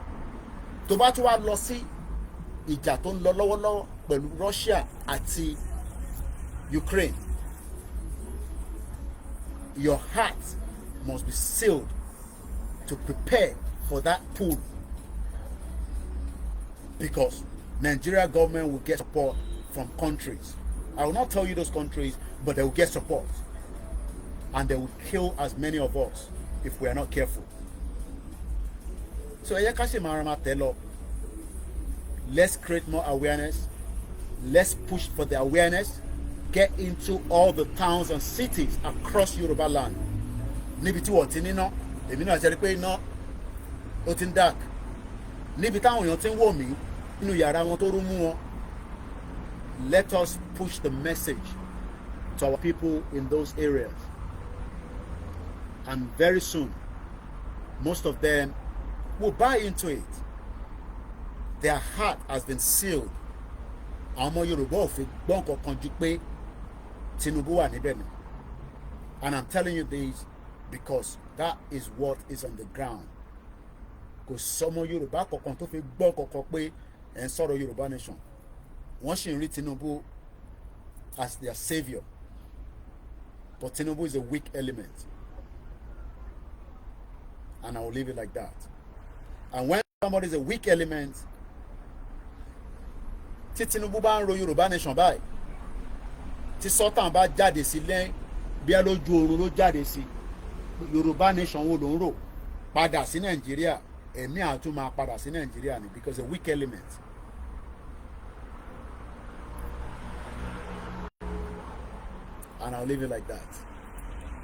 Tó bá tún wá lọ sí ìjà tó ń lọ lọ́wọ́lọ́wọ́ pẹ̀lú Russia àti Ukraine, your heart must be sealed to prepare for that pull, because Nigeria government will get support from countries. I will not tell you those countries, but they will get support, and they will kill as many of us if we are not careful. So let's create more awareness. Let's push for the awareness. Get into all the towns and cities across Yoruba land. Níbi tí wọ́n ti níná, èmi náà ṣe rí pé iná ó ti ń dark. Níbi táwọn èèyàn ti ń wò mí nínú yàrá wọn tó rú mú wọn. Let us push the message to our people in those areas. And very soon, most of them will buy into it. Their heart has been sealed. Àwọn ọmọ Yorùbá ò fi gbọ́n kankan ju pé Tinubu wà níbẹ̀ ni. And I'm telling you this because that is what is on the ground. Kò sọmọ Yorùbá kankan tó fi gbọ́n kankan pé ẹ̀ ń sọ̀rọ̀ Yorùbá nation. Wọ́n sì ń rí Tinubu as their saviour. But Tinubu is a weak element. And I will leave it like that. And when somebody is a weak element, tí Tinubu bá ń ro Yorùbá nation báyìí, tí Sultan bá jáde sí lẹ́yìn bí lójú oorun ló jáde sí Yorùbá nation wo ló ń rò padà sí Nàìjíríà, ẹ̀mí àtún máa padà sí Nàìjíríà ni because a weak element. And I'll leave it like that.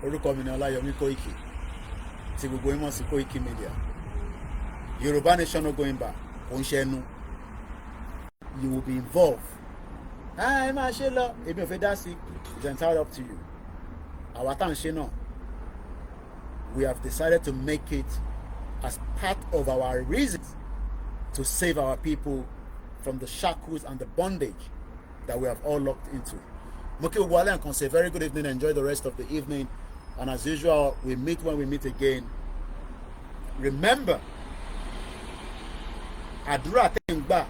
Orúkọ mi ni Ọláyọmí Kóìkì tí gbogbo yín mọ̀ sí Koikimedia. Yoruba nation no going back. Onshenu. You will be involved. Ẹ máa ṣe lọ. Èmi ò fẹ́ dá sí. It's entirely up to you. Àwa tá à ń ṣe náà. We have decided to make it as part of our reasons to save our people from the shackles and the bondage that we have all locked into. Mo kí gbogbo alẹ́ nǹkan say very good evening. Enjoy the rest of the evening. And as usual, we meet when we meet again. Remember, àdúrà tẹ́ ń gbà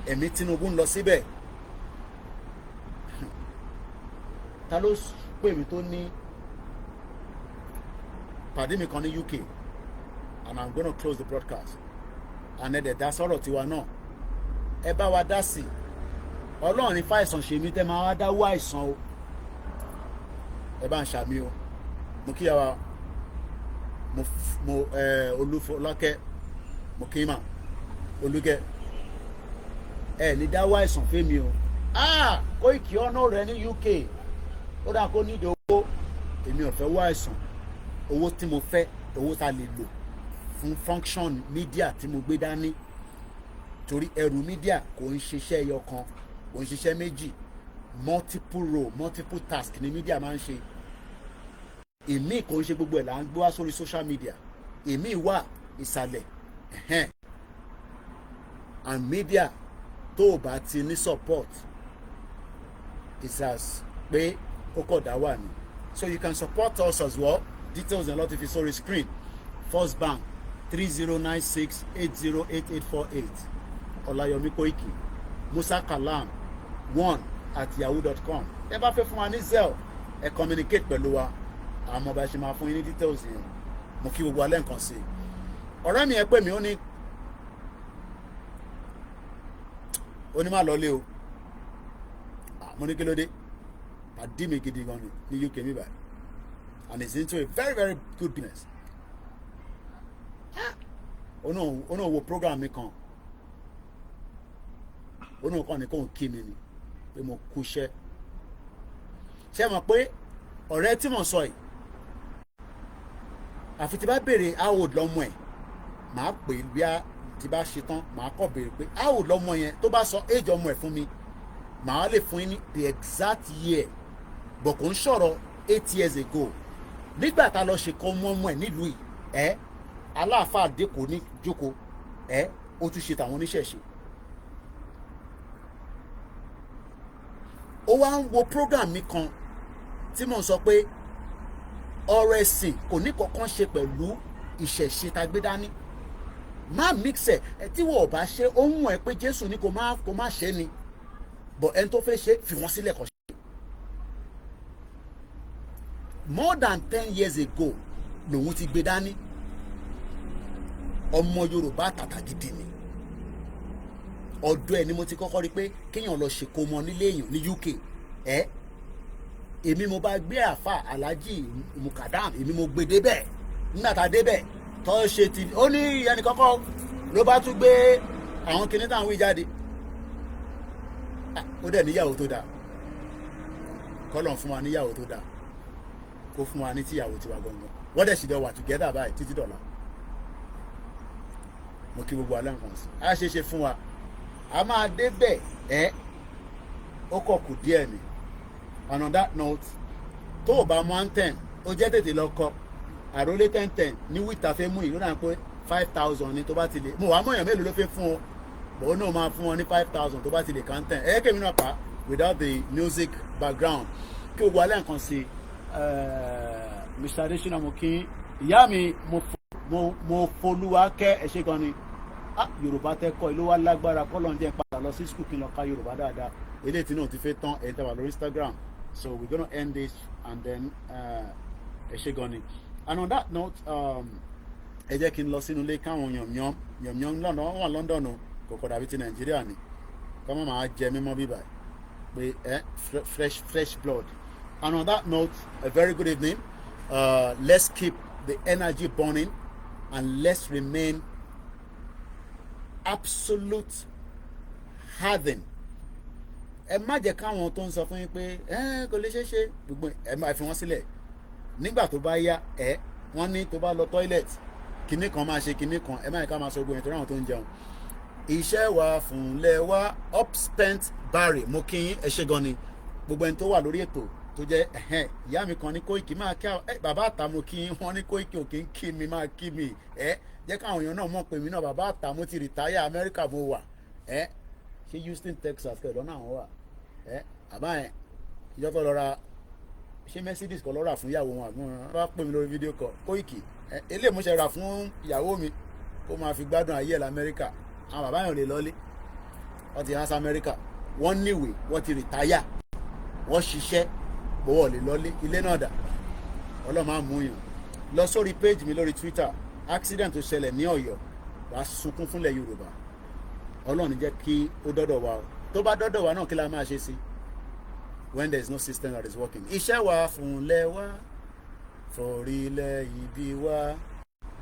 ẹ̀mí Tinubu ń lọ síbẹ̀. Ta ló pè mí tó ní pàdé mi kan ní UK, and I'm gonna close the broadcast. And ẹ̀dẹ̀ dá sọ̀rọ̀ tiwa náà. Ẹ bá wa dá sí. Ọlọ́run ní fàìsàn ṣe mí tẹ́ máa wá dáwọ́ àìsàn o. Ẹ bá ń ṣàmì o. Mo kí yàrá mo Olúfọlákẹ́ mo kí mà Olúkẹ́ ẹ ní dáwọ́ àìsàn fẹ́mi o. Kóìkì ọ̀nà rẹ ní UK ó dà kó nídìí owó, èmi ò fẹ́ wá àìsàn. Owó tí mo fẹ́ owó tá lè lò fún function media tí mo gbé dání, torí ẹrù media kò ń ṣiṣẹ́ ẹyọ kan, kò ń ṣiṣẹ́ méjì, multiple role multiple task ni media máa ń ṣe. Èmi kò ń ṣe gbogbo ẹ̀ là ń gbé wá sórí social media, èmi wà ìsàlẹ̀ and media tó o bá ti ní support it's as pé ó kọ̀ dá wà ní. So you can support us as well. Details and lot if you saw the screen. First Bank 3096808848. Olayomi Koiki. Musa Kalam 1@yahoo.com. Ẹ bá fẹ́ fún wa ní Zelle, ẹ communicate pẹ̀lú wa. Àmọ́ bá ṣe máa fún yín ní details yẹn. Mo kí gbogbo alẹ́ nǹkan sí. Ọ̀rẹ́ mi ẹ pè mí ó ní má lọlé o. Mo ní kí ló dé? Pàdé mi gidi gan ní UK mi báyìí. And it's into a very, very good business. Ó náà wo program mi kan. Ó náà kàn ní kóun kí mi ni pé mo kúṣẹ́. ṣé mọ̀ pé ọ̀rẹ́ tí mo sọ yìí àfi tí bá béèrè how old lọ́mọ ẹ̀ màá pè é bí a ti bá ṣe tán màá kọ́ béèrè pé how old lọ́mọ yẹn tó bá sọ age ọmọ ẹ̀ fún mi màá lè fún yín ní the exact year bọ̀ kò ń sọ̀rọ̀ 8 years ago nígbà tá a lọ ṣe kọ́ ọmọ ẹ̀ nílùú yìí aláàfáà dẹ́kọ̀ ní jókòó ó tún ṣe tàwọn oníṣẹ̀ṣe ó wá ń wo program mi kan tí mò ń sọ pé ọ̀rọ̀ ẹ̀sìn kò ní kankan ṣe pẹ̀lú ìṣẹ̀ṣe tá gbé dání má mix ẹ̀ tí wọ́n ò bá ṣe ó ń wọ̀n ẹ́ pé Jésù ní kó má ṣe ni but ẹni tó fẹ́ ṣe fi wọ́n sílẹ̀ kó ṣe. more than 10 years ago lòun ti gbé dání ọmọ Yorùbá tàtà gidi ni ọ̀dọ̀ ẹ̀ ni mo ti kọ́kọ́ rí pé kéèyàn lọ ṣèkómọ nílé èèyàn ní UK èmi mo bá gbé àfà Alhaji Mukadam èmi mo gbé débẹ̀ nígbà tá a débẹ̀ tó ṣe ti ó ní ẹnì kọ́kọ́ ló bá tún gbé àwọn kinní táwọn wí jáde ó dẹ̀ níyàwó tó dáa kọ́lọ̀ fún wa níyàwó tó dáa kó fún wa ní tíyàwó tiwa gangan wọ́n dẹ̀ sì dẹ̀ wà together báyìí títí dọ̀la mo kí gbogbo alẹ́ nǹkan sí a ṣe ṣe fún wa a máa débẹ̀ ó kọ̀ kù díẹ̀ ni and on that note tó o bá mú anthem ó jẹ́ tètè lọ kọ àrólé 1010 ní wíìtà fẹ́ mú ìlú náà pé 5,000 ni tó bá ti lè mo wàá mọ̀yàn mélòó ló fẹ́ fún ọ bọ́ọ̀ náà máa fún ọ ní 5,000 tó bá ti lè kàńtẹ̀ kèmí náà pa without the music background kí gbogbo alẹ́ nǹkan sí Mr. Adesina mo kí ìyá mi mo folúwa kẹ́ ẹ ṣe gan ni Yorùbá tẹ́kọ̀ ìlú wa lágbára kọ́lọ̀ ń jẹ́ padà lọ sí skul kí n lọ ka Yorùbá dáadáa eléyìí tí náà ti fẹ́ tán ẹ̀ ń tẹ̀wá lórí Instagram so we're gonna end this and then ẹ ṣe gan ni and on that note ẹ jẹ́ kí n lọ sínú ilé káwọn yànmyàn lọ́nà wọ́n wà London o kò kọ̀ dàbí ti Nàìjíríà ni kọ́ mọ́ máa jẹ mímọ́ bíbá pé fresh blood and on that note a very good evening let's keep the energy burning and let's remain absolute harden ẹ má jẹ́ káwọn tó ń sọ fún yín pé kò lè ṣeé ṣe gbogbo ẹ máa fi wọ́n sílẹ̀ nígbà tó bá yá wọ́n ní tó bá lọ toilet kinní kan máa ṣe kinní kan ẹ má yẹ ká máa sọ gbogbo yẹn tó ráwọn tó ń jẹun iṣẹ́ wa fúnlẹ̀ wa upspent barry mo kí yín ẹ ṣé gan ni gbogbo ẹni tó wà lórí ètò tó jẹ́ ìyá mi kan ní Koiki máa kí bàbá àtà mo kí yín wọ́n ní Koiki ò kí ń kí mi máa kí mi jẹ́ káwọn èèyàn náà mọ̀ pé mi náà bàbá àtà mo ti rìtáyà Amẹ́ríkà mo wà ṣé Houston Texas kẹ̀ lọ́nà àwọn wà àbá yẹn ìjọ tó lọ ra ṣé Mercedes kan lọ rà fún ìyàwó wọn àbí wọn bá pè mí lórí fídíò kọ Koiki eléyìí mo ṣe rà fún ìyàwó mi kó máa fi gbádùn ayé ẹ̀ lamẹ́ríkà àwọn bàbá yẹn ò lè lọ́lé wọ́n ti hàn sí Amẹ́ríkà wọ́n níwèé wọ́n ti rìtáyà wọ́n ṣiṣẹ́ bọ́wọ́ lè lọ́lé ilé náà dà ọlọ́mọ àmúyàn lọ sórí page mi lórí Twitter accident tó ṣẹlẹ̀ ní Ọ̀yọ́ wàá sunkún fúnlẹ̀ Yorùbá Ọlọ́run jẹ́ kí ó dọ́dọ̀ wa o tó bá dọ́dọ̀ wa náà kí la máa ṣe sí when there is no system that is working iṣẹ́ wa fúnlẹ̀ wa forílẹ̀ ibi wa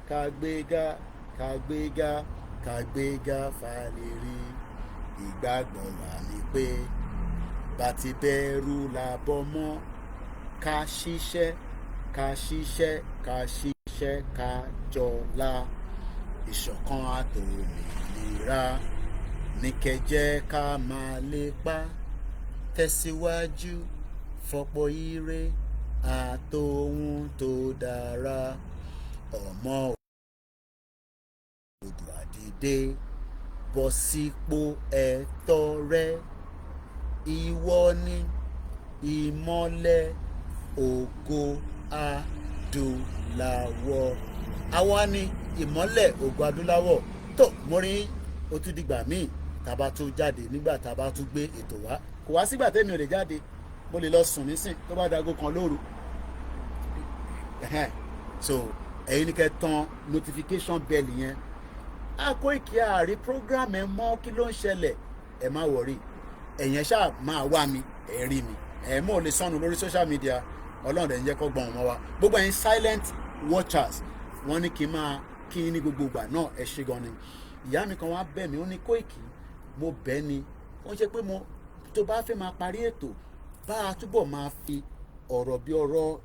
kàgbéga kàgbéga kàgbéga fàlérí ìgbàgbọ́ wa ni pé bàtí bẹ̀rù làbọ̀ mọ́ ká ṣiṣẹ́ ká ṣiṣẹ́ ká ṣiṣẹ́ ká jọlá ìṣọ̀kan àtòmìnira ní kẹjẹ́ ká máa lépa tẹ̀síwájú fọ̀pọ̀ ire àtòhun tó dára ọmọ odò àdìdé bọ́ sípò ẹ̀tọ́ rẹ ìwọ ni ìmọ́lẹ̀ ògo adúláwọ̀ àwa ni ìmọ́lẹ̀ ògo adúláwọ̀ tó mo rí ó tún dìgbà míì tàbá tún jáde nígbà tàbá tún gbé ètò wá kò wá sígbà tẹ́mi ò lè jáde mo lè lọ sùn nísìn tó bá dago kan lóru so ẹ̀yin ni kẹ́ tan notification bell yẹn Koiki àárí program ẹ̀ mọ́ kí ló ń ṣẹlẹ̀ ẹ̀ má wọ̀rí ẹ̀yẹn ṣáà máa wá mi ẹ̀ rí mi ẹ̀ mọ́ ò lè sọnù lórí social media Ọlọ́run ẹ̀ ń jẹ́ kó gbọ́n ọmọ wa gbogbo ẹ̀yin silent watchers wọ́n ní kí n máa kí ní gbogbo ìgbà náà ẹ̀ ṣe gan ni ìyá mi kan wá bẹ̀ mí ó ní Koiki mo bẹ̀ ni ó ń ṣe pé mo tó bá fẹ́ máa parí ètò bá a túbọ̀ máa fi ọ̀rọ̀ bí ọ̀rọ̀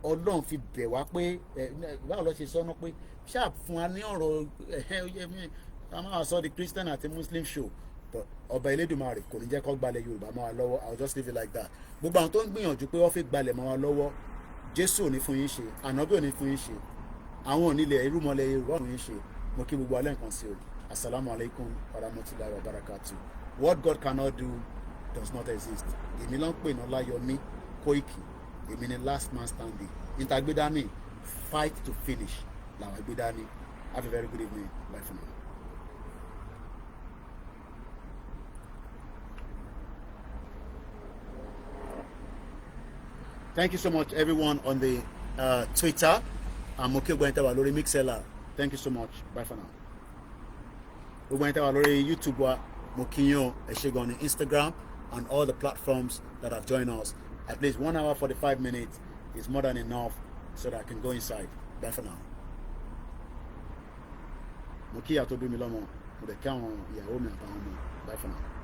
Ọlọ́run fi bẹ̀ wá pé báwo ló ṣe sọ́nà pé ṣáà fún wa ní ọ̀rọ̀ ká máa sọ di Christian àti Muslim show, but ọba Elédùmarè kò ní jẹ́ kó gbalẹ̀ Yorùbá mọ́ wa lọ́wọ́. I will just leave it like that. Gbogbo àwọn tó ń gbìyànjú pé wọ́n fi gbalẹ̀ mọ́ wa lọ́wọ́, Jésù ò ní fún yín ṣe, ànábì ò ní fún yín ṣe, àwọn onílẹ̀ irúmọlẹ̀ Yorùbá ò ní ṣe. Mo kí gbogbo alẹ́ nǹkan sí o. Assalamu alaikum warahmatullahi wabarakatuh. What God cannot do does not exist. Èmi ló ń pè ní Ọláyọmí Kóìkì, èmi ni last man standing. Ìtàgbédání fight to finish làwọn àgbédání. Have a very good evening. Bye for now. Thank you so much, everyone on the Twitter. I'm okay going to Lori Mixella. Thank you so much. Bye for now. We're going to Lori YouTube, Mokinyo, Eshegon, Instagram, and all the platforms that have joined us. At least 1 hour 45 minutes is more than enough so that I can go inside. Bye for now. Mokiya to be Milomo, with the count, Bye for now.